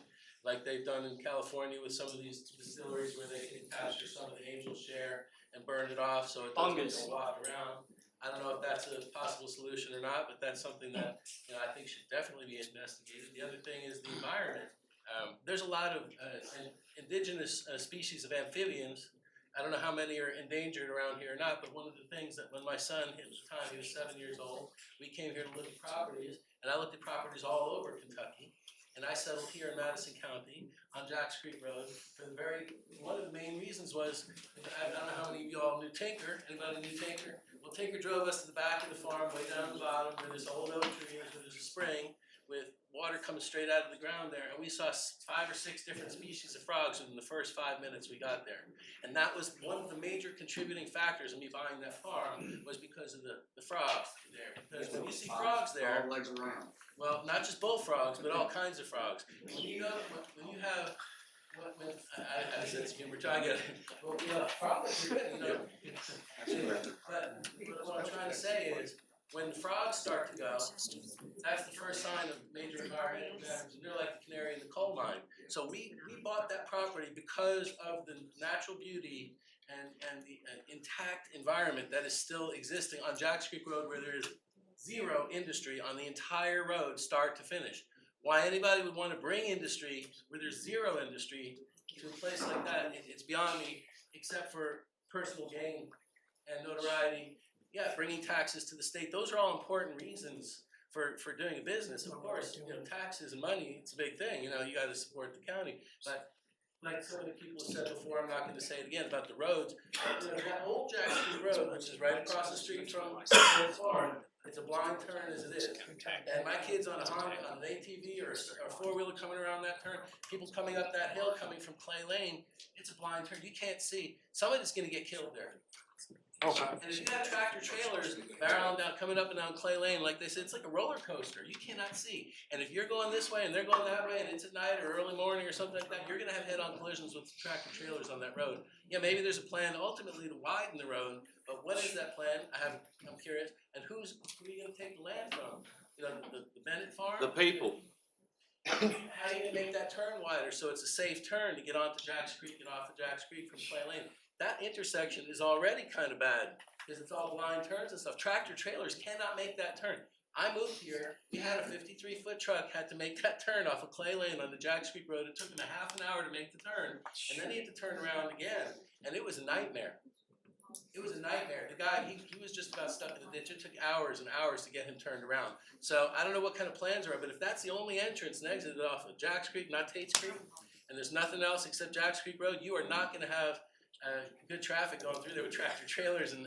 [SPEAKER 13] like they've done in California with some of these distilleries where they can capture some of the angel share and burn it off so it doesn't go waft around. I don't know if that's a possible solution or not, but that's something that I think should definitely be investigated. The other thing is the environment. There's a lot of indigenous species of amphibians. I don't know how many are endangered around here or not, but one of the things that when my son hit the time, he was 7 years old, we came here to look at properties, and I looked at properties all over Kentucky, and I settled here in Madison County on Jacks Creek Road for one of the main reasons was, I don't know how many of you all knew Tinker. Anybody knew Tinker? Well, Tinker drove us to the back of the farm, way down the bottom, where there's old oak trees, where there's a spring, with water coming straight out of the ground there, and we saw 5 or 6 different species of frogs within the first 5 minutes we got there. And that was one of the major contributing factors in me buying that farm, was because of the frogs there. Because when you see frogs there,
[SPEAKER 2] legs around.
[SPEAKER 13] well, not just bullfrogs, but all kinds of frogs. When you have I had a sense of humor trying to get frogs are good, But what I'm trying to say is, when the frogs start to go, that's the first sign of major environmental damage, and they're like the canary in the coal mine. So we bought that property because of the natural beauty and the intact environment that is still existing on Jacks Creek Road, where there is zero industry on the entire road, start to finish. Why anybody would want to bring industry where there's zero industry to a place like that, it's beyond me, except for personal gain and notoriety. Yeah, bringing taxes to the state, those are all important reasons for doing a business. Of course, taxes and money, it's a big thing. You got to support the county. But like so many people have said before, I'm not going to say it again about the roads. That old Jacks Creek Road, which is right across the street from the farm, it's a blind turn as it is. And my kids on a Honda, on an ATV or a four-wheeler coming around that turn, people coming up that hill coming from Clay Lane, it's a blind turn. You can't see. Somebody's going to get killed there. And if you have tractor trailers barreling down, coming up and down Clay Lane, like they said, it's like a roller coaster. You cannot see. And if you're going this way and they're going that way, and it's at night or early morning or something like that, you're going to have head-on collisions with tractor trailers on that road. Yeah, maybe there's a plan ultimately to widen the road, but what is that plan? I'm curious. And who are you going to take the land from? The Bennett farm?
[SPEAKER 17] The people.
[SPEAKER 13] How are you going to make that turn wider so it's a safe turn to get onto Jacks Creek and off of Jacks Creek from Clay Lane? That intersection is already kind of bad because it's all blind turns and stuff. Tractor trailers cannot make that turn. I moved here, we had a 53-foot truck, had to make that turn off of Clay Lane on the Jacks Creek Road. It took him a half an hour to make the turn, and then he had to turn around again, and it was a nightmare. It was a nightmare. The guy, he was just about stuck in the ditch. It took hours and hours to get him turned around. So I don't know what kind of plans are, but if that's the only entrance and exit off of Jacks Creek, not Tate's Creek, and there's nothing else except Jacks Creek Road, you are not going to have good traffic going through there with tractor trailers and on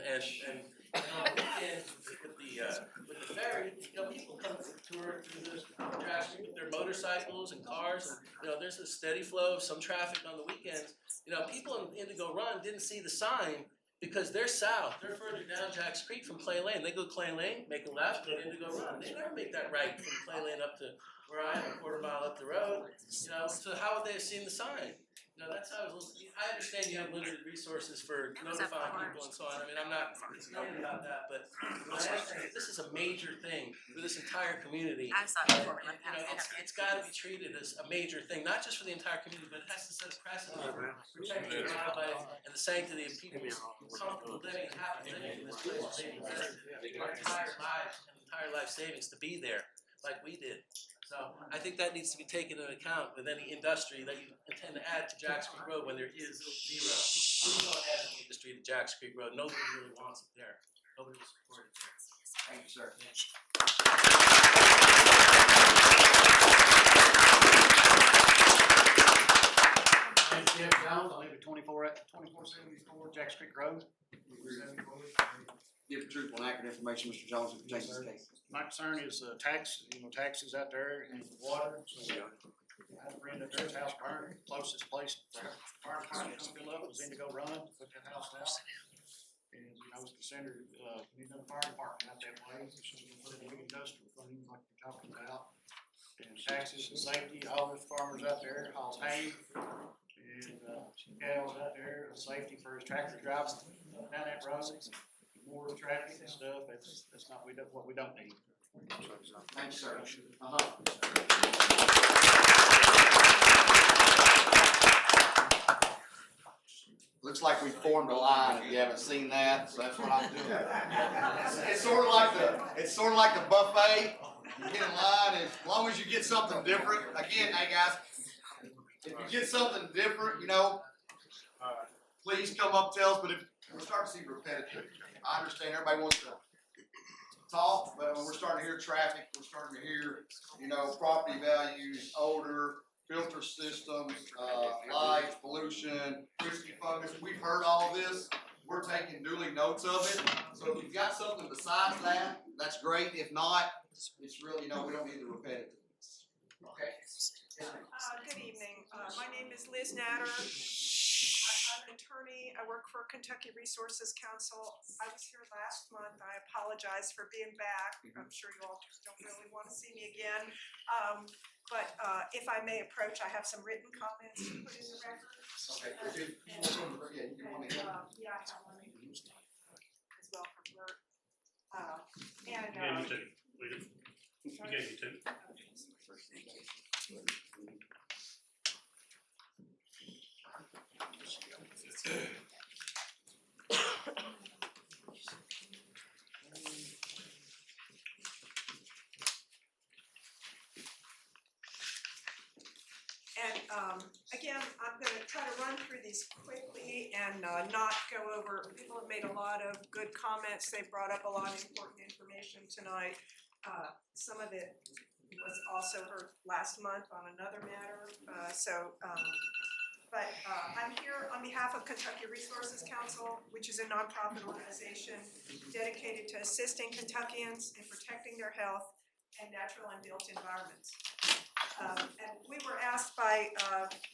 [SPEAKER 13] the weekends with the ferry, people come tour through the Jackson Creek with their motorcycles and cars, and, there's a steady flow of some traffic on the weekends. People in Indigo Run didn't see the sign because they're south, they're further down Jackson Creek from Clay Lane. They go Clay Lane, make a left, go to Indigo Run. They never make that right from Clay Lane up to where I am, a quarter mile up the road. So how would they have seen the sign? That's how I understand you have limited resources for notifying people and so on. I mean, I'm not complaining about that, but what I am saying is this is a major thing for this entire community. It's got to be treated as a major thing, not just for the entire community, but it has to set a precedent for protecting wildlife and the sanctity of people's comfortable living and happy living in this place. They invested their entire life savings to be there, like we did. So I think that needs to be taken into account with any industry that you intend to add to Jackson Creek Road when there is zero. We don't add any industry to Jackson Creek Road. Nobody really wants it there. Nobody will support it there.
[SPEAKER 2] Thank you, sir.
[SPEAKER 8] I'm Jeff Jones, I live at 2474 Jackson Creek Road.
[SPEAKER 2] Give truthful and accurate information, Mr. Jones, in this case.
[SPEAKER 8] My concern is taxes out there and water. So I had a friend up there's house burned, closest place for fire department to fill up was Indigo Run, put that house out. And I was considered, need another fire department out that way, so we can put a big industrial thing like we're talking about. And taxes and safety, all those farmers out there, hauls hay, and cows out there, safety for his tractor driving down that road. More traffic and stuff, that's not what we don't need.
[SPEAKER 2] Thanks, sir. Looks like we formed a line, if you haven't seen that, so that's what I'm doing. It's sort of like the buffet. You get in line, as long as you get something different. Again, hey guys, if you get something different, please come up, tell us, but if we're starting to see repetitive, I understand everybody wants to talk, but when we're starting to hear traffic, we're starting to hear, property values, odor, filter systems, lights, pollution, risky fungus. We've heard all this. We're taking duly notes of it. So if you've got something besides that, that's great. If not, it's really, we don't need the repetitive. Okay.
[SPEAKER 22] Good evening. My name is Liz Natter. I'm an attorney. I work for Kentucky Resources Council. I was here last month. I apologize for being back. I'm sure you all don't really want to see me again. But if I may approach, I have some written comments to put in the record.
[SPEAKER 2] Okay.
[SPEAKER 22] I have one as well from Bert.
[SPEAKER 9] Yeah, you too. We gave you two.
[SPEAKER 22] And again, I'm going to try to run through these quickly and not go over. People have made a lot of good comments. They brought up a lot of important information tonight. Some of it was also heard last month on another matter. But I'm here on behalf of Kentucky Resources Council, which is a nonprofit organization dedicated to assisting Kentuckians in protecting their health and natural and built environments. And we were asked by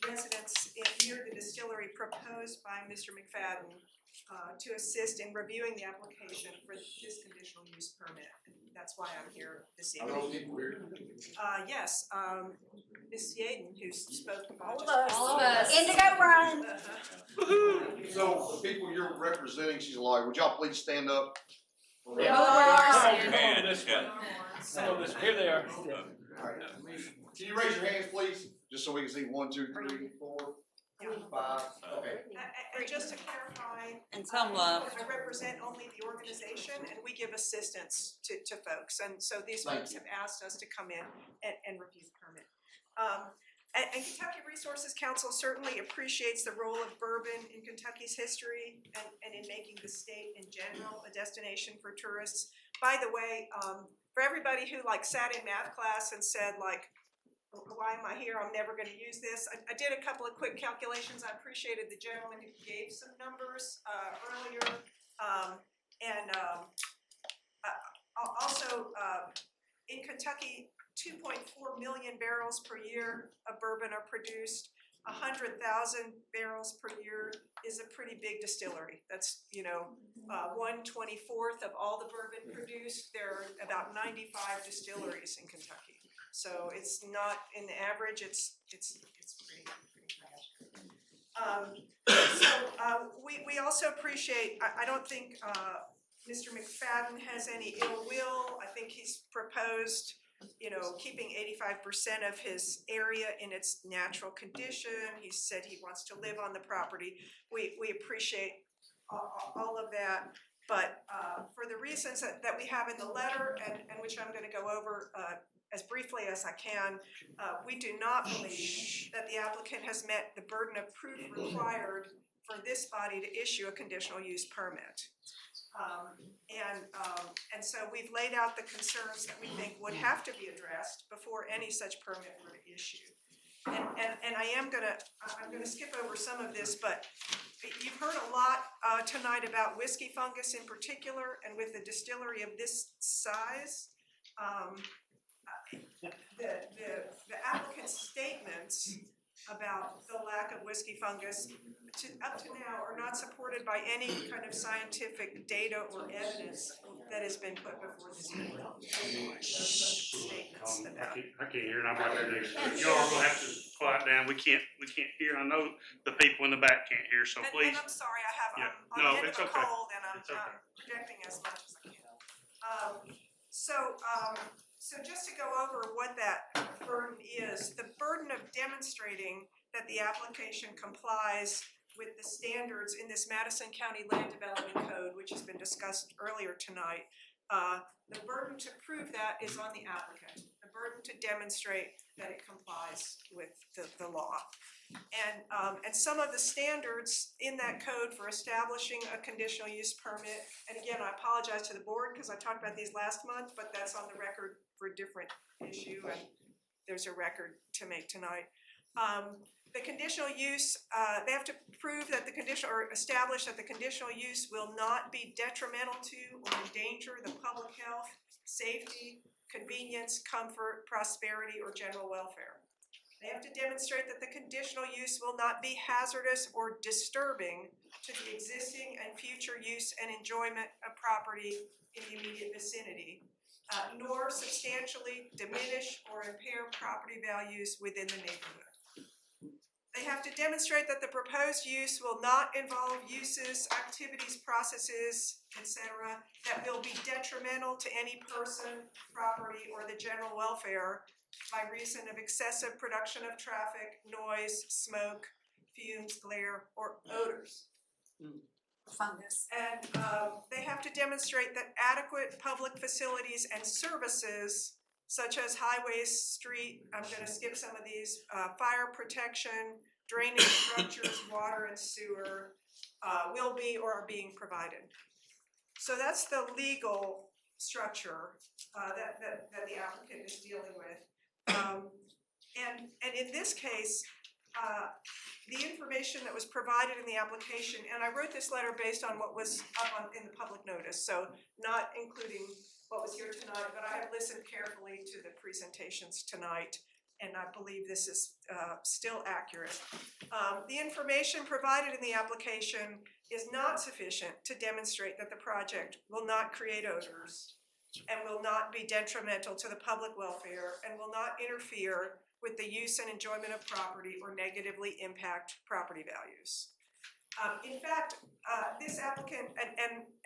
[SPEAKER 22] residents near the distillery proposed by Mr. McFadden to assist in reviewing the application for this conditional use permit. That's why I'm here this evening. Yes, Ms. Yaden, who spoke about
[SPEAKER 1] All of us. Indigo Run.
[SPEAKER 2] So the people you're representing, she's a lawyer. Would y'all please stand up?
[SPEAKER 1] We are.
[SPEAKER 17] Here they are.
[SPEAKER 2] Can you raise your hands, please? Just so we can see 1, 2, 3, 4, 5. Okay.
[SPEAKER 22] And just to clarify,
[SPEAKER 21] And some love.
[SPEAKER 22] I represent only the organization, and we give assistance to folks. And so these folks have asked us to come in and review the permit. And Kentucky Resources Council certainly appreciates the role of bourbon in Kentucky's history and in making the state in general a destination for tourists. By the way, for everybody who sat in math class and said why am I here? I'm never going to use this. I did a couple of quick calculations. I appreciated the gentleman who gave some numbers. numbers, earlier. Also, in Kentucky, 2.4 million barrels per year of bourbon are produced. 100,000 barrels per year is a pretty big distillery. That's, 1/24 of all the bourbon produced. There are about 95 distilleries in Kentucky. So it's not, in the average, it's pretty bad. We also appreciate, I don't think, Mr. McFadden has any ill will. I think he's proposed, keeping 85% of his area in its natural condition. He said he wants to live on the property. We appreciate all of that, but for the reasons that we have in the letter, and which I'm gonna go over as briefly as I can, we do not believe that the applicant has met the burden of proof required for this body to issue a conditional use permit. And so we've laid out the concerns that we think would have to be addressed before any such permit were issued. And I'm gonna skip over some of this, but you've heard a lot tonight about whiskey fungus in particular, and with a distillery of this size, the applicant's statements about the lack of whiskey fungus up to now are not supported by any kind of scientific data or evidence that has been put before this board. Statements about.
[SPEAKER 9] I can't hear, and I'm right there next to you. Y'all are gonna have to quiet down. We can't hear. I know the people in the back can't hear, so please.
[SPEAKER 22] And I'm sorry,
[SPEAKER 9] Yeah.
[SPEAKER 22] I'm
[SPEAKER 9] No,
[SPEAKER 22] on the end
[SPEAKER 9] it's
[SPEAKER 22] of a
[SPEAKER 9] okay.
[SPEAKER 22] cold and I'm
[SPEAKER 9] It's okay.
[SPEAKER 22] projecting as much as I can. So just to go over what that burden is, the burden of demonstrating that the application complies with the standards in this Madison County Land Development Code, which has been discussed earlier tonight. The burden to prove that is on the applicant. The burden to demonstrate that it complies with the law. And some of the standards in that code for establishing a conditional use permit, and again, I apologize to the board because I talked about these last month, but that's on the record for a different issue, and there's a record to make tonight. The conditional use, they have to prove that or establish that the conditional use will not be detrimental to or endanger the public health, safety, convenience, comfort, prosperity, or general welfare. They have to demonstrate that the conditional use will not be hazardous or disturbing to the existing and future use and enjoyment of property in the immediate vicinity, nor substantially diminish or impair property values within the neighborhood. They have to demonstrate that the proposed use will not involve uses, activities, processes, etc., that will be detrimental to any person, property, or the general welfare by reason of excessive production of traffic, noise, smoke, fumes, glare, or odors. Fungus. And they have to demonstrate that adequate public facilities and services such as highways, street, I'm gonna skip some of these, fire protection, drainage structures, water and sewer, will be or are being provided. So that's the legal structure that the applicant is dealing with. And in this case, the information that was provided in the application, and I wrote this letter based on what was up in the public notice, so not including what was here tonight, but I have listened carefully to the presentations tonight, and I believe this is still accurate. The information provided in the application is not sufficient to demonstrate that the project will not create odors and will not be detrimental to the public welfare and will not interfere with the use and enjoyment of property or negatively impact property values. In fact, this applicant,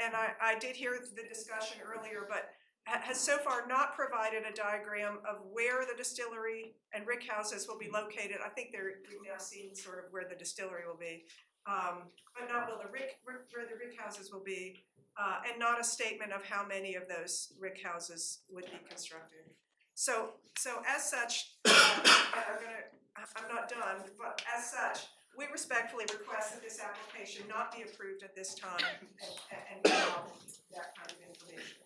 [SPEAKER 22] and I did hear the discussion earlier, but has so far not provided a diagram of where the distillery and rick houses will be located. I think we've now seen sort of where the distillery will be, but not where the rick houses will be, and not a statement of how many of those rick houses would be constructed. So as such, I'm not done, but as such, we respectfully request that this application not be approved at this time and without that kind of information.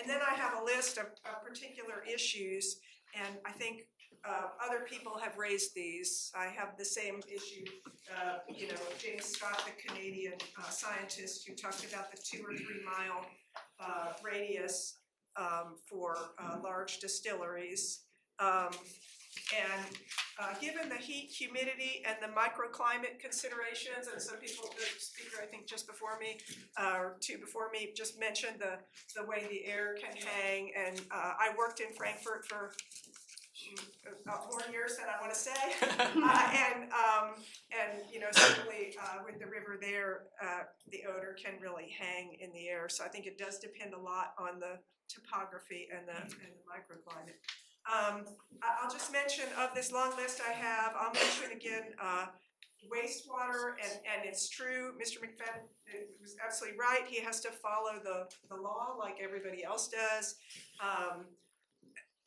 [SPEAKER 22] And then I have a list of particular issues, and I think other people have raised these. I have the same issue, James Scott, the Canadian scientist, who talked about the 2 or 3 mile radius for large distilleries. Given the heat, humidity, and the microclimate considerations, and some people, the speaker I think just before me, or two before me, just mentioned the way the air can hang, and I worked in Frankfurt for more years than I want to say, and certainly with the river there, the odor can really hang in the air. So I think it does depend a lot on the topography and the microclimate. I'll just mention of this long list I have, I'll mention again wastewater, and it's true, Mr. McFadden was absolutely right, he has to follow the law like everybody else does.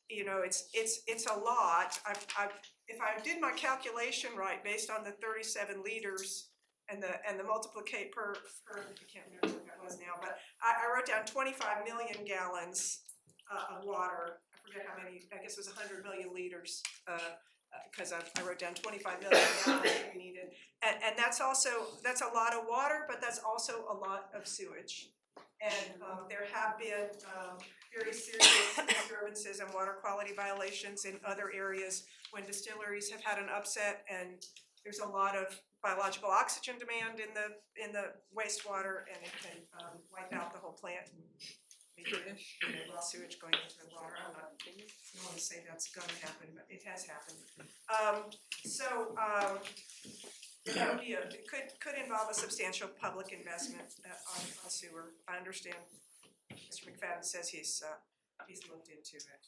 [SPEAKER 22] It's a lot. If I did my calculation right, based on the 37 liters and the multiplicate per, I can't remember what that was now, but I wrote down 25 million gallons of water. I forget how many, I guess it was 100 million liters, because I wrote down 25 million gallons we needed. And that's a lot of water, but that's also a lot of sewage. And there have been very serious disturbances and water quality violations in other areas when distilleries have had an upset, and there's a lot of biological oxygen demand in the wastewater, and it can wipe out the whole plant. Raw sewage going into the water. I don't want to say that's going to happen, but it has happened. That would be it could involve a substantial public investment on sewer. I understand Mr. McFadden says he's looked into it.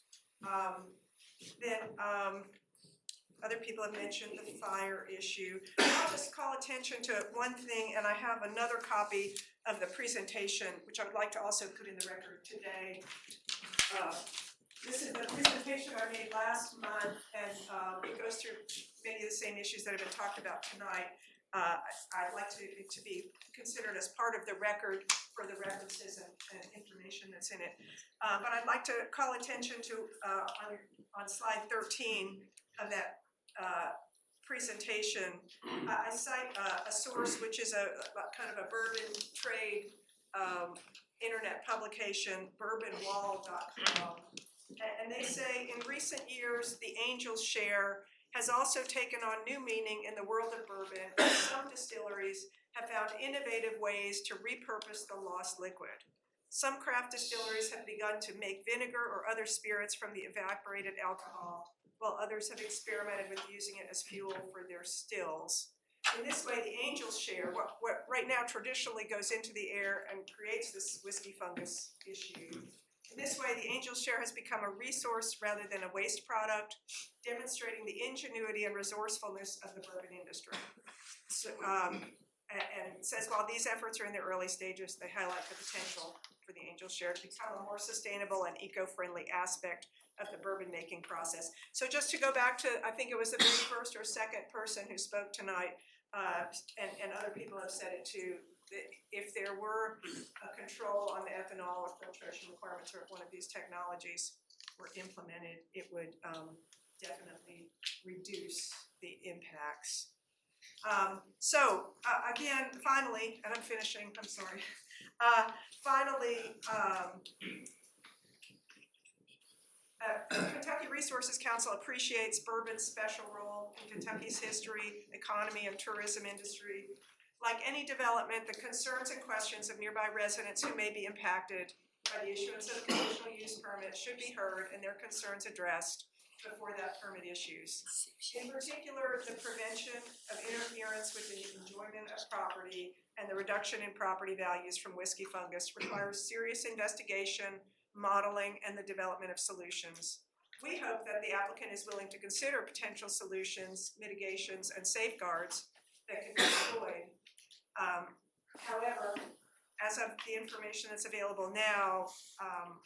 [SPEAKER 22] Other people have mentioned the fire issue. I'll just call attention to one thing, and I have another copy of the presentation, which I would like to also put in the record today. This is the presentation I made last month, and it goes through many of the same issues that have been talked about tonight. I'd like it to be considered as part of the record for the references and information that's in it. But I'd like to call attention to, on slide 13 of that presentation, I cite a source which is a kind of a bourbon trade internet publication, bourbonwall.com. And they say, in recent years, the Angel's Share has also taken on new meaning in the world of bourbon, and some distilleries have found innovative ways to repurpose the lost liquid. Some craft distilleries have begun to make vinegar or other spirits from the evaporated alcohol, while others have experimented with using it as fuel for their stills. In this way, the Angel's Share, what right now traditionally goes into the air and creates this whiskey fungus issue. In this way, the Angel's Share has become a resource rather than a waste product, demonstrating the ingenuity and resourcefulness of the bourbon industry. So, and it says, while these efforts are in their early stages, they highlight the potential for the Angel's Share to become a more sustainable and eco-friendly aspect of the bourbon making process. So just to go back to, I think it was the very first or second person who spoke tonight, and other people have said it too, that if there were a control on the ethanol or filtration requirements, or if one of these technologies were implemented, it would definitely reduce the impacts. Again, finally, and I'm finishing, I'm sorry. Kentucky Resources Council appreciates bourbon's special role in Kentucky's history, economy, and tourism industry. Like any development, the concerns and questions of nearby residents who may be impacted by the issuance of a conditional use permit should be heard and their concerns addressed before that permit issues. In particular, the prevention of interference with the enjoyment of property and the reduction in property values from whiskey fungus requires serious investigation, modeling, and the development of solutions. We hope that the applicant is willing to consider potential solutions, mitigations, and safeguards that can be employed. However, as of the information that's available now,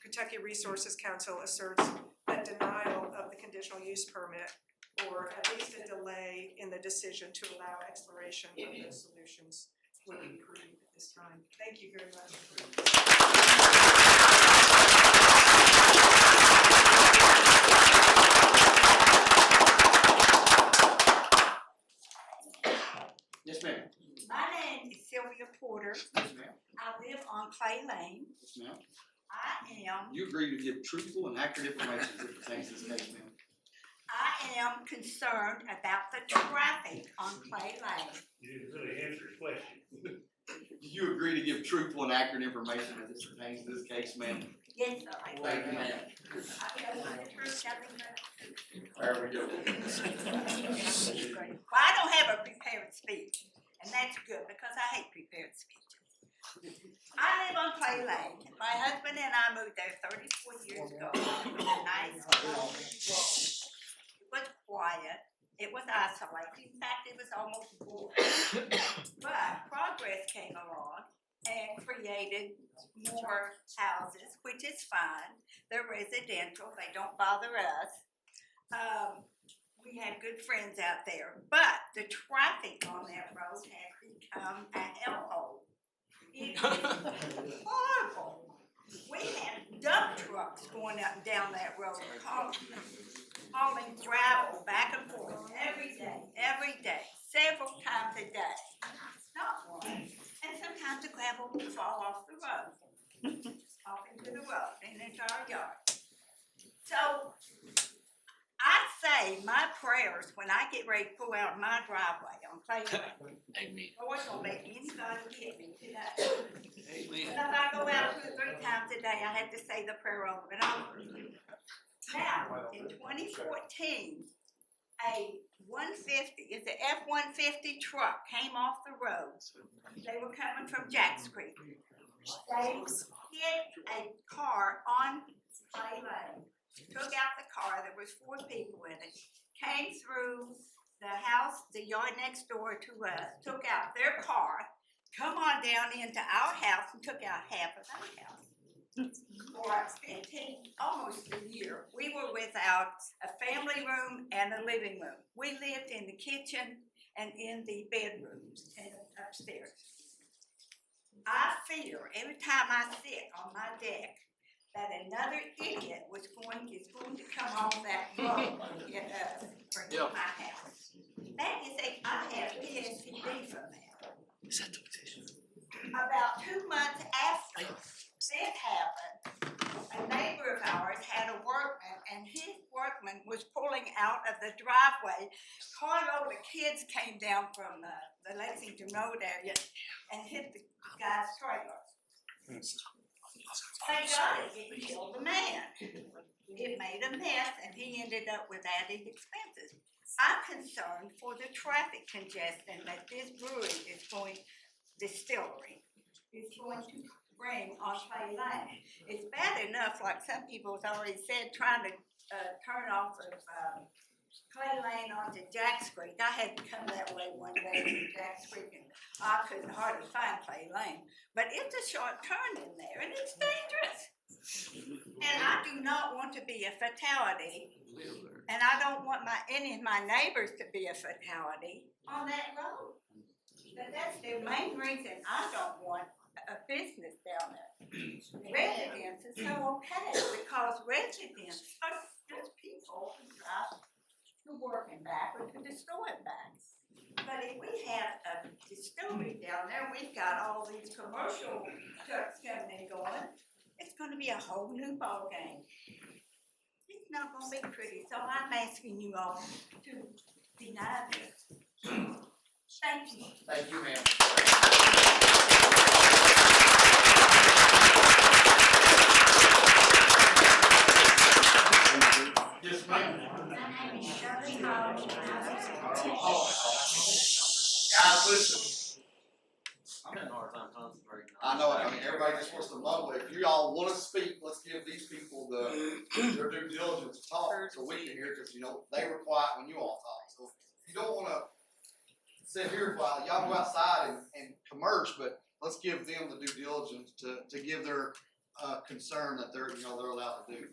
[SPEAKER 22] Kentucky Resources Council asserts that denial of the conditional use permit, or at least a delay in the decision to allow exploration of those solutions, would be prudent at this time. Thank you very much.
[SPEAKER 3] order.
[SPEAKER 2] Yes, ma'am.
[SPEAKER 3] I live on Clay Lane.
[SPEAKER 2] Yes, ma'am.
[SPEAKER 3] I am,
[SPEAKER 2] You agree to give truthful and accurate information as it pertains to this case, ma'am?
[SPEAKER 3] I am concerned about the traffic on Clay Lane.
[SPEAKER 9] You didn't really answer his question.
[SPEAKER 2] Do you agree to give truthful and accurate information as it pertains to this case, ma'am?
[SPEAKER 3] Yes, sir. I do.
[SPEAKER 2] Thank you, ma'am.
[SPEAKER 3] I tell you the truth, nothing but the truth.
[SPEAKER 2] There we go.
[SPEAKER 3] Well, I don't have a prepared speech, and that's good, because I hate prepared speeches. I live on Clay Lane. My husband and I moved there 34 years ago. It was a nice home. It was quiet. It was isolated. In fact, it was almost boring. But progress came along and created more houses, which is fine. They're residential. They don't bother us. We had good friends out there, but the traffic on that road has become a hellhole. It is horrible. We had dump trucks going up and down that road, hauling gravel back and forth every day, several times a day. Not once. And sometimes the gravel would fall off the road, off into the road, and into our yard. So, I say my prayers when I get ready to pull out my driveway on Clay Lane.
[SPEAKER 6] Amen.
[SPEAKER 3] Lord, don't let anybody hit me today.
[SPEAKER 6] Amen.
[SPEAKER 3] And if I go out 2 or 3 times a day, I have to say the prayer over and over. Now, in 2014, a 150, it's an F-150 truck came off the road. They were coming from Jacks Creek. They hit a car on Clay Lane. Took out the car, there was 4 people in it, came through the house, the yard next door to us, took out their car, come on down into our house and took out half of our house. For almost a year, we were without a family room and a living room. We lived in the kitchen and in the bedrooms and upstairs. I fear every time I sit on my deck that another idiot is going to come off that road and hit us or hit my house. That is I have PSTD from that.
[SPEAKER 6] Is that the petition?
[SPEAKER 3] About 2 months after this happened, a neighbor of ours had a workman, and his workman was pulling out of the driveway. Carload of kids came down from the Lexington Road area and hit the guy's trailer. Thank God it didn't kill the man. It made a mess and he ended up with added expenses. I'm concerned for the traffic congestion that this distillery is going to bring on Clay Lane. It's bad enough, like some people have already said, trying to turn off of Clay Lane onto Jacks Creek. I had to come that way one day to Jacks Creek and I couldn't hardly find Clay Lane. But it's a short turn in there and it's dangerous. And I do not want to be a fatality. And I don't want any of my neighbors to be a fatality on that road. But that's the main reason I don't want a business down there. Residents is so okay because residents are just people who drive to work and back or to the store and back. But if we have a distillery down there, we've got all these commercial trucks coming and going, it's gonna be a whole new ballgame. It's not gonna be pretty, so I'm asking you all to deny this. Thank you.
[SPEAKER 2] Thank you, ma'am. Yes, ma'am.
[SPEAKER 3] My name is Shirley Hall.
[SPEAKER 2] Guys, listen.
[SPEAKER 6] I'm having a hard time concentrating.
[SPEAKER 2] I know, I mean, everybody just wants to mumble. If you all wanna speak, let's give these people their due diligence to talk, so we can hear, cause you know, they were quiet when you all talked. So if you don't wanna sit here quietly, y'all go outside and converse, but let's give them the due diligence to give their, concern that they're allowed to do.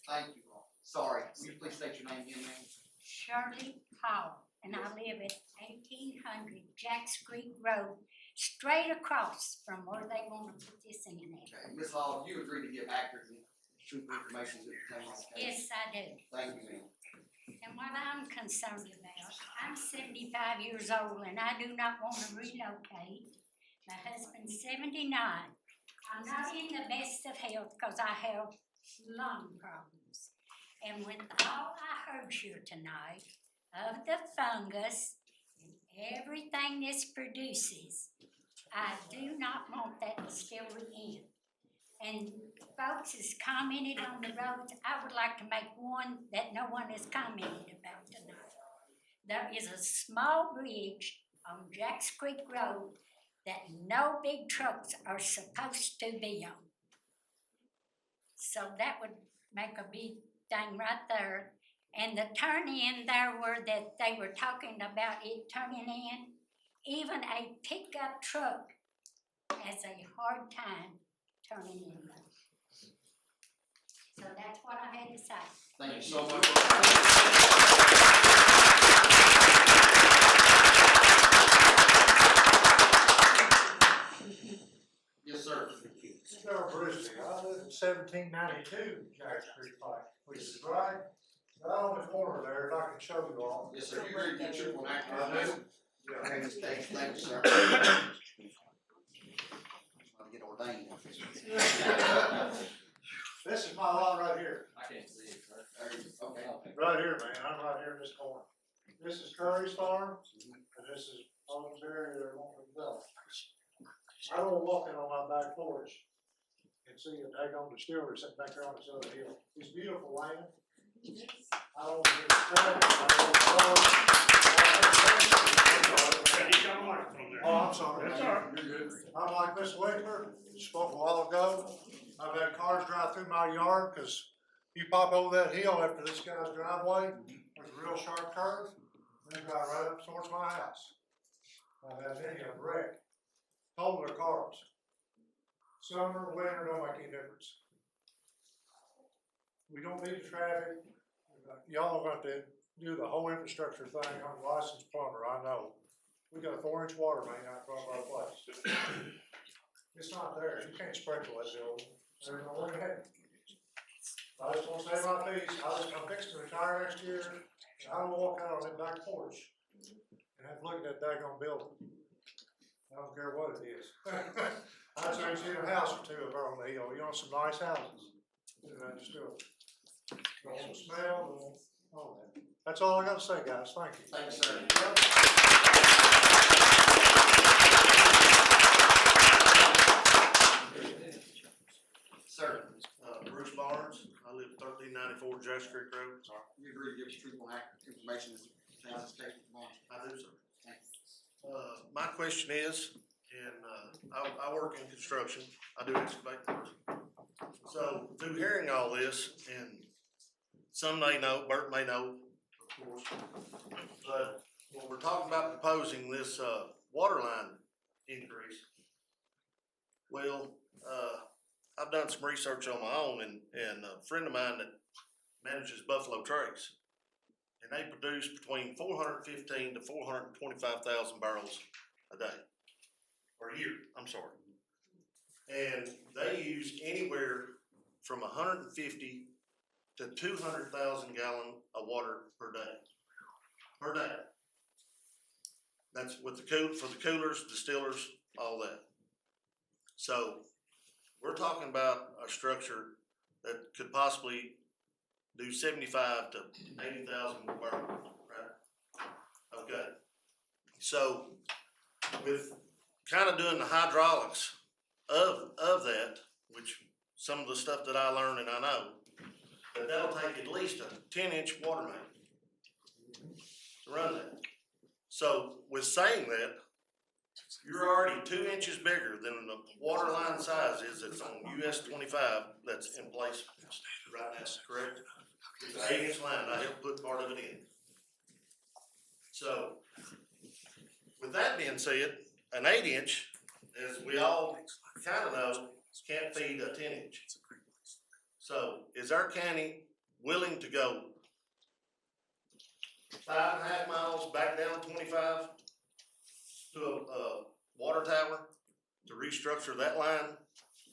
[SPEAKER 2] Thank you all. Sorry, will you please state your name again, ma'am?
[SPEAKER 3] Shirley Hall, and I live at 1800 Jacks Creek Road, straight across from where they want to put this in at.
[SPEAKER 2] Okay, Ms. Hall, you agree to give accurate and truthful information to the case?
[SPEAKER 3] Yes, I do.
[SPEAKER 2] Thank you, ma'am.
[SPEAKER 3] And what I'm concerned about, I'm 75 years old and I do not want to relocate
[SPEAKER 7] My husband's 79. I'm not in the best of health because I have lung problems. And when all I heard here tonight of the fungus and everything this produces, I do not want that distillery in. And folks has commented on the roads. I would like to make one that no one has commented about tonight. There is a small bridge on Jacks Creek Road that no big trucks are supposed to be on. So that would make a big thing right there. And the turn in there where that they were talking about it turning in, even a pickup truck has a hard time turning in there. So that's what I had to say.
[SPEAKER 2] Thank you so much. Yes, sir.
[SPEAKER 12] Sarah Brewster, I live in 1792 Jacks Creek Pike, which is right on the corner there, if I can show you all.
[SPEAKER 2] Yes, sir. You agree to get your one
[SPEAKER 12] I
[SPEAKER 2] accurate?
[SPEAKER 12] do. Yeah.
[SPEAKER 2] Thank you, sir. I'll get ordained.
[SPEAKER 12] This is my lot right here.
[SPEAKER 2] I can't see it, sir. Okay.
[SPEAKER 12] Right here, man, I'm right here in this corner. This is Curry's farm, and this is Owens area they're wanting to develop. I don't walk in on my back porch and see a daggone distillery sitting back there on this other hill. It's beautiful land. I don't hear the traffic, I don't Oh, I'm sorry.
[SPEAKER 9] That's all right.
[SPEAKER 12] You're good. I'm like Miss Wickler, spoke a while ago. I've had cars drive through my yard, cause you pop over that hill after this guy's driveway, there's a real sharp curve, and they drive right up towards my house. I've had many of them wreck, total their cars. Summer, winter, don't make any difference. We don't need the traffic. Y'all are going to do the whole infrastructure thing. I'm a licensed plumber, I know. We got a 4-inch water main out front of our place. It's not there. You can't sprinkle that building. There's no way ahead. I just want to save my peace. I'm fixing to retire next year, and I will walk out on that back porch and have to look at that daggone building. I don't care what it is. I'd say see a house or two up there on the hill. You want some nice houses. Just do it. Don't smell, all that. That's all I got to say, guys. Thank you.
[SPEAKER 2] Thank you, sir. Sir,
[SPEAKER 23] Bruce Barnes, I live 1394 Jacks Creek Road.
[SPEAKER 2] you agree to give us truthful and accurate information as the state wants?
[SPEAKER 23] I do, sir. My question is, I work in construction, I do excavate work. So through hearing all this, and some may know, Bert may know, of course, but when we're talking about proposing this, water line increase, well, I've done some research on my own, and a friend of mine that manages Buffalo Trace, and they produce between 415 to 425,000 barrels a day, or a year, I'm sorry. And they use anywhere from 150 to 200,000 gallon of water per day. Per day. That's with for the coolers, distillers, all that. So we're talking about a structure that could possibly do 75 to 80,000 barrels, right? Okay. So with kind of doing the hydraulics of that, which some of the stuff that I learned and I know, that'll take at least a 10-inch water main to run that. So with saying that, you're already 2 inches bigger than the water line size is that's on US 25 that's in place right now, correct? It's an 8-inch line, I helped put part of it in. So, with that being said, an 8-inch, as we all kind of know, can't feed a 10-inch. So, is our county willing to go 5.5 miles back down 25 to a water tower to restructure that line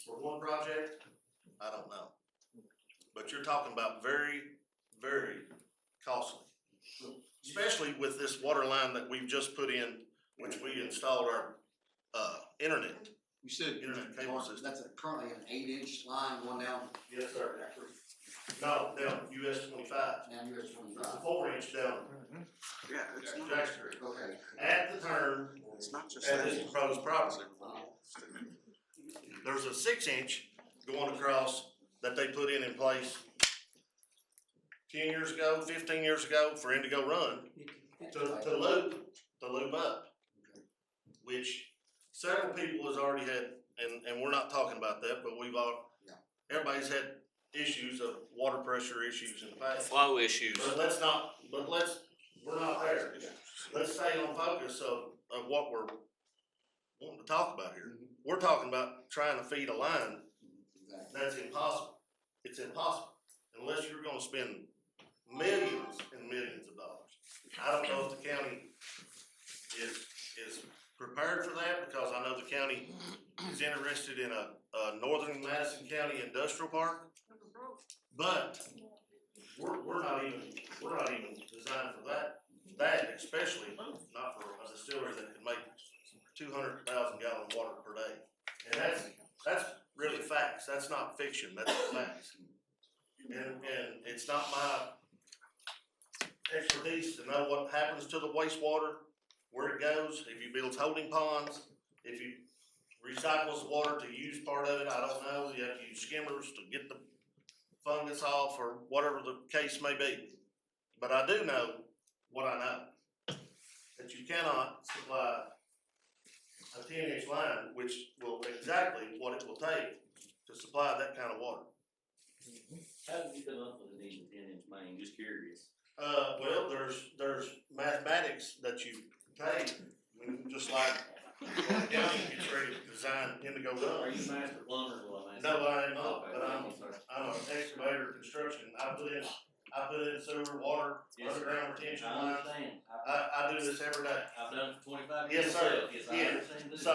[SPEAKER 23] for one project? I don't know. But you're talking about very, very costly. Especially with this water line that we've just put in, which we installed our internet.
[SPEAKER 2] You said,
[SPEAKER 23] Internet cable system.
[SPEAKER 2] that's currently an 8-inch line going down.
[SPEAKER 23] Yes, sir. No, down US 25.
[SPEAKER 2] Down US
[SPEAKER 23] It's a
[SPEAKER 2] 25.
[SPEAKER 23] 4-inch down
[SPEAKER 20] Yeah, it's not,
[SPEAKER 23] Jackson Street.
[SPEAKER 2] Okay.
[SPEAKER 23] At the turn,
[SPEAKER 20] it's not just
[SPEAKER 23] at
[SPEAKER 20] that.
[SPEAKER 23] this proposed property, there's a 6-inch going across that they put in place 10 years ago, 15 years ago for Indigo Run to loop up. Which several people has already had, and we're not talking about that, but everybody's had issues of water pressure issues in the past.
[SPEAKER 16] Flow issues.
[SPEAKER 23] But we're not there. Let's stay on focus of what we're wanting to talk about here. We're talking about trying to feed a line. That's impossible. It's impossible unless you're gonna spend millions and millions of dollars. I don't know if the county is prepared for that, because I know the county is interested in a northern Madison County industrial park. But we're not even designed for that especially not for a distillery that can make 200,000 gallon water per day. And that's really facts, that's not fiction, that's facts. And it's not my expertise to know what happens to the wastewater, where it goes, if you build holding ponds, if you recycles the water to use part of it, I don't know, you have to use skimmers to get the fungus off or whatever the case may be. But I do know what I know, that you cannot supply a 10-inch line, which will exactly what it will take to supply that kind of water.
[SPEAKER 15] How did you come up with a need for 10-inch main? Just curious.
[SPEAKER 23] Well, there's mathematics that you take, just like when the county gets ready to design Indigo Run.
[SPEAKER 15] Are you master plumber?
[SPEAKER 23] No, I am not,
[SPEAKER 15] Okay,
[SPEAKER 23] but
[SPEAKER 15] thank you, sir.
[SPEAKER 23] I'm an excavator construction. I put in sewer, water,
[SPEAKER 15] Yes, sir.
[SPEAKER 23] underground retention
[SPEAKER 15] I
[SPEAKER 23] lines.
[SPEAKER 15] understand.
[SPEAKER 23] I do this every day.
[SPEAKER 15] I've done it for 25 years.
[SPEAKER 23] Yes, sir.
[SPEAKER 15] myself. Yes, I
[SPEAKER 23] Yeah.
[SPEAKER 15] understand this.
[SPEAKER 23] So,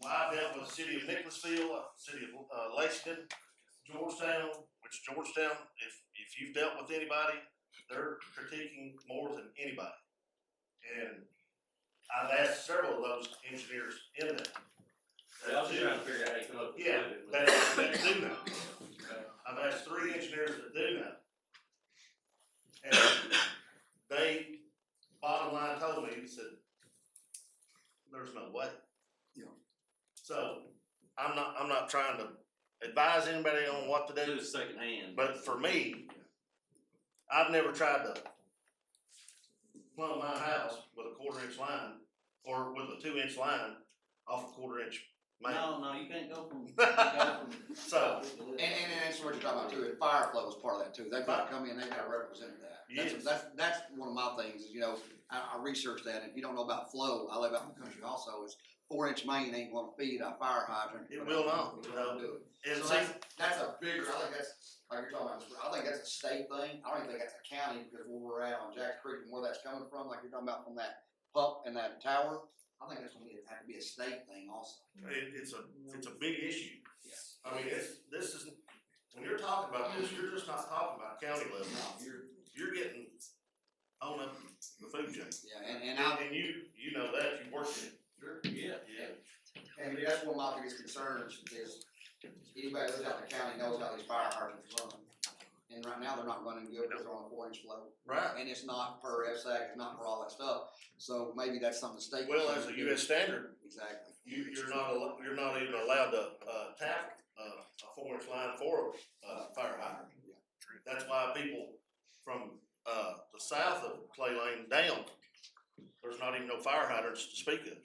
[SPEAKER 23] I've dealt with the city of Nicholasville, city of, Lexington, Georgetown, which Georgetown, if you've dealt with anybody, they're critiquing more than anybody. And I've asked several of those engineers in that.
[SPEAKER 15] I was just trying to figure out how you come up with
[SPEAKER 23] Yeah,
[SPEAKER 15] it.
[SPEAKER 23] that do know. I've asked 3 engineers that do know. And they, bottom line, told me, said, there's no way.
[SPEAKER 2] Yeah.
[SPEAKER 23] So, I'm not trying to advise anybody on what to do.
[SPEAKER 15] Do it secondhand.
[SPEAKER 23] But for me, I've never tried to plumb my house with a 1/4-inch line, or with a 2-inch line off a 1/4-inch main.
[SPEAKER 15] No, you can't go from.
[SPEAKER 23] So,
[SPEAKER 2] And that's what you're talking about too, and fire flow is part of that too, they've gotta come in, they've gotta represent that.
[SPEAKER 23] Yes.
[SPEAKER 2] That's one of my things, is, you know, I researched that, and if you don't know about flow, I live out in the country also, is 4-inch main ain't gonna feed a fire hydrant.
[SPEAKER 23] It will not.
[SPEAKER 2] It won't do it.
[SPEAKER 23] And
[SPEAKER 2] So
[SPEAKER 23] see-
[SPEAKER 2] that's a bigger, I think that's, like you're talking about, I think that's a state thing, I don't even think that's a county, because where we're at on Jack Creek and where that's coming from, like you're talking about from that pump and that tower, I think that's gonna have to be a state thing also.
[SPEAKER 23] it's a big issue.
[SPEAKER 2] Yes.
[SPEAKER 23] I mean, this isn't, when you're talking about this, you're just not talking about county level. You're getting on up the food chain.
[SPEAKER 2] Yeah, and
[SPEAKER 23] you know that, you work in it.
[SPEAKER 2] Sure.
[SPEAKER 23] Yeah.
[SPEAKER 2] And that's one of my biggest concerns is anybody that lives out in the county knows how these fire hydrants run. And right now, they're not running good because they're on a 4-inch flow.
[SPEAKER 23] Right.
[SPEAKER 2] And it's not per FSAC, it's not for all that stuff, so maybe that's something the state.
[SPEAKER 23] Well, as a US standard,
[SPEAKER 2] Exactly.
[SPEAKER 23] you're not even allowed to, tap, a 4-inch line for a fire hydrant. That's why people from, the south of Clay Lane down, there's not even no fire hydrants to speak of.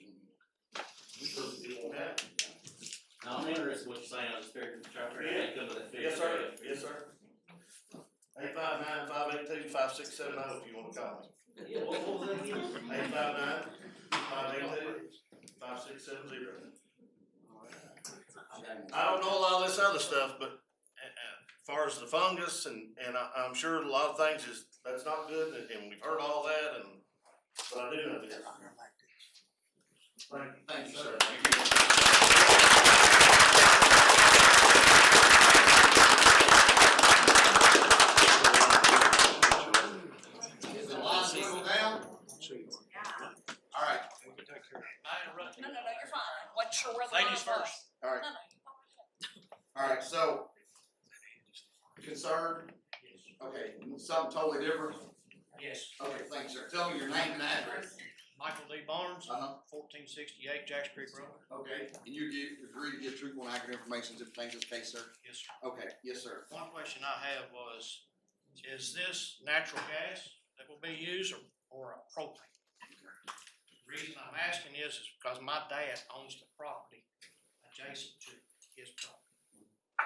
[SPEAKER 23] Because it won't happen.
[SPEAKER 15] Now, I'm interested in what you're saying. I was trying to figure out how you come to that figure.
[SPEAKER 23] Yes, sir, yes, sir. 859-582-5670 if you wanna call me.
[SPEAKER 15] Yeah, what was that again?
[SPEAKER 23] 859-582-5670. I don't know a lot of this other stuff, but as far as the fungus and I'm sure a lot of things that's not good, and we've heard all that, but I do know this.
[SPEAKER 2] Thank you, sir. Is the line still down? All right.
[SPEAKER 3] No, you're fine. What's
[SPEAKER 2] Alright, so, concerned, okay, something totally different,
[SPEAKER 8] Yes.
[SPEAKER 2] okay, thanks, sir, tell me your name and address.
[SPEAKER 8] Michael D. Barnes,
[SPEAKER 2] Uh-huh.
[SPEAKER 8] 1468 Jacks Creek Road.
[SPEAKER 2] Okay, and you agree to give truthful and accurate information to pertain to this case, sir?
[SPEAKER 8] Yes, sir.
[SPEAKER 2] Okay, yes, sir.
[SPEAKER 8] One question I have was, is this natural gas that will be used or a propane? The reason I'm asking is because my dad owns the property adjacent to his property.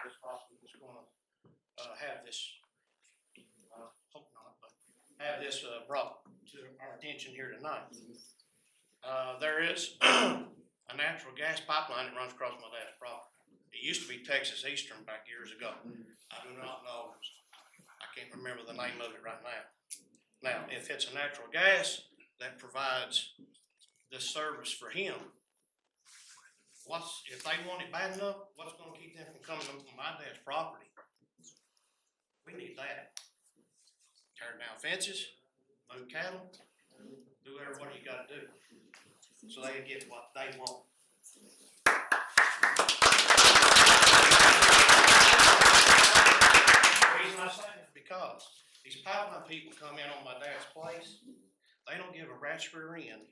[SPEAKER 8] This property is gonna, have this, hope not, but have this, brought to our attention here tonight. There is a natural gas pipeline that runs across my dad's property. It used to be Texas Eastern back years ago. I do not know, I can't remember the name of it right now. Now, if it's a natural gas that provides this service for him, if they want it bad enough, what's gonna keep them from coming on my dad's property? We need that. Tear down fences, move cattle, do whatever you gotta do, so they can get what they want. The reason I say it is because these pipeline people come in on my dad's place, they don't give a rat's rear end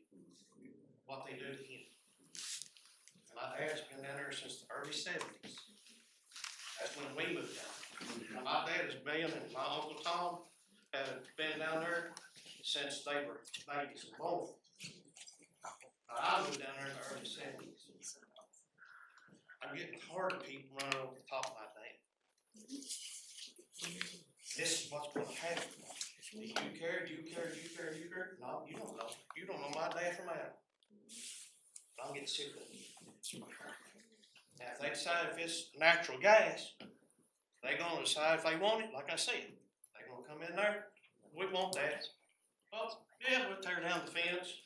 [SPEAKER 8] what they do to him. And my dad's been down there since the early 70s. That's when we moved down. Now, my dad has been, and my Uncle Tom have been down there since they were babies and both. I moved down there in the early 70s. I'm getting tired of people running over the top of my dad. This is what's gonna happen. Do you care? Do you care? Do you care? Do you care? No, you don't know. You don't know my dad from Adam. I'm getting sick of it. Now, if they decide if it's natural gas, they're gonna decide if they want it, like I said. They're gonna come in there, we want that. Well, yeah, we'll tear down the fence.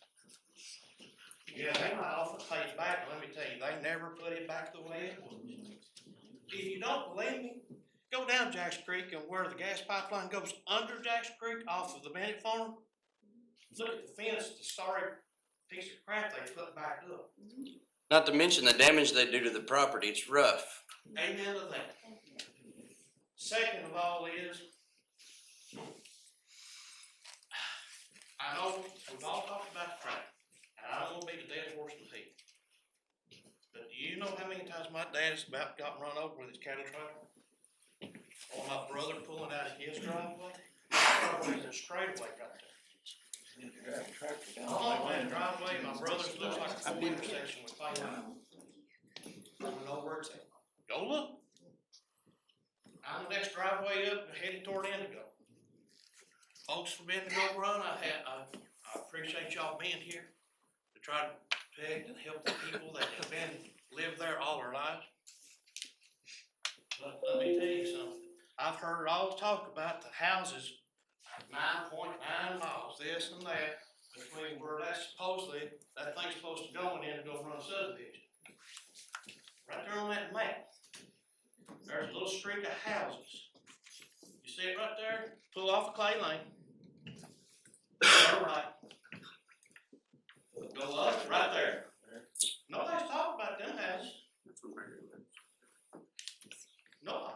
[SPEAKER 8] Yeah, they might offer to pay it back, let me tell you, they never put it back the way it was. If you don't believe me, go down Jacks Creek and where the gas pipeline goes under Jacks Creek off of the Bennett farm. Look at the fence, the sorry piece of crap they put back up.
[SPEAKER 6] Not to mention the damage they do to the property, it's rough.
[SPEAKER 8] Amen to that. Second of all is, I know we've all talked about the track, and I don't wanna be the dead horse in the heat. But do you know how many times my dad's about got run over with his cattle trailer? Or my brother pulling out of his driveway? There's a straightaway right there. Oh, man, driveway, my brother's looks like a full intersection with fire. I don't know where it's at. Go look. I'm the next driveway up, headed toward Indigo. Folks from Indigo Run, I appreciate y'all being here to try to protect and help the people that have lived there all their lives. But let me tell you something. I've heard all the talk about the houses, 9.9 miles, this and that, between where that's supposedly, that thing's supposed to go in and go run subdivision. Right there on that map, there's a little streak of houses. You see it right there? Pull off of Clay Lane. Go right. Go up, right there. Nobody's talking about them houses. Nobody.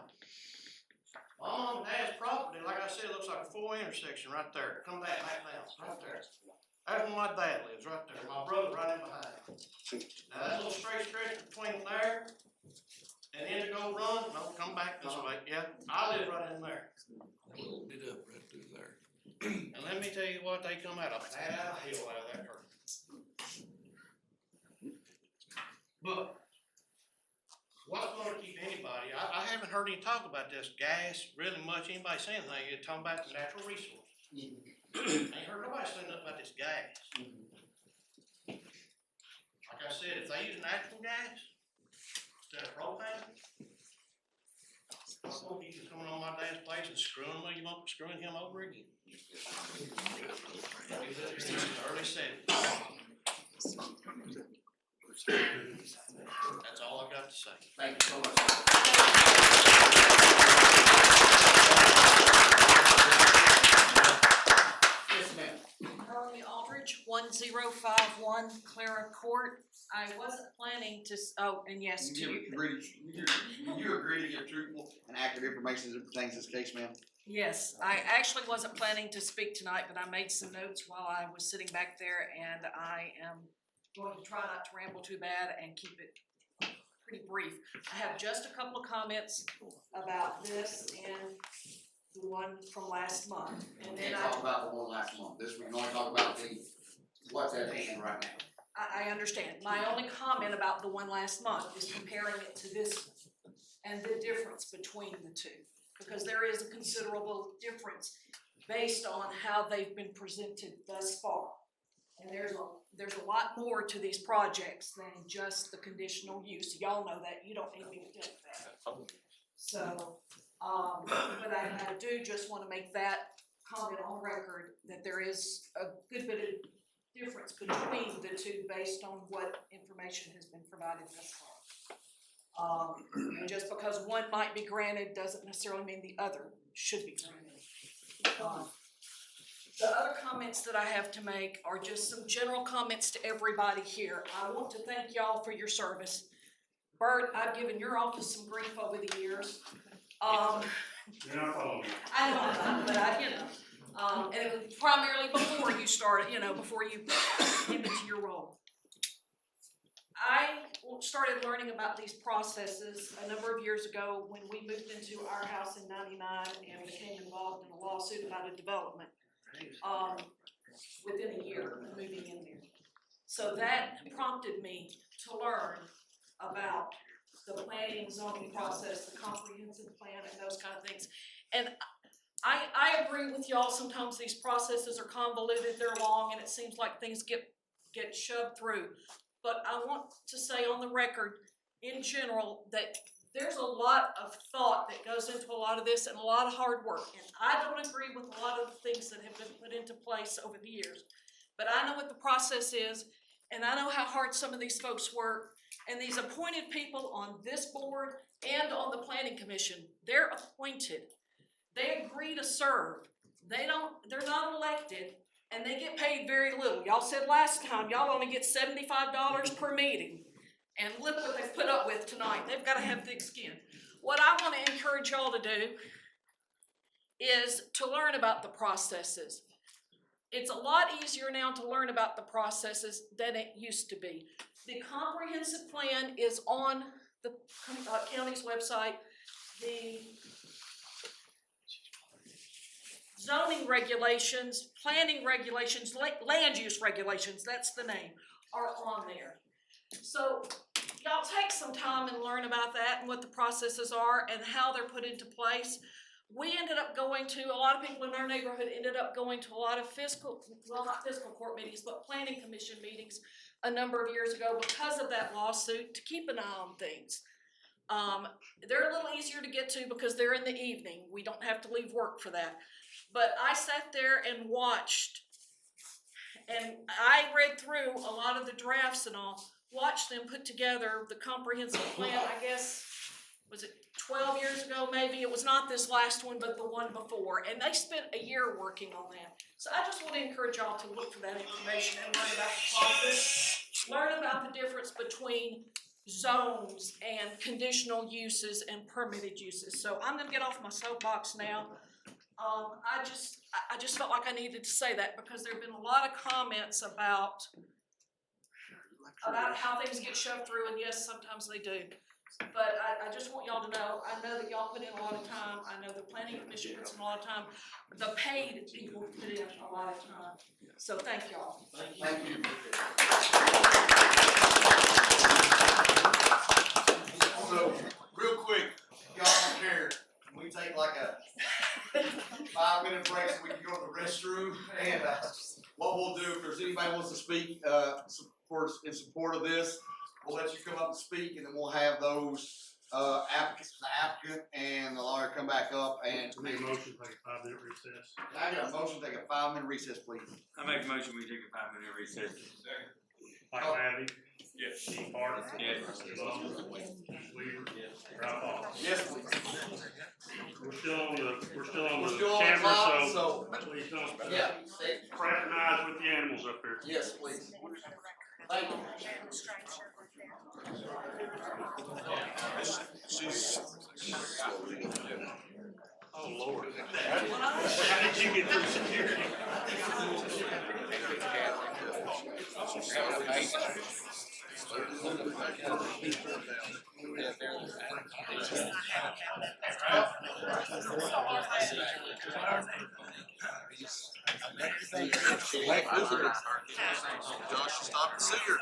[SPEAKER 8] My mom and dad's property, like I said, looks like a full intersection right there. Come back down, right there. That's where my dad lives, right there. My brother right in behind. Now that little straight stretch between there and Indigo Run, no, come back this way. Yeah, I live right in there.
[SPEAKER 6] It up right through there.
[SPEAKER 8] And let me tell you what, they come out of bad hell out of that curve. But what's gonna keep anybody, I haven't heard any talk about this gas really much, anybody saying anything, you're talking about the natural resource. Ain't heard nobody say nothing about this gas. Like I said, if they use natural gas instead of propane, what's gonna keep you coming on my dad's place and screwing him over again? He lived here since the early 70s. That's all I've got to say.
[SPEAKER 2] Thank you so much. Yes, ma'am.
[SPEAKER 14] Carly Aldridge, 1051 one Clara Court. I wasn't planning to, oh, and yes, to you.
[SPEAKER 2] You agree to give truthful and accurate information as it pertains to this case, ma'am?
[SPEAKER 14] Yes, I actually wasn't planning to speak tonight, but I made some notes while I was sitting back there, and I am going to try not to ramble too bad and keep it pretty brief. I have just a couple of comments about this and the one from last month, and then
[SPEAKER 2] Can't talk about the one last month. We can only talk about what's at hand right now.
[SPEAKER 14] I understand. My only comment about the one last month is comparing it to this and the difference between the two. Because there is a considerable difference based on how they've been presented thus far. And there's a lot more to these projects than just the conditional use. Y'all know that. You don't need me to tell you that. So, but I do just want to make that comment on record that there is a good bit of difference between the two based on what information has been provided thus far. And just because one might be granted doesn't necessarily mean the other should be granted. The other comments that I have to make are just some general comments to everybody here. I want to thank y'all for your service. Bert, I've given your office some grief over the years.
[SPEAKER 9] You're not following me.
[SPEAKER 14] I know, but and it was primarily before you started, before you came into your role. I started learning about these processes a number of years ago when we moved into our house in '99 and became involved in a lawsuit about a development within a year of moving in there. So that prompted me to learn about the planning and zoning process, the comprehensive plan, and those kind of things. And I agree with y'all, sometimes these processes are convoluted, they're long, and it seems like things get shoved through. But I want to say on the record, in general, that there's a lot of thought that goes into a lot of this and a lot of hard work. And I don't agree with a lot of the things that have been put into place over the years. But I know what the process is, and I know how hard some of these folks work. And these appointed people on this board and on the planning commission, they're appointed. They agree to serve. They're not elected. And they get paid very little. Y'all said last time, y'all only get $75 per meeting. And look what they've put up with tonight. They've got to have thick skin. What I want to encourage y'all to do is to learn about the processes. It's a lot easier now to learn about the processes than it used to be. The comprehensive plan is on the county's website. The zoning regulations, planning regulations, land use regulations, that's the name, are on there. So y'all take some time and learn about that and what the processes are and how they're put into place. We ended up going to, a lot of people in our neighborhood ended up going to a lot of not fiscal court meetings, but planning commission meetings a number of years ago because of that lawsuit to keep an eye on things. They're a little easier to get to because they're in the evening. We don't have to leave work for that. But I sat there and watched, and I read through a lot of the drafts and all, watched them put together the comprehensive plan, I guess, was it 12 years ago maybe? It was not this last one, but the one before. And they spent a year working on that. So I just want to encourage y'all to look for that information and learn about the process. Learn about the difference between zones and conditional uses and permitted uses. So I'm going to get off my soapbox now. I just felt like I needed to say that because there have been a lot of comments about how things get shoved through, and yes, sometimes they do. But I just want y'all to know, I know that y'all put in a lot of time. I know the planning commission puts in a lot of time. The paid people put in a lot of time. So thank y'all.
[SPEAKER 2] Thank you. So, real quick, y'all don't care, we take like a 5-minute break so we can go to the restroom. And what we'll do, if there's anybody wants to speak in support of this, we'll let you come up and speak, and then we'll have those applicants, the applicant and the lawyer come back up and
[SPEAKER 9] Make a motion, take a 5-minute recess.
[SPEAKER 2] I got a motion, take a 5-minute recess, please.
[SPEAKER 17] I make a motion, we take a 5-minute recess.
[SPEAKER 9] Mike Abbey.
[SPEAKER 17] Yes.
[SPEAKER 9] Keith Parker.
[SPEAKER 17] Yes.
[SPEAKER 9] Weaver. Ralph Hall.
[SPEAKER 2] Yes, please.
[SPEAKER 9] We're still on the
[SPEAKER 2] the
[SPEAKER 9] camera,
[SPEAKER 2] clock,
[SPEAKER 9] so please don't
[SPEAKER 2] yeah.
[SPEAKER 9] fraternize with the animals up here.
[SPEAKER 2] Yes, please.
[SPEAKER 6] Thank you.
[SPEAKER 23] Oh, Lord. How did you get through security?
[SPEAKER 10] Josh, stop and see her.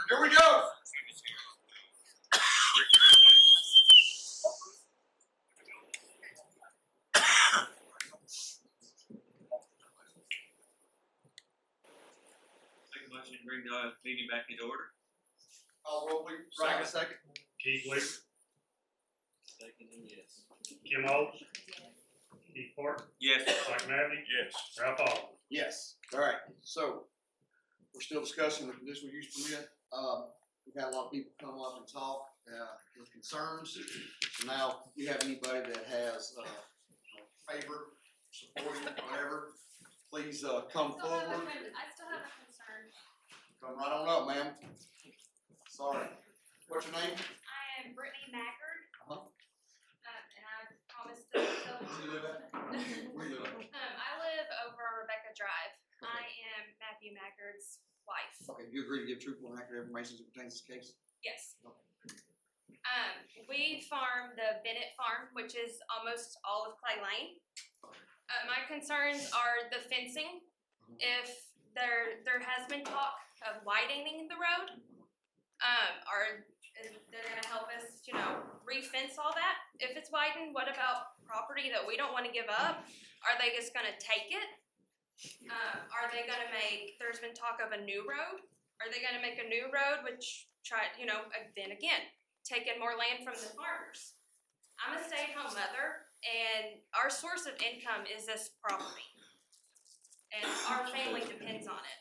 [SPEAKER 2] Here we go.
[SPEAKER 17] motion to bring the meeting back into order.
[SPEAKER 2] Call roll, please. Right, second.
[SPEAKER 9] Keith Lee,
[SPEAKER 13] Second and yes.
[SPEAKER 9] Kim Olds, Keith Park,
[SPEAKER 17] Yes.
[SPEAKER 9] Mike Mavety. Yes. Ralph Allen.
[SPEAKER 2] Yes, all right, so, we're still discussing the conditional use permit. We've had a lot of people come up and talk, with concerns. So now, if you have anybody that has, favor, supporting, whatever, please, come forward.
[SPEAKER 11] I still have a concern.
[SPEAKER 2] Come right on up, ma'am. Sorry. What's your name?
[SPEAKER 11] I am Brittany Mackard.
[SPEAKER 2] Uh-huh.
[SPEAKER 11] And I promised to tell
[SPEAKER 2] Where you live at? Where you live at?
[SPEAKER 11] I live over on Rebecca Drive. I am Matthew Mackard's wife.
[SPEAKER 2] Okay, you agree to give truthful and accurate information as it pertains to this case?
[SPEAKER 11] Yes. We farm the Bennett Farm, which is almost all of Clay Lane. My concerns are the fencing. If there has been talk of widening the road, they're gonna help us, re-fence all that? If it's widened, what about property that we don't wanna give up? Are they just gonna take it? Are they gonna there's been talk of a new road? Are they gonna make a new road, which then again, taking more land from the farmers? I'm a stay-at-home mother, and our source of income is this property. And our family depends on it.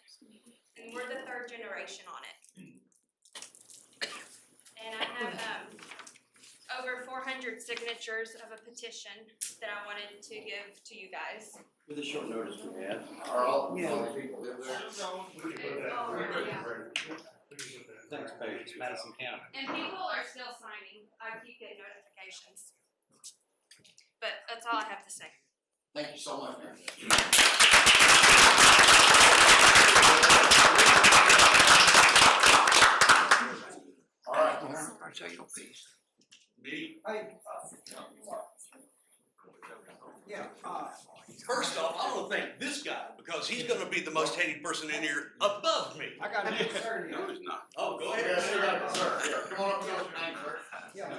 [SPEAKER 11] And we're the third generation on it. And I have, over 400 signatures of a petition that I wanted to give to you guys.
[SPEAKER 15] With a short notice we had.
[SPEAKER 2] Are all people live there?
[SPEAKER 9] We can put that.
[SPEAKER 11] Oh,
[SPEAKER 9] we can
[SPEAKER 11] yeah.
[SPEAKER 9] put that.
[SPEAKER 15] Thanks, Paige, Madison County.
[SPEAKER 11] And people are still signing. I keep getting notifications. But that's all I have to say.
[SPEAKER 2] Thank you so much, man. All right.
[SPEAKER 6] I'll show you a piece.
[SPEAKER 20] First off, I wanna thank this guy, because he's gonna be the most hated person in here above me.
[SPEAKER 8] I got a concern here.
[SPEAKER 6] No, it's not.
[SPEAKER 20] Oh, go ahead.
[SPEAKER 2] Yes, sir. Yeah, come on up, tell us your name, sir.
[SPEAKER 8] Yeah, my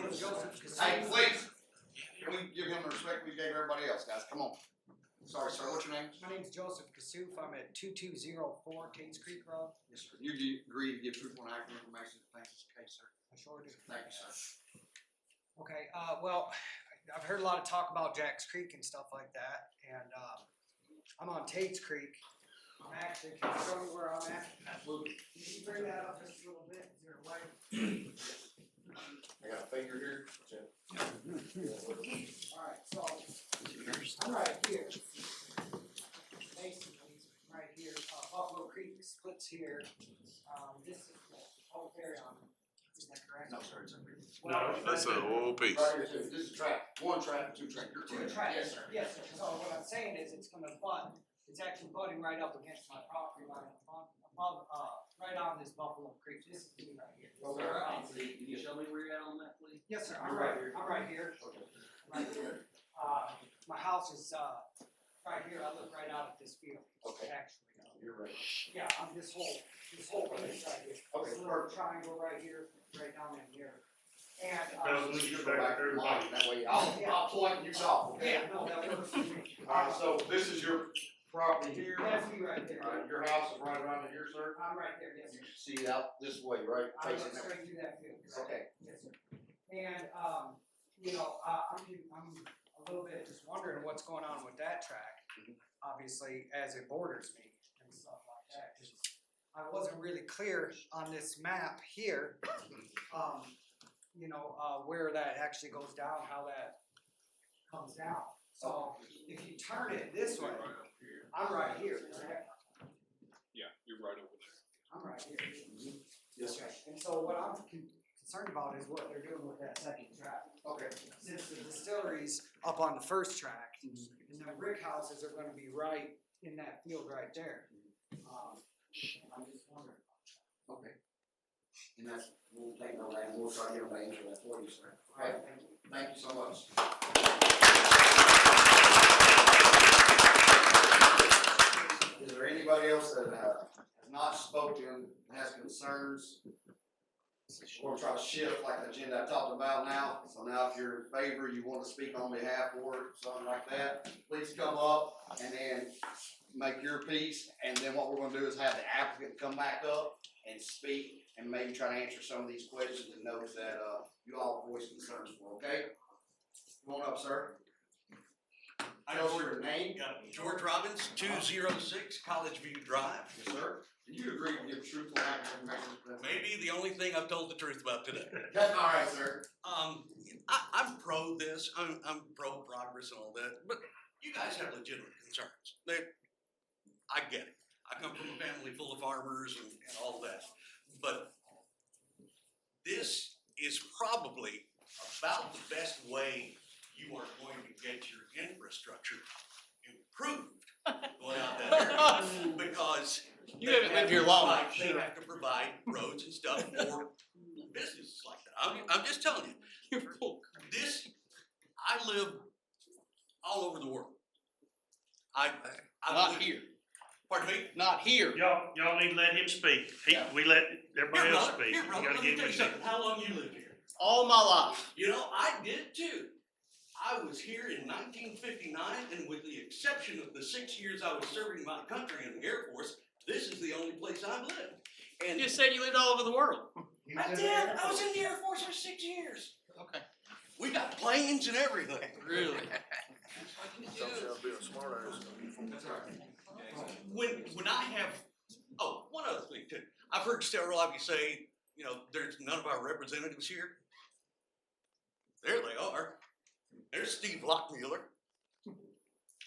[SPEAKER 8] name is Joseph.
[SPEAKER 2] Hey, please, can we give him the respect we gave everybody else, guys? Come on. Sorry, sir, what's your name?
[SPEAKER 8] My name's Joseph Kasuf. I'm at 2204 Cates Creek Road.
[SPEAKER 2] Yes, sir. You agree to give truthful and accurate information as pertains to this case, sir?
[SPEAKER 8] I sure do.
[SPEAKER 2] Thank you, sir.
[SPEAKER 8] Okay, well, I've heard a lot of talk about Jack's Creek and stuff like that, and, I'm on Tate's Creek. I'm actually, can you show me where I'm at?
[SPEAKER 2] Absolutely.
[SPEAKER 8] Can you bring that up just a little bit? Is there a way?
[SPEAKER 2] I got a finger here.
[SPEAKER 8] Alright, so, I'm right here. Basically, right here, Buffalo Creek splits here. This is the whole area on it. Is that correct?
[SPEAKER 2] No, sir, it's under.
[SPEAKER 8] Well,
[SPEAKER 9] That's a whole piece.
[SPEAKER 2] Right here, too. This is track, one track, two track. You're
[SPEAKER 8] Two
[SPEAKER 2] correct.
[SPEAKER 8] tracks.
[SPEAKER 2] Yes, sir.
[SPEAKER 8] Yes, sir. So what I'm saying is it's gonna butt, it's actually butting right up against my property line above, right on this Buffalo Creek. This is me right here.
[SPEAKER 2] Okay.
[SPEAKER 15] Can you show me where you're at on that, please?
[SPEAKER 8] Yes, sir. I'm right here. I'm right here. Right here. My house is, right here. I look right out at this field.
[SPEAKER 2] Okay.
[SPEAKER 8] Actually.
[SPEAKER 2] You're right.
[SPEAKER 8] Yeah, I'm this whole place right here.
[SPEAKER 2] Okay,
[SPEAKER 8] This little triangle right here, right down in here. And,
[SPEAKER 9] Fellas,
[SPEAKER 2] You go back to mine, that way I'll point and you talk, okay?
[SPEAKER 8] yeah, no, that works for me.
[SPEAKER 2] Alright, so this is your property here.
[SPEAKER 8] That's me right there.
[SPEAKER 2] Alright, your house is right around here, sir?
[SPEAKER 8] I'm right there, yes,
[SPEAKER 2] You
[SPEAKER 8] sir.
[SPEAKER 2] can see out this way, right?
[SPEAKER 8] I
[SPEAKER 2] Facing
[SPEAKER 8] look
[SPEAKER 2] that way.
[SPEAKER 8] straight through that field.
[SPEAKER 2] Okay.
[SPEAKER 8] Yes, sir. And, I'm a little bit just wondering what's going on with that track. Obviously, as it borders me and stuff like that. 'Cause I wasn't really clear on this map here, where that actually goes down, how that comes down. So if you turn it this way, I'm right here, correct?
[SPEAKER 4] Yeah, you're right over there.
[SPEAKER 8] I'm right here.
[SPEAKER 2] Yes, sir.
[SPEAKER 8] And so what I'm concerned about is what they're doing with that second track.
[SPEAKER 2] Okay.
[SPEAKER 8] Since the distillery's up on the first track, and the brick houses are gonna be right in that field right there. I'm just wondering.
[SPEAKER 2] Okay. And that's, we'll take no land, we'll try to get an answer that for you, sir. Alright, thank you so much. Is there anybody else that, has not spoken, has concerns? We're gonna try to shift like the agenda I talked about now, so now if you're in favor, you wanna speak on behalf or something like that, please come up and then make your piece, and then what we're gonna do is have the applicant come back up and speak, and maybe try to answer some of these questions and notes that, you all voiced concerns for, okay? Come on up, sir. Tell us your name.
[SPEAKER 10] George Robbins, 206 College View Drive.
[SPEAKER 2] Yes, sir. Do you agree to give truthful and accurate information?
[SPEAKER 10] Maybe the only thing I've told the truth about today.
[SPEAKER 2] That's all right, sir.
[SPEAKER 10] I'm pro this, I'm pro progress and all that, but you guys have legitimate concerns. I get it. I come from a family full of farmers and all that. But this is probably about the best way you are going to get your infrastructure improved going out that area. Because
[SPEAKER 21] You haven't lived here long.
[SPEAKER 10] they have to provide roads and stuff for businesses like that. I'm just telling you, this, I live all over the world. I
[SPEAKER 21] Not
[SPEAKER 10] live-
[SPEAKER 21] here.
[SPEAKER 10] Pardon me?
[SPEAKER 21] Not here.
[SPEAKER 8] Y'all need to let him speak. We let everybody else speak.
[SPEAKER 10] Here,
[SPEAKER 8] You
[SPEAKER 10] brother,
[SPEAKER 8] gotta
[SPEAKER 10] let me
[SPEAKER 8] give
[SPEAKER 10] tell
[SPEAKER 8] him
[SPEAKER 10] you
[SPEAKER 8] a
[SPEAKER 10] something. How long you lived here?
[SPEAKER 21] All my life.
[SPEAKER 10] You know, I did too. I was here in 1959, and with the exception of the 6 years I was serving my country in the Air Force, this is the only place I've lived. And
[SPEAKER 21] You just said you lived all over the world.
[SPEAKER 10] I did. I was in the Air Force for 6 years.
[SPEAKER 21] Okay.
[SPEAKER 10] We got planes and everything.
[SPEAKER 21] Really?
[SPEAKER 10] When I have, oh, one other thing too. I've heard several of you say, you know, there's none of our representatives here. There they are. There's Steve Lockmuller.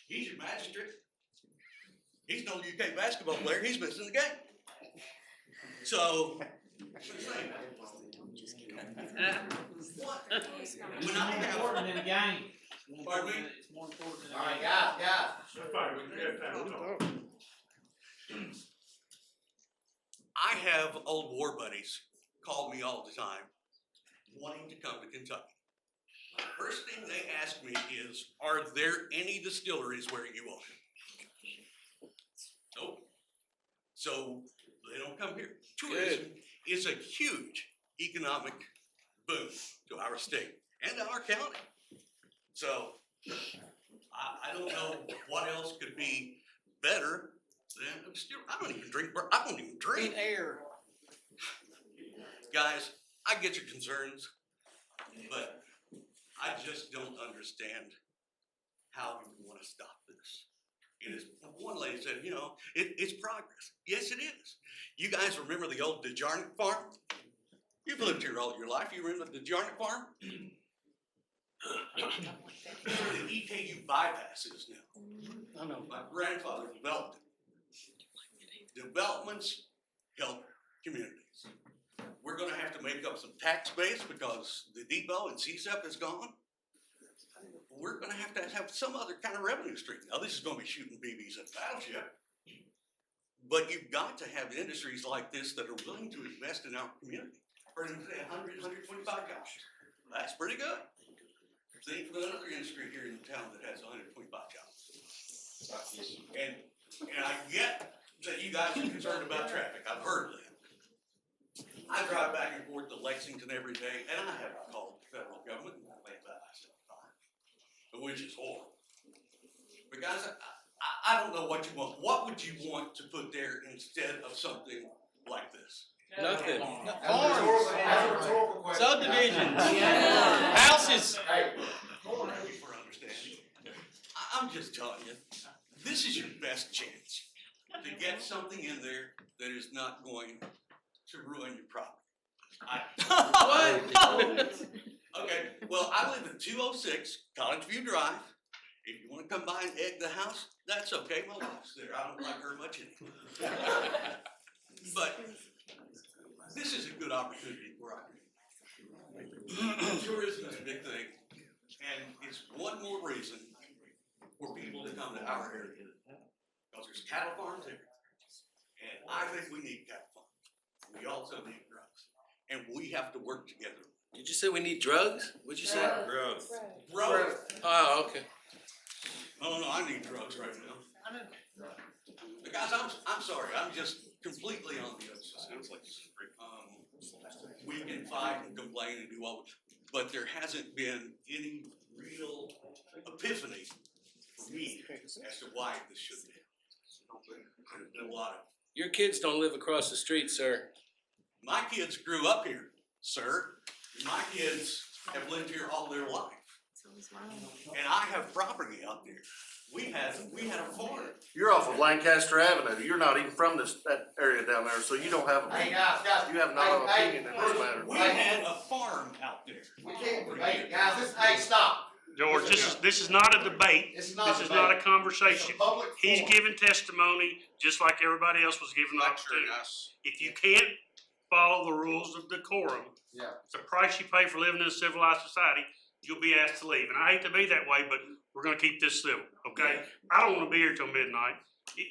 [SPEAKER 10] He's your magistrate. He's no UK basketball player. He's missing the game. So, when I have,
[SPEAKER 21] Important in a game.
[SPEAKER 10] pardon me?
[SPEAKER 21] It's more important than a
[SPEAKER 2] All right,
[SPEAKER 21] game.
[SPEAKER 2] guys.
[SPEAKER 8] That's fine, we have time to talk.
[SPEAKER 10] I have old war buddies call me all the time wanting to come to Kentucky. The first thing they ask me is, are there any distilleries where you are? Nope. So they don't come here. Tourism is a huge economic boom to our state and our county. So I don't know what else could be better than a distillery. I don't even drink.
[SPEAKER 21] Air.
[SPEAKER 10] Guys, I get your concerns, but I just don't understand how you want to stop this. It is, one lady said, you know, it's progress. Yes, it is. You guys remember the old DeJarnick farm? You've lived here all your life. You remember the DeJarnick farm? That's where the EKU bypass is now.
[SPEAKER 21] I know.
[SPEAKER 10] My grandfather developed it. Developments help communities. We're gonna have to make up some tax base because the depot and CSEP is gone. We're gonna have some other kind of revenue stream. Now, this is gonna be shooting BBs at the battleship. But you've got to have industries like this that are willing to invest in our community. For them to say 100, 125 jobs. That's pretty good. Think of another industry here in the town that has 125 jobs. And I get that you guys are concerned about traffic. I've heard that. I drive back and forth to Lexington every day, and I haven't called the federal government and complained about myself, which is horrible. But guys, I don't know what you want. What would you want to put there instead of something like this?
[SPEAKER 21] Nothing.
[SPEAKER 2] That's a rhetorical question.
[SPEAKER 21] Subdivisions. Houses.
[SPEAKER 2] Hey,
[SPEAKER 10] Thank you for understanding. I'm just telling you, this is your best chance to get something in there that is not going to ruin your property.
[SPEAKER 21] What?
[SPEAKER 10] Okay, well, I live in 206 College View Drive. If you want to come by and egg the house, that's okay. My wife's there. I don't like her much anyway. But this is a good opportunity for our community. Tourism is a big thing, and it's one more reason for people to come to our area. Because there's cattle farms here, and I think we need cattle farms. We also need drugs, and we have to work together.
[SPEAKER 13] Did you say we need drugs? What'd you say?
[SPEAKER 10] Growth. Growth.
[SPEAKER 13] Oh, okay.
[SPEAKER 10] No, I need drugs right now. But guys, I'm sorry, I'm just completely on the other side. We can fight and complain and do all, but there hasn't been any real epiphany for me as to why this should be. a lot of,
[SPEAKER 13] Your kids don't live across the street, sir.
[SPEAKER 10] my kids grew up here, sir. My kids have lived here all their life. And I have property out there. We had a farm.
[SPEAKER 23] You're off of Lancaster Avenue. You're not even from that area down there, so you don't have a,
[SPEAKER 2] Hey, guys,
[SPEAKER 23] you have not an opinion in this matter.
[SPEAKER 10] We had a farm out there.
[SPEAKER 2] We can't debate, guys, hey, stop.
[SPEAKER 9] George, this is not a debate.
[SPEAKER 2] It's
[SPEAKER 9] This is not a conversation.
[SPEAKER 2] It's a public
[SPEAKER 9] He's
[SPEAKER 2] forum.
[SPEAKER 9] giving testimony, just like everybody else was given the opportunity. If you can't follow the rules of decorum,
[SPEAKER 2] Yeah.
[SPEAKER 9] it's a price you pay for living in a civilized society, you'll be asked to leave. And I hate to be that way, but we're gonna keep this civil, okay? I don't wanna be here till midnight.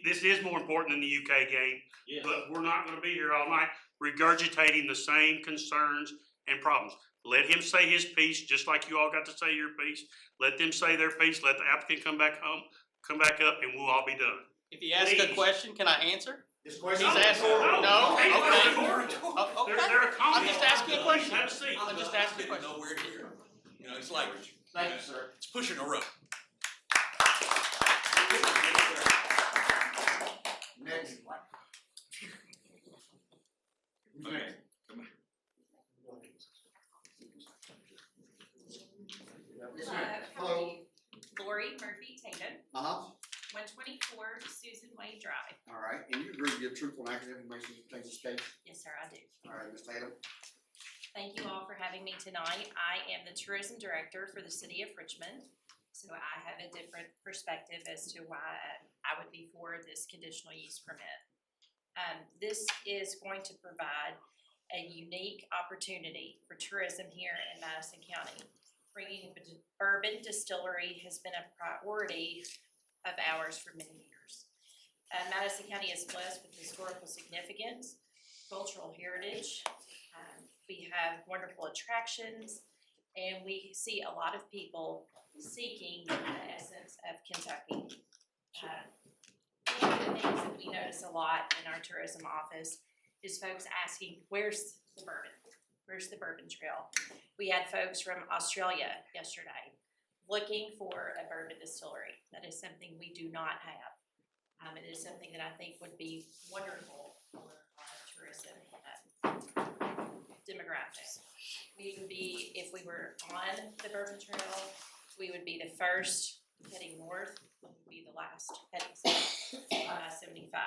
[SPEAKER 9] This is more important than the UK game, but we're not gonna be here all night regurgitating the same concerns and problems. Let him say his piece, just like you all got to say your piece. Let them say their piece, let the applicant come back up, and we'll all be done.
[SPEAKER 16] If you ask a question, can I answer?
[SPEAKER 2] This
[SPEAKER 16] He's asking, no, okay.
[SPEAKER 9] They're a comment.
[SPEAKER 16] I'm just asking a question.
[SPEAKER 9] Have a seat.
[SPEAKER 16] I'm just asking a question.
[SPEAKER 10] Nowhere near. You know, it's like,
[SPEAKER 2] Thank you, sir.
[SPEAKER 10] it's pushing a rope.
[SPEAKER 2] Next.
[SPEAKER 4] Okay, come on.
[SPEAKER 2] Yes, ma'am. Hello.
[SPEAKER 5] Lori Murphy Tatum,
[SPEAKER 2] Uh-huh.
[SPEAKER 5] 124 Susan Wade Drive.
[SPEAKER 2] All right, and you agree to give truthful and accurate information in this case?
[SPEAKER 5] Yes, sir, I do.
[SPEAKER 2] All right, Ms. Tatum.
[SPEAKER 5] Thank you all for having me tonight. I am the tourism director for the city of Richmond. So I have a different perspective as to why I would be for this conditional use permit. This is going to provide a unique opportunity for tourism here in Madison County. Bringing a bourbon distillery has been a priority of ours for many years. Madison County is blessed with historical significance, cultural heritage. We have wonderful attractions, and we see a lot of people seeking the essence of Kentucky. One of the things that we notice a lot in our tourism office is folks asking, where's the bourbon? Where's the bourbon trail? We had folks from Australia yesterday looking for a bourbon distillery. That is something we do not have. It is something that I think would be wonderful for our tourism demographics. We would be, if we were on the bourbon trail, we would be the first heading north, we would be the last heading south on I-75.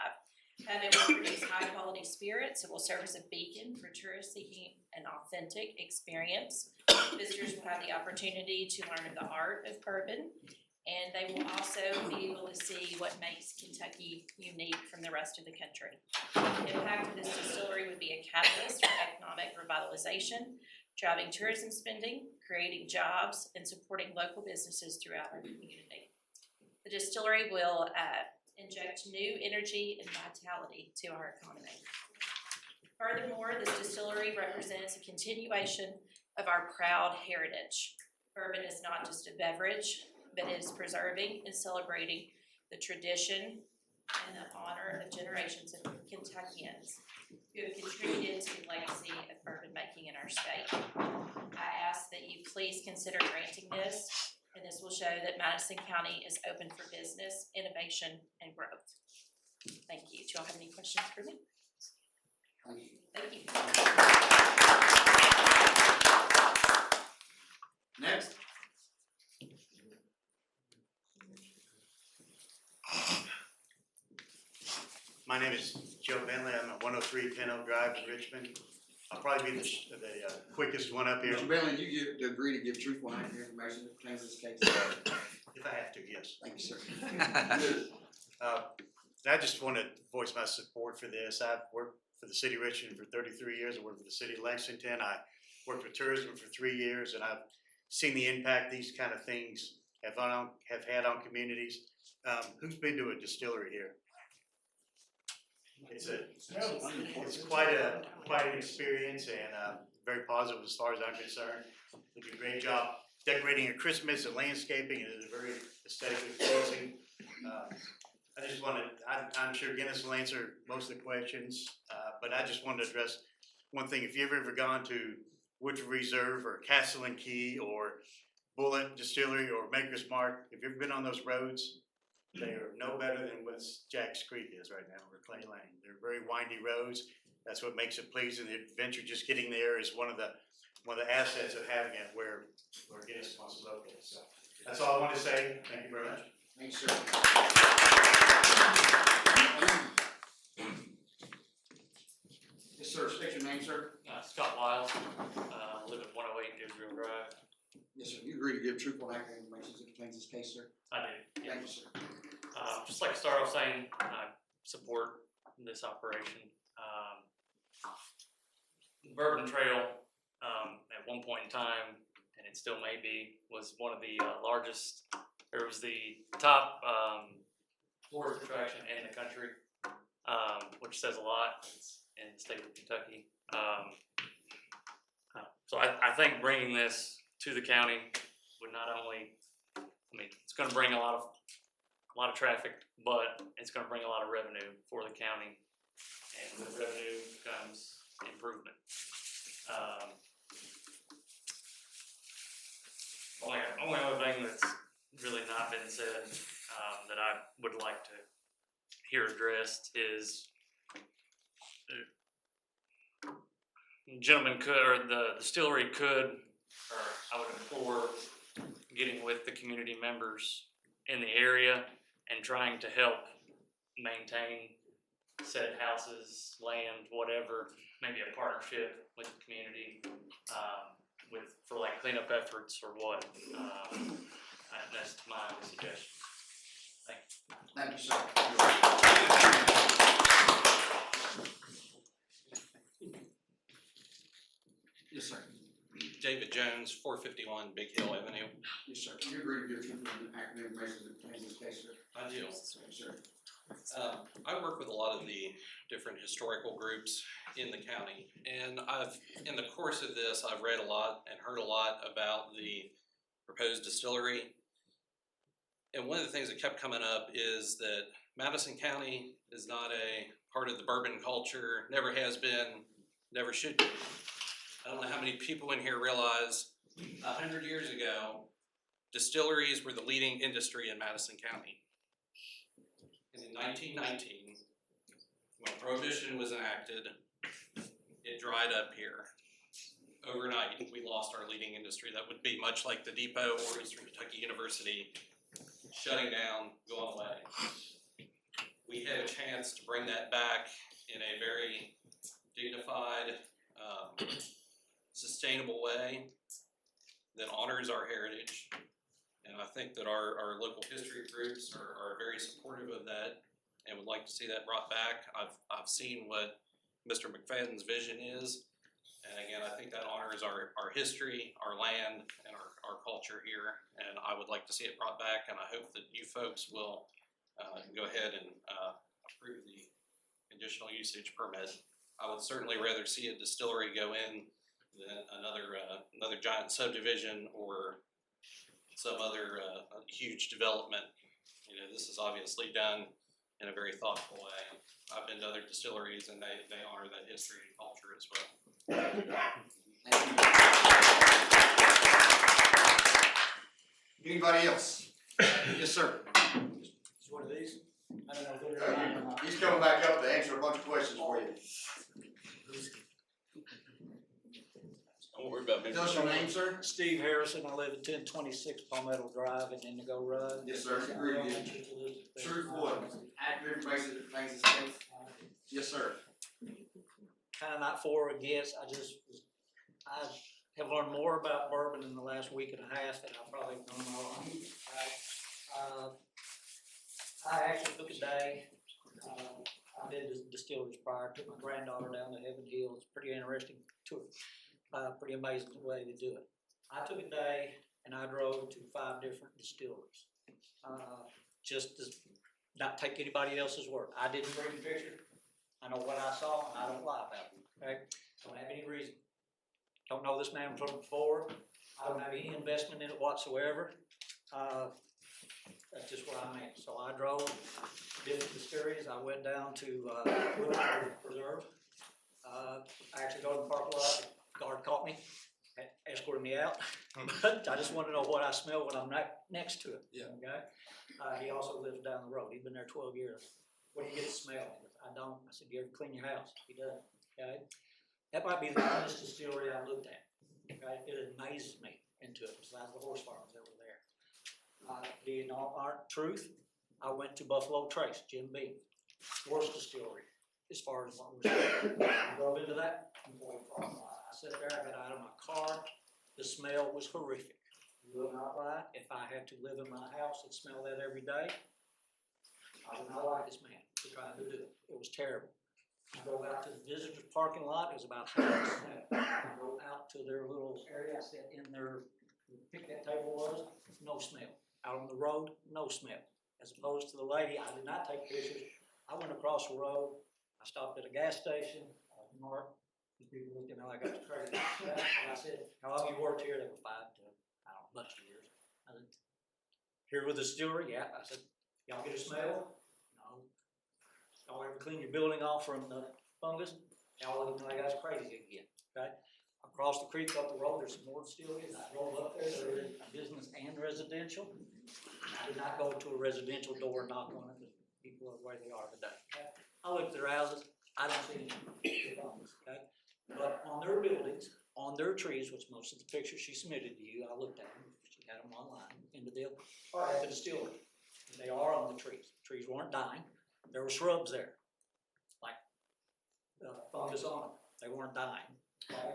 [SPEAKER 5] It will produce high quality spirits. It will serve as a beacon for tourists seeking an authentic experience. Visitors will have the opportunity to learn the art of bourbon, and they will also be able to see what makes Kentucky unique from the rest of the country. The impact of this distillery would be a catalyst for economic revitalization, driving tourism spending, creating jobs, and supporting local businesses throughout our community. The distillery will inject new energy and vitality to our economy. Furthermore, this distillery represents a continuation of our proud heritage. Bourbon is not just a beverage, but is preserving and celebrating the tradition and the honor of generations of Kentuckians who have contributed to the legacy of bourbon making in our state. I ask that you please consider granting this, and this will show that Madison County is open for business, innovation, and growth. Thank you. Do y'all have any questions for me? Thank you.
[SPEAKER 2] Next.
[SPEAKER 18] My name is Joe Bentley. I'm at 103 Pin Oak Drive in Richmond. I'll probably be the quickest one up here.
[SPEAKER 2] Mr. Bentley, you agree to give truthful and accurate information that pertains to this case?
[SPEAKER 18] If I have to, yes.
[SPEAKER 2] Thank you, sir.
[SPEAKER 18] I just want to voice my support for this. I've worked for the city of Richmond for 33 years. I worked for the city of Lexington. I worked for tourism for 3 years, and I've seen the impact these kind of things have had on communities. Who's been to a distillery here? It's quite an experience, and very positive as far as I'm concerned. They do a great job decorating at Christmas and landscaping, and it's very aesthetically pleasing. I just wanted, I'm sure Guinness will answer most of the questions, but I just wanted to address one thing. If you've ever gone to Woodford Reserve or Castle and Key or Bullet Distillery or Maker's Mark, if you've ever been on those roads, they are no better than what Jack's Creek is right now, or Clay Lane. They're very windy roads. That's what makes it pleasing. The adventure just getting there is one of the assets of having it where Guinness wants to locate. So that's all I want to say. Thank you very much.
[SPEAKER 2] Thanks, sir. Yes, sir. State your name, sir.
[SPEAKER 1] Scott Wiles, live at 108 Israel Drive.
[SPEAKER 2] Yes, sir. You agree to give truthful and accurate information as it pertains to this case, sir?
[SPEAKER 1] I do.
[SPEAKER 2] Thank you, sir.
[SPEAKER 1] Just like to start off saying I support this operation. The Bourbon Trail, at one point in time, and it still may be, was one of the largest, or was the top tourist attraction in the country, which says a lot. It's in the state of Kentucky. So I think bringing this to the county would not only, it's going to bring a lot of traffic, but it's going to bring a lot of revenue for the county, and with revenue comes improvement. Only other thing that's really not been said that I would like to hear addressed is the gentleman could, or the distillery could, or I would implore getting with the community members in the area and trying to help maintain said houses, land, whatever, maybe a partnership with the community, for like cleanup efforts or what. That's my suggestion. Thank you.
[SPEAKER 2] Thank you, sir. Yes, sir.
[SPEAKER 19] David Jones, 451 Big Hill Avenue.
[SPEAKER 2] Yes, sir. You agree to give truthful and accurate information as it pertains to this case, sir?
[SPEAKER 19] I do.
[SPEAKER 2] Yes, sir.
[SPEAKER 19] I work with a lot of the different historical groups in the county, and in the course of this, I've read a lot and heard a lot about the proposed distillery. And one of the things that kept coming up is that Madison County is not a part of the bourbon culture, never has been, never should be. I don't know how many people in here realize 100 years ago, distilleries were the leading industry in Madison County. And in 1919, when Prohibition was enacted, it dried up here. Overnight, we lost our leading industry. That would be much like the Depot or Eastern Kentucky University shutting down, going away. We had a chance to bring that back in a very dignified, sustainable way that honors our heritage. And I think that our local history groups are very supportive of that and would like to see that brought back. I've seen what Mr. McFadden's vision is. And again, I think that honors our history, our land, and our culture here. And I would like to see it brought back, and I hope that you folks will go ahead and approve the conditional usage permit. I would certainly rather see a distillery go in than another giant subdivision or some other huge development. You know, this is obviously done in a very thoughtful way. I've been to other distilleries and they honor that history and culture as well.
[SPEAKER 2] Anybody else? Yes, sir.
[SPEAKER 22] It's one of these. I don't know if they're on or not.
[SPEAKER 2] He's coming back up to answer a bunch of questions for you.
[SPEAKER 19] Don't worry about me.
[SPEAKER 2] Tell us your name, sir.
[SPEAKER 22] Steve Harrison, I live at 1026 Palmetto Drive in Indigo Road.
[SPEAKER 2] Yes, sir. Agree to give truthful and accurate information that pertains to this case. Yes, sir.
[SPEAKER 22] Kind of not for or against, I have learned more about bourbon in the last week and a half than I've probably known my life. I actually took a day, I've been to distilleries prior, took my granddaughter down to Heaven Hill. It's a pretty interesting tour, pretty amazing the way they do it. I took a day and I drove to 5 different distilleries, just to not take anybody else's word. I didn't bring a picture. I know what I saw and I don't lie about it, okay? Don't have any reason. Don't know this man from before. I don't have any investment in it whatsoever. That's just where I'm at. So I drove different distilleries. I went down to Woodford Preserve. I actually go to the parking lot. The guard caught me escorting me out, but I just wanna know what I smell when I'm not next to it.
[SPEAKER 10] Yeah.
[SPEAKER 22] Okay? He also lives down the road. He's been there 12 years. What do you get to smell? I don't. I said, you ever clean your house? He doesn't. Okay? That might be the honest distillery I looked at. Okay? It amazes me into it, besides the horse farms that were there. In all truth, I went to Buffalo Trace, Jim B. Worst distillery, as far as what was there. I drove into that employee parking lot. I sat there, I got out of my car. The smell was horrific. You will not lie. If I had to live in my house and smell that every day, I would not like this man to try to do it. It was terrible. I drove out to the visitors parking lot. It was about half the smell. I drove out to their little area. I sat in their picnic table was, no smell. Out on the road, no smell. As opposed to the lady, I did not take pictures. I went across the road. I stopped at a gas station. Mark, the people looked at me like I was crazy. And I said, how long you worked here? They were 5 to, I don't know, a bunch of years. I said, here with the distillery? Yeah. I said, y'all get a smell? No. Y'all ever clean your building off from the fungus? Y'all look like I was crazy again. Okay? Across the creek up the road, there's some more distilleries. I drove up there, they're in business and residential. I did not go to a residential door and knock on it, because people are the way they are today. Okay? I looked at their houses, I don't see any fungus, okay? But on their buildings, on their trees, which most of the pictures she submitted to you, I looked at them, she had them online, into the part of the distillery. They are on the trees. The trees weren't dying. There were shrubs there, like fungus on them. They weren't dying. Okay?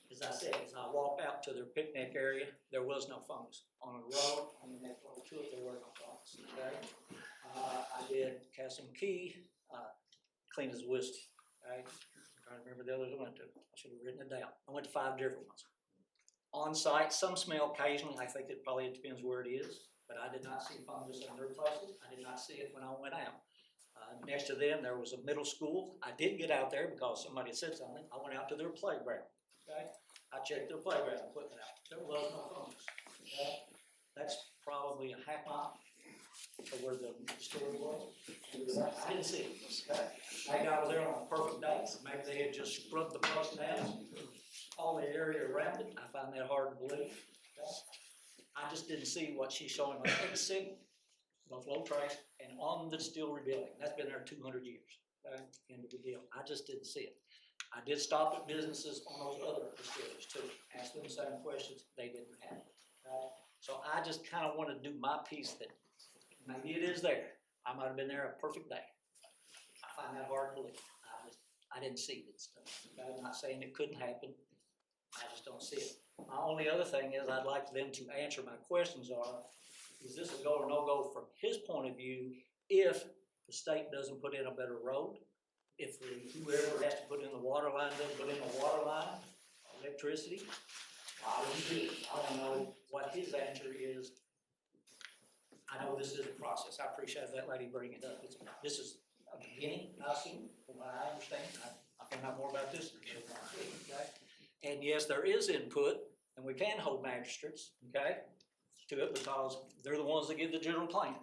[SPEAKER 22] As I said, as I walked out to their picnic area, there was no fungus. On the road, on the next road to it, there were no fungus. Okay? I did Cassim Key, clean as whiskey. Okay? I'm trying to remember the others I went to. I should have written it down. I went to 5 different ones. On site, some smell occasionally. I think it probably depends where it is, but I did not see fungus in their places. I did not see it when I went out. Next to them, there was a middle school. I did get out there because somebody said something. I went out to their playground. Okay? I checked their playground equipment out. There was no fungus. Okay? That's probably a half mile to where the store was. I didn't see it. Okay? Maybe I was there on a perfect day. Maybe they had just scrubbed the place down, all the area around it. I find that hard to believe. Okay? I just didn't see what she's showing on exit Buffalo Trace and on the distillery building. That's been there 200 years. Okay? End of the deal. I just didn't see it. I did stop at businesses on those other distilleries too. Asked them the same questions. They didn't have it. Okay? So I just kind of want to do my piece that maybe it is there. I might have been there a perfect day. I find that hard to believe. I didn't see it stuff. Okay? I'm not saying it couldn't happen. I just don't see it. My only other thing is I'd like them to answer my questions are, is this a go or no go from his point of view if the state doesn't put in a better road? If whoever has to put in the water line doesn't put in a water line, electricity, I wouldn't do it. I don't know what his answer is. I know this is a process. I appreciate that lady bringing it up. This is a beginning, I assume, from what I understand. I find out more about this. Okay? And yes, there is input, and we can hold magistrates, okay, to it because they're the ones that give the general plan.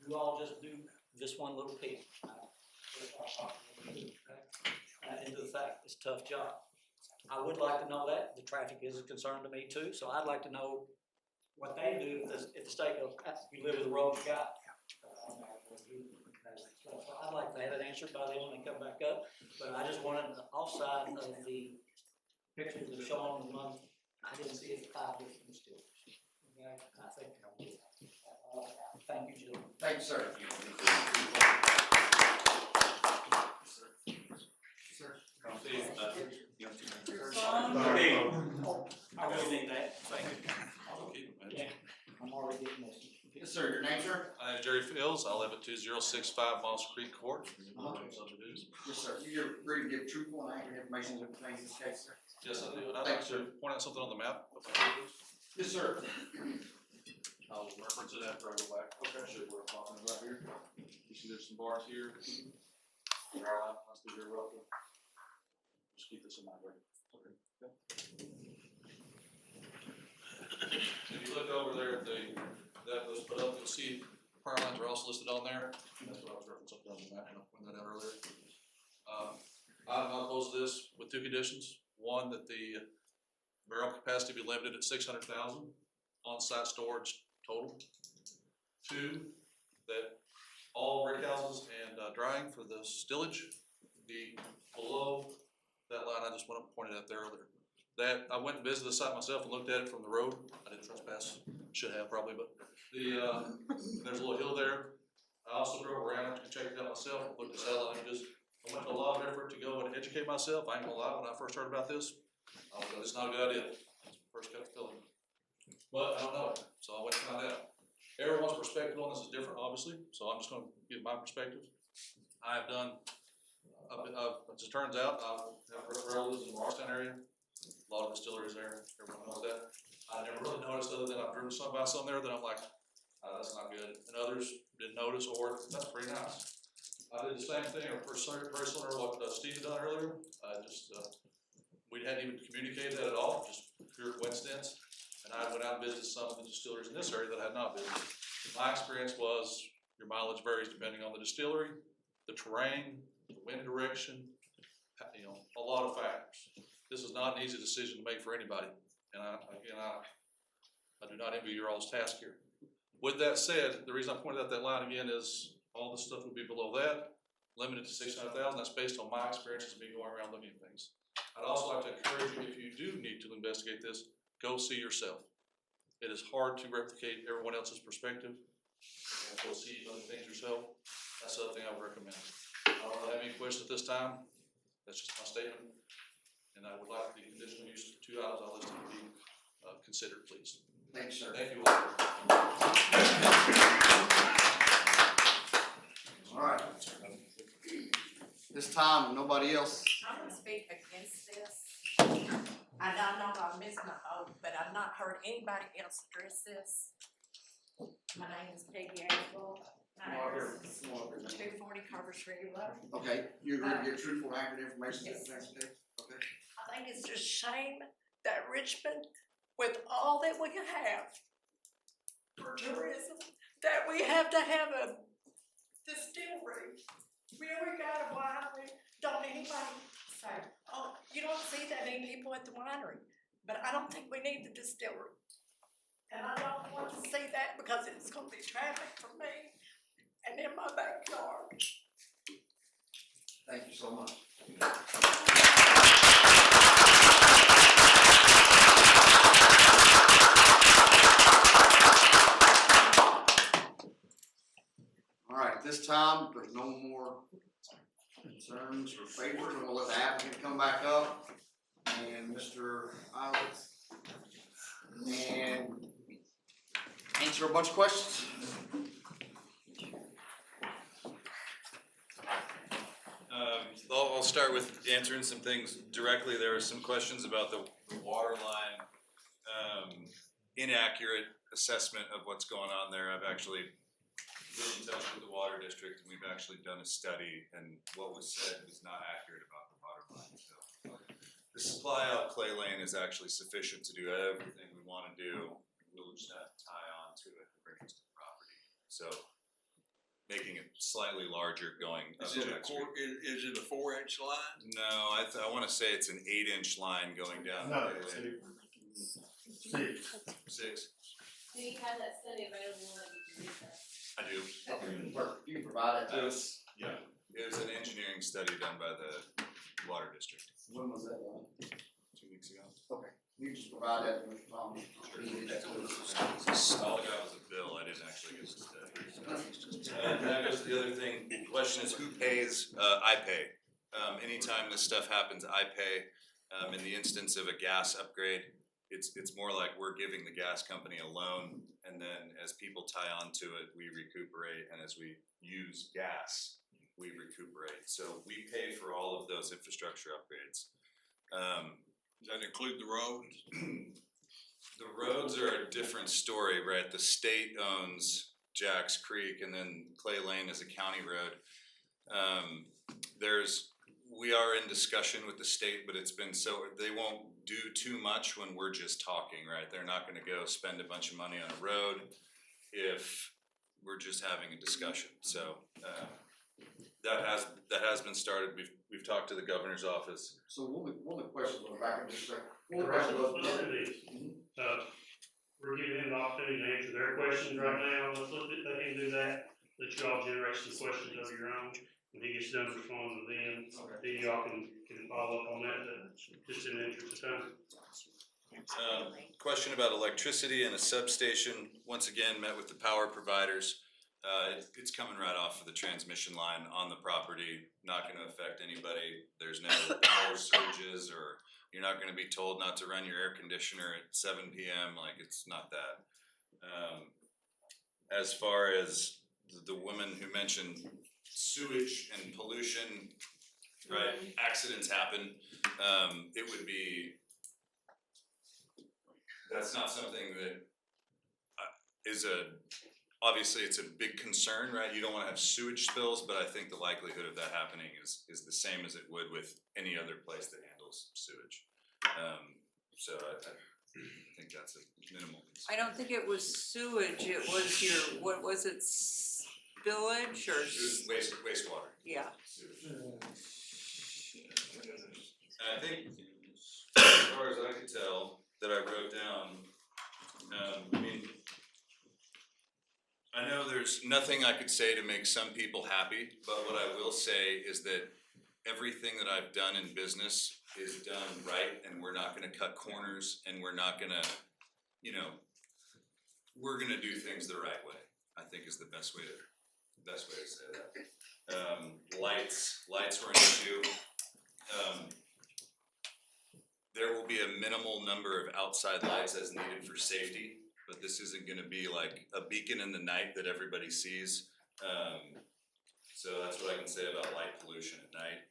[SPEAKER 22] You all just do this one little piece. Into the fact, it's a tough job. I would like to know that. The traffic is a concern to me too, so I'd like to know what they do if the state goes, you live with the road you got. So I'd like that answered by them when they come back up, but I just wanted the offside of the pictures that show on the month. I didn't see it 5 different distilleries. Okay, I think I will. Thank you, Jill.
[SPEAKER 2] Thank you, sir.
[SPEAKER 22] I really need that. Thank you. Yeah, I'm already getting this.
[SPEAKER 2] Yes, sir. Your name, sir?
[SPEAKER 3] My name is Jerry Fields. I live at 2065 Moss Creek Court.
[SPEAKER 2] Yes, sir. You're free to give truthful and accurate information as it pertains to this case, sir.
[SPEAKER 3] Yes, I do. And I'd like to point out something on the map.
[SPEAKER 2] Yes, sir.
[SPEAKER 3] I'll reference it after I go back. Okay. Show you what I'm talking about here. You see there's some bars here. Let's do here roughly. Just keep this in mind, right? Okay. If you look over there at that was put up, you'll see power lines are also listed on there. That's what I was referencing up on the map, and I'll point that out earlier. I'm opposed to this with 2 conditions. One, that the barrel capacity be limited at 600,000 on-site storage total. 2, that all rickhouses and drying for the stillage be below that line I just went up and pointed out there earlier. That, I went and visited the site myself and looked at it from the road. I didn't trespass, should have probably, but there's a little hill there. I also drove around to check it out myself, looked at satellite images. I went to a lot of effort to go and educate myself. I ain't gonna lie, when I first heard about this, I was like, it's not a good idea. First gut feeling. But I don't know, so I went to find out. Everyone's perspective on this is different, obviously, so I'm just gonna give my perspective. I have done, as it turns out, I have relatives in the Marstown area, a lot of distilleries there, everyone knows that. I never really noticed, other than I've driven by some there that I'm like, that's not good, and others didn't notice, or that's pretty nice. I did the same thing, or very similar to what Steve had done earlier. We hadn't even communicated that at all, just pure coincidence. And I went out and visited some of the distilleries in this area that I had not visited. My experience was your mileage varies depending on the distillery, the terrain, the wind direction, you know, a lot of factors. This is not an easy decision to make for anybody. And I do not envy your all's task here. With that said, the reason I pointed out that line again is all the stuff would be below that, limited to 600,000. That's based on my experiences of me going around looking at things. I'd also like to encourage you, if you do need to investigate this, go see yourself. It is hard to replicate everyone else's perspective. And go see other things yourself. That's the other thing I would recommend. I don't really have any questions at this time. That's just my statement. And I would like the conditional use of 2 items I listed to be considered, please.
[SPEAKER 2] Thanks, sir.
[SPEAKER 3] Thank you all.
[SPEAKER 2] All right. This time, nobody else.
[SPEAKER 7] I'm gonna speak against this. I know I missed my vote, but I've not heard anybody else address this. My name is Peggy Ashwell. My address is 240 Carver Street Road.
[SPEAKER 2] Okay, you agree to give truthful, accurate information to the taxpayer? Okay.
[SPEAKER 7] I think it's just shame that Richmond, with all that we can have for tourism, that we have to have a distillery. We already got a winery. Don't anybody say, oh, you don't see that many people at the winery, but I don't think we need the distillery. And I don't want to see that because it's gonna be traffic for me and in my backyard.
[SPEAKER 2] Thank you so much. All right, at this time, there's no more concerns or favors. I'm gonna let the applicant come back up and Mr. Isles and answer a bunch of questions.
[SPEAKER 12] I'll start with answering some things directly. There were some questions about the water line, inaccurate assessment of what's going on there. I've actually been in touch with the water district, and we've actually done a study, and what was said was not accurate about the water line. So the supply out Clay Lane is actually sufficient to do everything we want to do. We'll just have to tie on to it and bring it to the property. So making it slightly larger going up
[SPEAKER 4] Is it
[SPEAKER 12] Jack Street.
[SPEAKER 4] is it a 4-inch line?
[SPEAKER 12] No, I want to say it's an 8-inch line going down.
[SPEAKER 23] No,
[SPEAKER 12] Clay Lane. 6.
[SPEAKER 5] Do you have that study available and you can read that?
[SPEAKER 12] I do.
[SPEAKER 2] You can provide it to us.
[SPEAKER 12] Yeah, it was an engineering study done by the water district
[SPEAKER 2] When was that done?
[SPEAKER 12] 2 weeks ago.
[SPEAKER 2] Okay, you just provide that to Mr. Thomas.
[SPEAKER 12] All I got was a bill, I didn't actually get the study. And that goes to the other thing, the question is who pays? I pay. Anytime this stuff happens, I pay. In the instance of a gas upgrade, it's more like we're giving the gas company a loan, and then as people tie onto it, we recuperate, and as we use gas, we recuperate. So we pay for all of those infrastructure upgrades.
[SPEAKER 4] Does that include the roads?
[SPEAKER 12] The roads are a different story, right? The state owns Jacks Creek, and then Clay Lane is a county road. We are in discussion with the state, but it's been so, they won't do too much when we're just talking, right? They're not gonna go spend a bunch of money on a road if we're just having a discussion. So That has been started. We've talked to the governor's office.
[SPEAKER 2] So one of the questions, on back up just a second. One of the
[SPEAKER 9] Let's
[SPEAKER 2] questions
[SPEAKER 9] do this. We're giving them the opportunity to answer their questions right now. Let's look at, they can do that. Let y'all generate some questions of your own. When he gets done responding to them, then y'all can follow up on that, just in the interest of time.
[SPEAKER 12] Question about electricity and a substation. Once again, met with the power providers. It's coming right off of the transmission line on the property, not gonna affect anybody. There's no power surges, or you're not gonna be told not to run your air conditioner at 7 p.m. Like, it's not that. As far as the woman who mentioned sewage and pollution, right, accidents happen, it would be, that's not something that is obviously it's a big concern, right? You don't wanna have sewage spills, but I think the likelihood of that happening is the same as it would with any other place that handles sewage. So I think that's a minimal concern.
[SPEAKER 11] I don't think it was sewage, it was your, what was it, spillage or?
[SPEAKER 12] It was wastewater.
[SPEAKER 11] Yeah.
[SPEAKER 12] And I think, as far as I could tell, that I wrote down, I mean, I know there's nothing I could say to make some people happy, but what I will say is that everything that I've done in business is done right, and we're not gonna cut corners, and we're not gonna, we're gonna do things the right way, I think is the best way to say that. Lights were an issue. There will be a minimal number of outside lights as needed for safety, but this isn't gonna be like a beacon in the night that everybody sees. So that's what I can say about light pollution at night.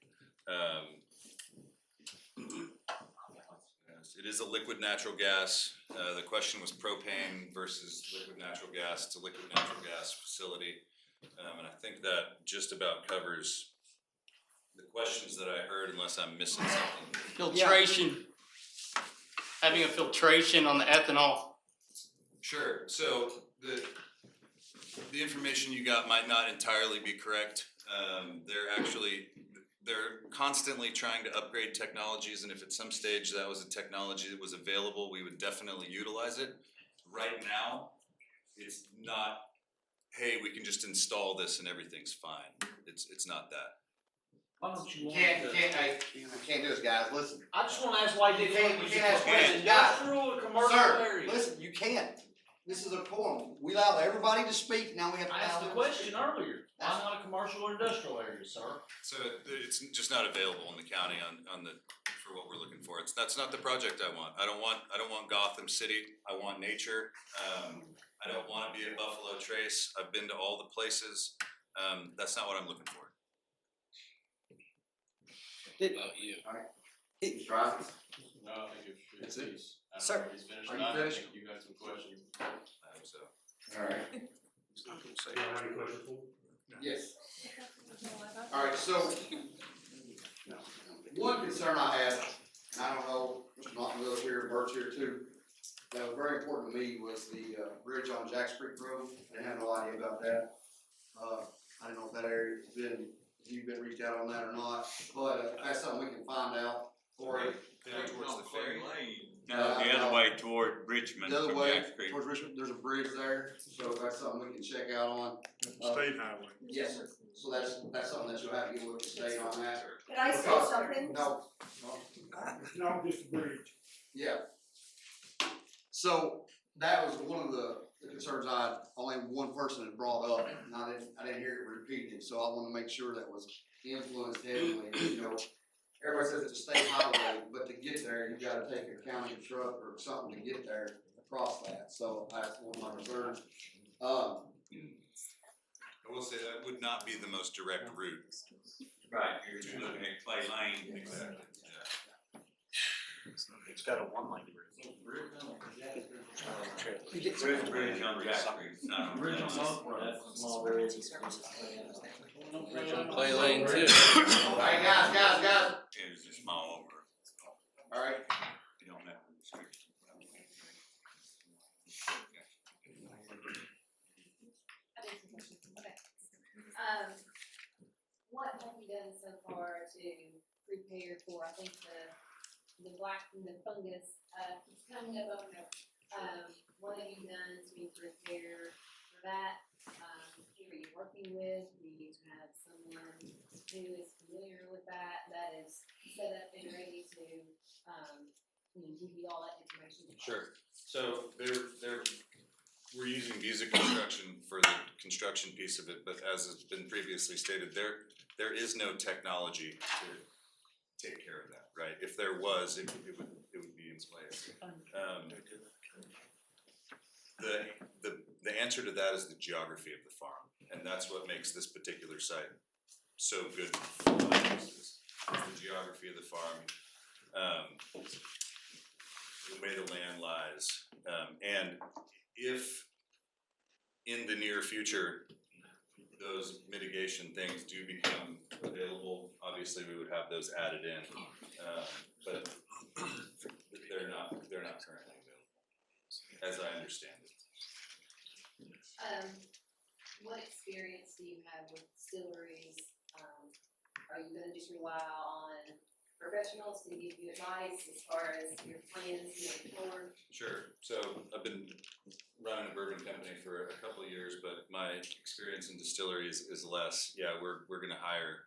[SPEAKER 12] Yes, it is a liquid natural gas. The question was propane versus liquid natural gas. It's a liquid natural gas facility. And I think that just about covers the questions that I heard, unless I'm missing something.
[SPEAKER 1] Filtration, having a filtration on the ethanol.
[SPEAKER 12] Sure, so the information you got might not entirely be correct. They're constantly trying to upgrade technologies, and if at some stage that was a technology that was available, we would definitely utilize it. Right now, it's not, hey, we can just install this and everything's fine. It's not that.
[SPEAKER 22] Why don't you
[SPEAKER 2] Can't do this, guys, listen.
[SPEAKER 22] I just wanna ask why you didn't.
[SPEAKER 2] You can't ask questions, guys.
[SPEAKER 22] Industrial or commercial
[SPEAKER 2] Sir,
[SPEAKER 22] area?
[SPEAKER 2] listen, you can't. This is a quorum. We allow everybody to speak, now we have to
[SPEAKER 22] I
[SPEAKER 2] allow
[SPEAKER 22] asked the
[SPEAKER 2] them to
[SPEAKER 22] question
[SPEAKER 2] speak.
[SPEAKER 22] earlier. Why not a commercial or industrial area, sir?
[SPEAKER 12] So it's just not available in the county for what we're looking for. That's not the project I want. I don't want Gotham City. I want nature. I don't wanna be at Buffalo Trace. I've been to all the places. That's not what I'm looking for.
[SPEAKER 16] About you.
[SPEAKER 2] Mr. Isaacs?
[SPEAKER 3] No, I think
[SPEAKER 2] That's it.
[SPEAKER 22] Sir,
[SPEAKER 3] he's finished.
[SPEAKER 2] are you finished?
[SPEAKER 3] You got some questions.
[SPEAKER 12] I hope so.
[SPEAKER 2] Alright.
[SPEAKER 9] Y'all have any questions for me?
[SPEAKER 2] Yes. Alright, so, one concern I had, and I don't know, Mr. Martin Lewis here, Bert's here too, that was very important to me was the, bridge on Jacks Creek Road. I didn't have no idea about that. I don't know if that area has been, if you've been reached out on that or not, but, that's something we can find out for you.
[SPEAKER 12] Towards the ferry.
[SPEAKER 2] No,
[SPEAKER 14] The other way toward Richmond
[SPEAKER 2] The other
[SPEAKER 14] from
[SPEAKER 2] way,
[SPEAKER 14] Jacks Creek.
[SPEAKER 2] towards Richmond, there's a bridge there, so that's something we can check out on.
[SPEAKER 8] State highway.
[SPEAKER 2] Yes, sir. So that's something that you'll have to get with the state on that.
[SPEAKER 7] Can I say
[SPEAKER 2] Because-
[SPEAKER 7] something?
[SPEAKER 2] No.
[SPEAKER 8] No, just a bridge.
[SPEAKER 2] Yeah. So that was one of the concerns only one person had brought up, and I didn't hear it repeated, so I wanna make sure that was influenced heavily, everybody says it's a state highway, but to get there, you gotta take a county truck or something to get there across that, so that's one of my concerns.
[SPEAKER 12] I will say that would not be the most direct route.
[SPEAKER 14] Right, you're looking at Clay Lane.
[SPEAKER 12] Exactly.
[SPEAKER 8] It's got a one-lane bridge.
[SPEAKER 14] Bridge on Jacks Creek, it's not on
[SPEAKER 22] Bridge on
[SPEAKER 14] Jacks.
[SPEAKER 22] Oak Road.
[SPEAKER 7] That's a small area.
[SPEAKER 13] Bridge on Clay Lane too.
[SPEAKER 2] Alright, guys,
[SPEAKER 14] It was just small over.
[SPEAKER 2] alright,
[SPEAKER 14] You don't have to restrict.
[SPEAKER 7] Okay. What
[SPEAKER 6] prepare for, I think the fungus, keeps coming up over and over. What have you done to prepare for that? Who are you working with? Do you have someone who is familiar with that is set up and ready to, give you all that information?
[SPEAKER 12] Sure. So we're using Visa Construction for the construction piece of it, but as has been previously stated, there is no technology to take care of that, right? If there was, it would be in place. The answer to that is the geography of the farm, and that's what makes this particular site so good for is the geography of the farm, the way the land lies, and if in the near future those mitigation things do become available, obviously we would have those added in, but they're not currently available, as I understand it.
[SPEAKER 6] What experience do you have with distilleries? Are you gonna just rely on professionals to give you advice as far as your plans moving forward?
[SPEAKER 12] Sure. So I've been running a bourbon company for a couple of years, but my experience in distilleries is less. Yeah, we're gonna hire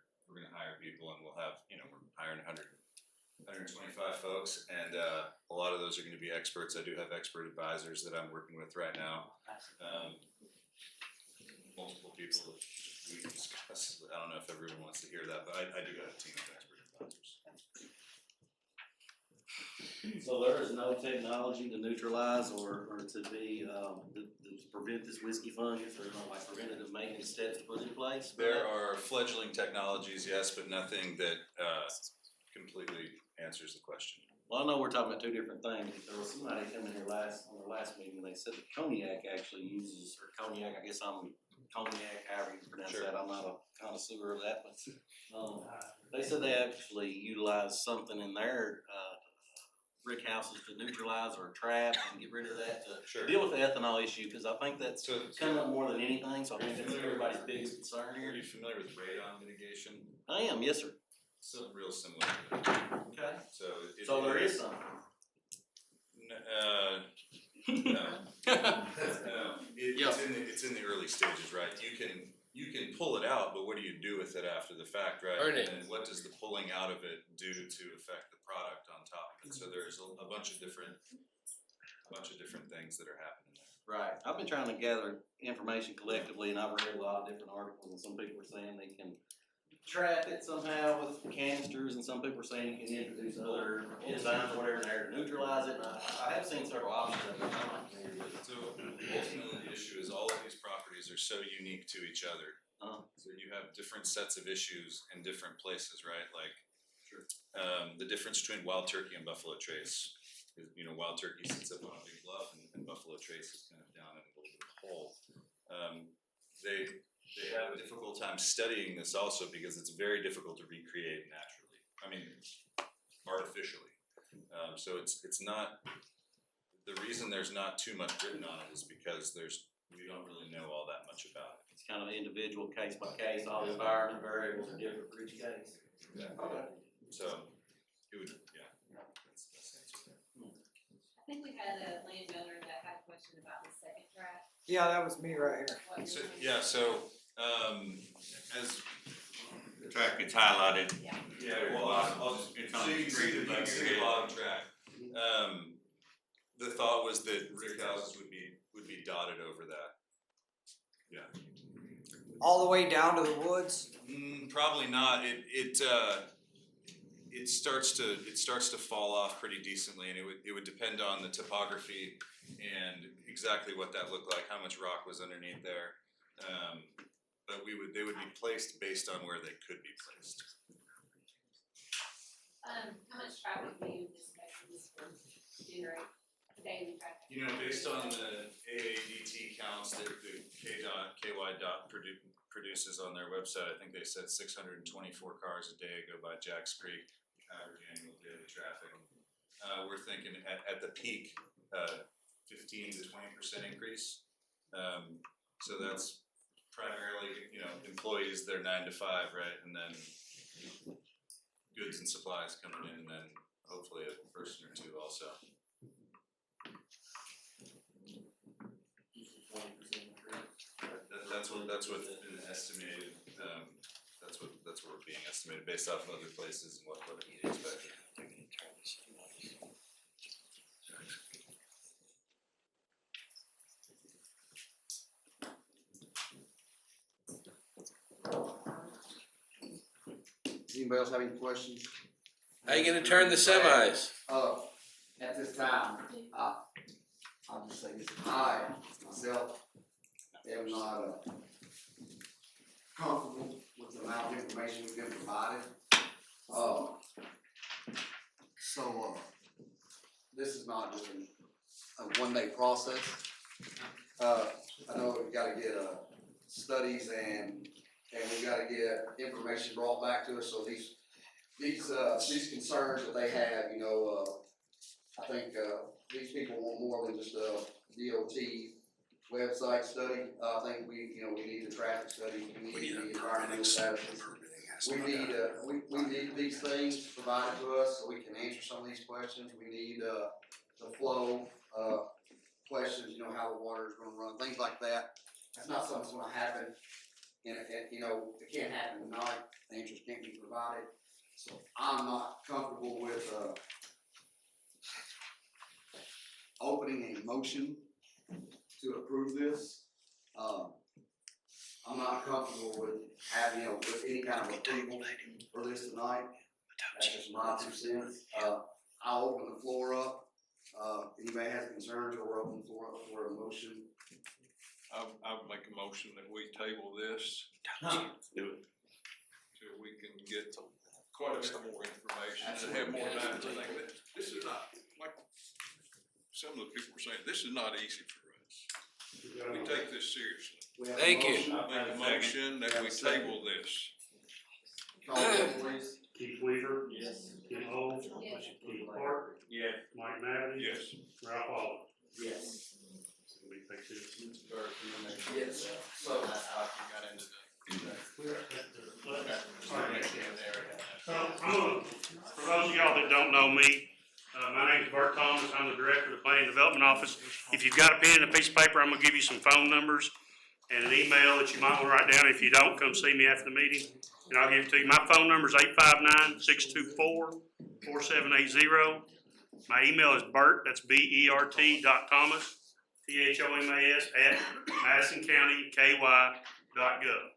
[SPEAKER 12] people, and we'll have, we're hiring 125 folks, and a lot of those are gonna be experts. I do have expert advisors that I'm working with right now. Multiple people that we can discuss. I don't know if everyone wants to hear that, but I do have a team of expert advisors.
[SPEAKER 15] So there is no technology to neutralize or to be, to prevent this whiskey fungus, or no like preventative maintenance steps to put in place?
[SPEAKER 12] There are fledgling technologies, yes, but nothing that completely answers the question.
[SPEAKER 15] Well, I know we're talking about two different things, but there was somebody coming here on the last meeting, they said that cognac actually uses, or cognac, I guess cognac, however you pronounce that, I'm not a connoisseur of that, but, they said they actually utilize something in their, brick houses to neutralize or trap and get rid of that, to deal with the ethanol issue, cause I think that's coming up more than anything, so I think that's everybody's biggest concern here.
[SPEAKER 12] Are you familiar with radon mitigation?
[SPEAKER 15] I am, yes, sir.
[SPEAKER 12] So real similar to that.
[SPEAKER 15] Okay.
[SPEAKER 12] So
[SPEAKER 15] there is something.
[SPEAKER 12] No. It's in the early stages, right? You can pull it out, but what do you do with it after the fact, right?
[SPEAKER 13] Burn it.
[SPEAKER 12] And what does the pulling out of it do to affect the product on top of it? So there's a bunch of different things that are happening there.
[SPEAKER 15] Right. I've been trying to gather information collectively, and I've read a lot of different articles, and some people are saying they can trap it somehow with canisters, and some people are saying you can introduce other enzymes or whatever in there to neutralize it. And I have seen several options of it.
[SPEAKER 12] So ultimately, the issue is all of these properties are so unique to each other. So you have different sets of issues in different places, right? Like, the difference between Wild Turkey and Buffalo Trace is, Wild Turkey sits up on a big bluff, and Buffalo Trace is kind of down in a little bit of a hole. They have a difficult time studying this also because it's very difficult to recreate naturally. I mean, artificially. So it's not, the reason there's not too much written on it is because we don't really know all that much about it.
[SPEAKER 15] It's kind of individual case by case, all the environment variables are different for each case.
[SPEAKER 12] So it would, that's the best answer there.
[SPEAKER 6] I think we had a landowner that had a question about the second track.
[SPEAKER 17] Yeah, that was me right here.
[SPEAKER 12] As
[SPEAKER 14] the track gets highlighted.
[SPEAKER 12] It's on the screen, you can see the bottom track. The thought was that rick houses would be dotted over that. Yeah.
[SPEAKER 17] All the way down to the woods?
[SPEAKER 12] Probably not. It starts to fall off pretty decently, and it would depend on the topography and exactly what that looked like, how much rock was underneath there. But they would be placed based on where they could be placed.
[SPEAKER 6] How much traffic do you expect this to generate, daily traffic?
[SPEAKER 12] Based on the AADT counts that the KY produces on their website, I think they said 624 cars a day go by Jacks Creek, average annual daily traffic. We're thinking at the peak, 15 to 20% increase. So that's primarily, employees, they're 9 to 5, right? And then goods and supplies coming in, and then hopefully a person or two also. That's what's been estimated, that's what we're being estimated based off of other places and what we expected.
[SPEAKER 2] Does anybody else have any questions?
[SPEAKER 13] How you gonna turn the semis?
[SPEAKER 2] At this time, I'll just say this, I, myself, am not, comfortable with the amount of information we've been provided. This is not just a one-day process. I know we've gotta get, studies and we've gotta get information brought back to us, so these concerns that they have, you know, I think, these people want more than just a DOT website study. I think we need the traffic study, we need the environmental status. We need these things provided to us so we can answer some of these questions. We need, the flow, questions, you know, how the water is gonna run, things like that. That's not something that's gonna happen, and, you know, it can't happen tonight, the answers can't be provided. So I'm not comfortable with, opening a motion to approve this. I'm not comfortable with having, you know, with any kind of approval for this tonight. That's just my 2 cents. I'll open the floor up. Anybody has concerns, or we'll open the floor up for a motion.
[SPEAKER 4] I would make a motion that we table this.
[SPEAKER 2] Do it.
[SPEAKER 4] Till we can get quite a bit more information and have more time to think that this is not, like some of the people were saying, this is not easy for us. We take this seriously.
[SPEAKER 13] Thank you.
[SPEAKER 4] I make a motion that we table this.
[SPEAKER 2] Call the roll, please.
[SPEAKER 9] Keith Weaver.
[SPEAKER 3] Yes.
[SPEAKER 9] Ken Owens.
[SPEAKER 6] Yes.
[SPEAKER 9] Keith Park.
[SPEAKER 3] Yeah.
[SPEAKER 9] Mike Mavety.
[SPEAKER 4] Yes.
[SPEAKER 9] Ralph Allen.
[SPEAKER 2] Yes.
[SPEAKER 9] Somebody take this.
[SPEAKER 2] Yes. So,
[SPEAKER 3] That's how you got into
[SPEAKER 9] So, for those of y'all that don't know me, my name's Bert Thomas, I'm the Director of the Planning and Development Office. If you've got a pen and a piece of paper, I'm gonna give you some phone numbers and an email that you might wanna write down. If you don't, come see me after the meeting, and I'll give it to you. My phone number is 859-624-4780. My email is Bert, that's BERT .Thomas, THOMAS @MadisonCountyKY.gov.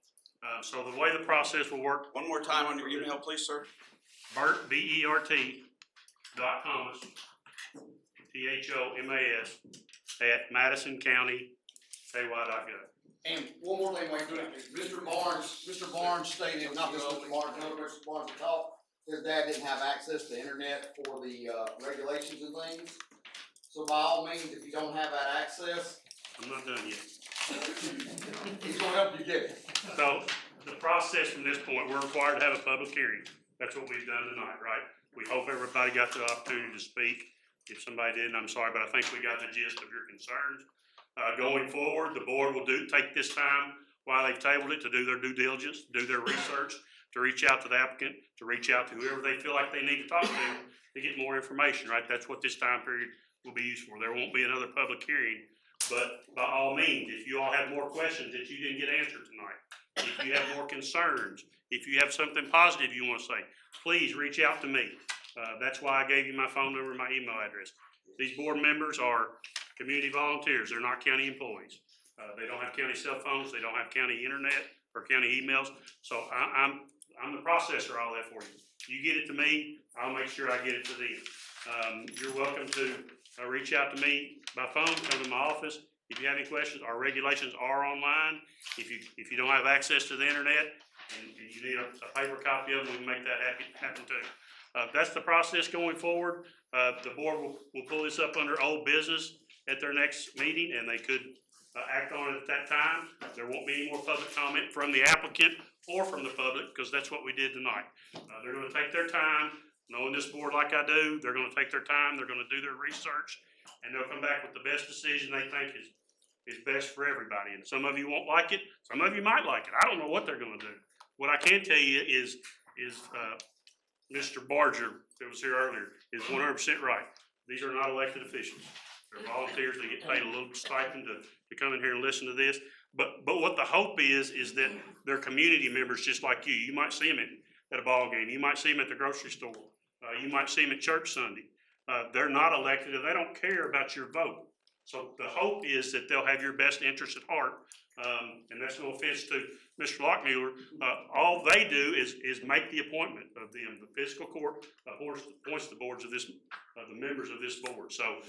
[SPEAKER 9] So the way the process will work.
[SPEAKER 3] One more time on your email, please, sir.
[SPEAKER 9] Bert, BERT .Thomas, THOMAS @MadisonCountyKY.gov.
[SPEAKER 2] and one more thing, while you're doing it, Mr. Barnes stated, not this Mr. Barnes, no, Mr. Barnes at all, his dad didn't have access to internet for the, regulations and things. So by all means, if you don't have that access,
[SPEAKER 9] I'm not done yet.
[SPEAKER 2] he's gonna help you get it.
[SPEAKER 9] So the process from this point, we're required to have a public hearing. That's what we've done tonight, right? We hope everybody got the opportunity to speak. If somebody didn't, I'm sorry, but I think we got the gist of your concerns. Going forward, the board will take this time while they've tabled it to do their due diligence, do their research, to reach out to the applicant, to reach out to whoever they feel like they need to talk to get more information, right? That's what this time period will be used for. There won't be another public hearing, but by all means, if you all have more questions that you didn't get answered tonight, if you have more concerns, if you have something positive you want to say, please reach out to me. That's why I gave you my phone number and my email address. These board members are community volunteers. They're not county employees. They don't have county cell phones. They don't have county internet or county emails. So I'm the processor of all that for you. You get it to me, I'll make sure I get it to them. You're welcome to reach out to me by phone, come to my office. If you have any questions, our regulations are online. If you don't have access to the internet and you need a paper copy of them, we can make that happen too. That's the process going forward. The board will pull this up under old business at their next meeting, and they could act on it at that time. There won't be any more public comment from the applicant or from the public, because that's what we did tonight. They're gonna take their time, knowing this board like I do, they're gonna take their time, they're gonna do their research, and they'll come back with the best decision they think is best for everybody. And some of you won't like it, some of you might like it. I don't know what they're gonna do. What I can tell you is Mr. Barger, that was here earlier, is 100% right. These are not elected officials. They're volunteers. They get paid a little stipend to come in here and listen to this. But what the hope is that they're community members just like you. You might see them at a ball game. You might see them at the grocery store. You might see them at church Sunday. They're not elected and they don't care about your vote. So the hope is that they'll have your best interest at heart. And that's no offense to Mr. Lockmuller. All they do is make the appointment of them. The fiscal court appoints the boards of this, the members of this board. So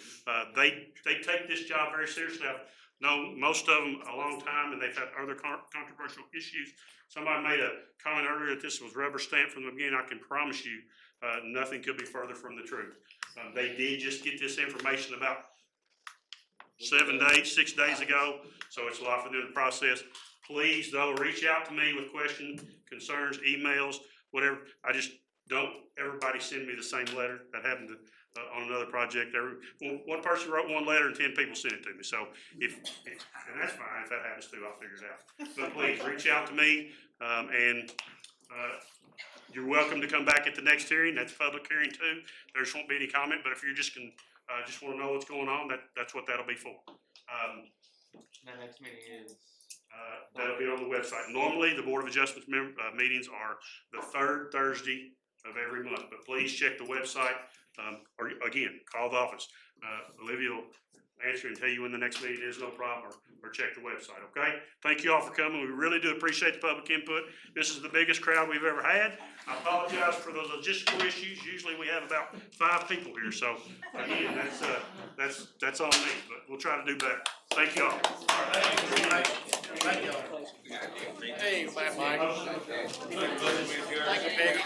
[SPEAKER 9] they take this job very seriously. I've known most of them a long time, and they've had other controversial issues. Somebody made a comment earlier that this was rubber stamped from the beginning. I can promise you, nothing could be further from the truth. They did just get this information about 6 days ago, so it's a lot for them to process. Please, though, reach out to me with questions, concerns, emails, whatever. I just don't, everybody send me the same letter. That happened on another project. One person wrote one letter and 10 people sent it to me. So and that's fine. If that happens too, I'll figure it out. But please, reach out to me, and you're welcome to come back at the next hearing. That's a public hearing too. There just won't be any comment, but if you're just want to know what's going on, that's what that'll be for.
[SPEAKER 1] The next meeting is?
[SPEAKER 9] That'll be on the website. Normally, the Board of Adjustments meetings are the third Thursday of every month, but please check the website, or again, call the office. Olivia will answer and tell you when the next meeting is, no problem, or check the website, okay? Thank you all for coming. We really do appreciate the public input. This is the biggest crowd we've ever had. I apologize for those logistical issues. Usually we have about 5 people here, so again, that's on me, but we'll try to do better. Thank you all.
[SPEAKER 23] Thank you. Hey, Mike. Thank you, Peggy.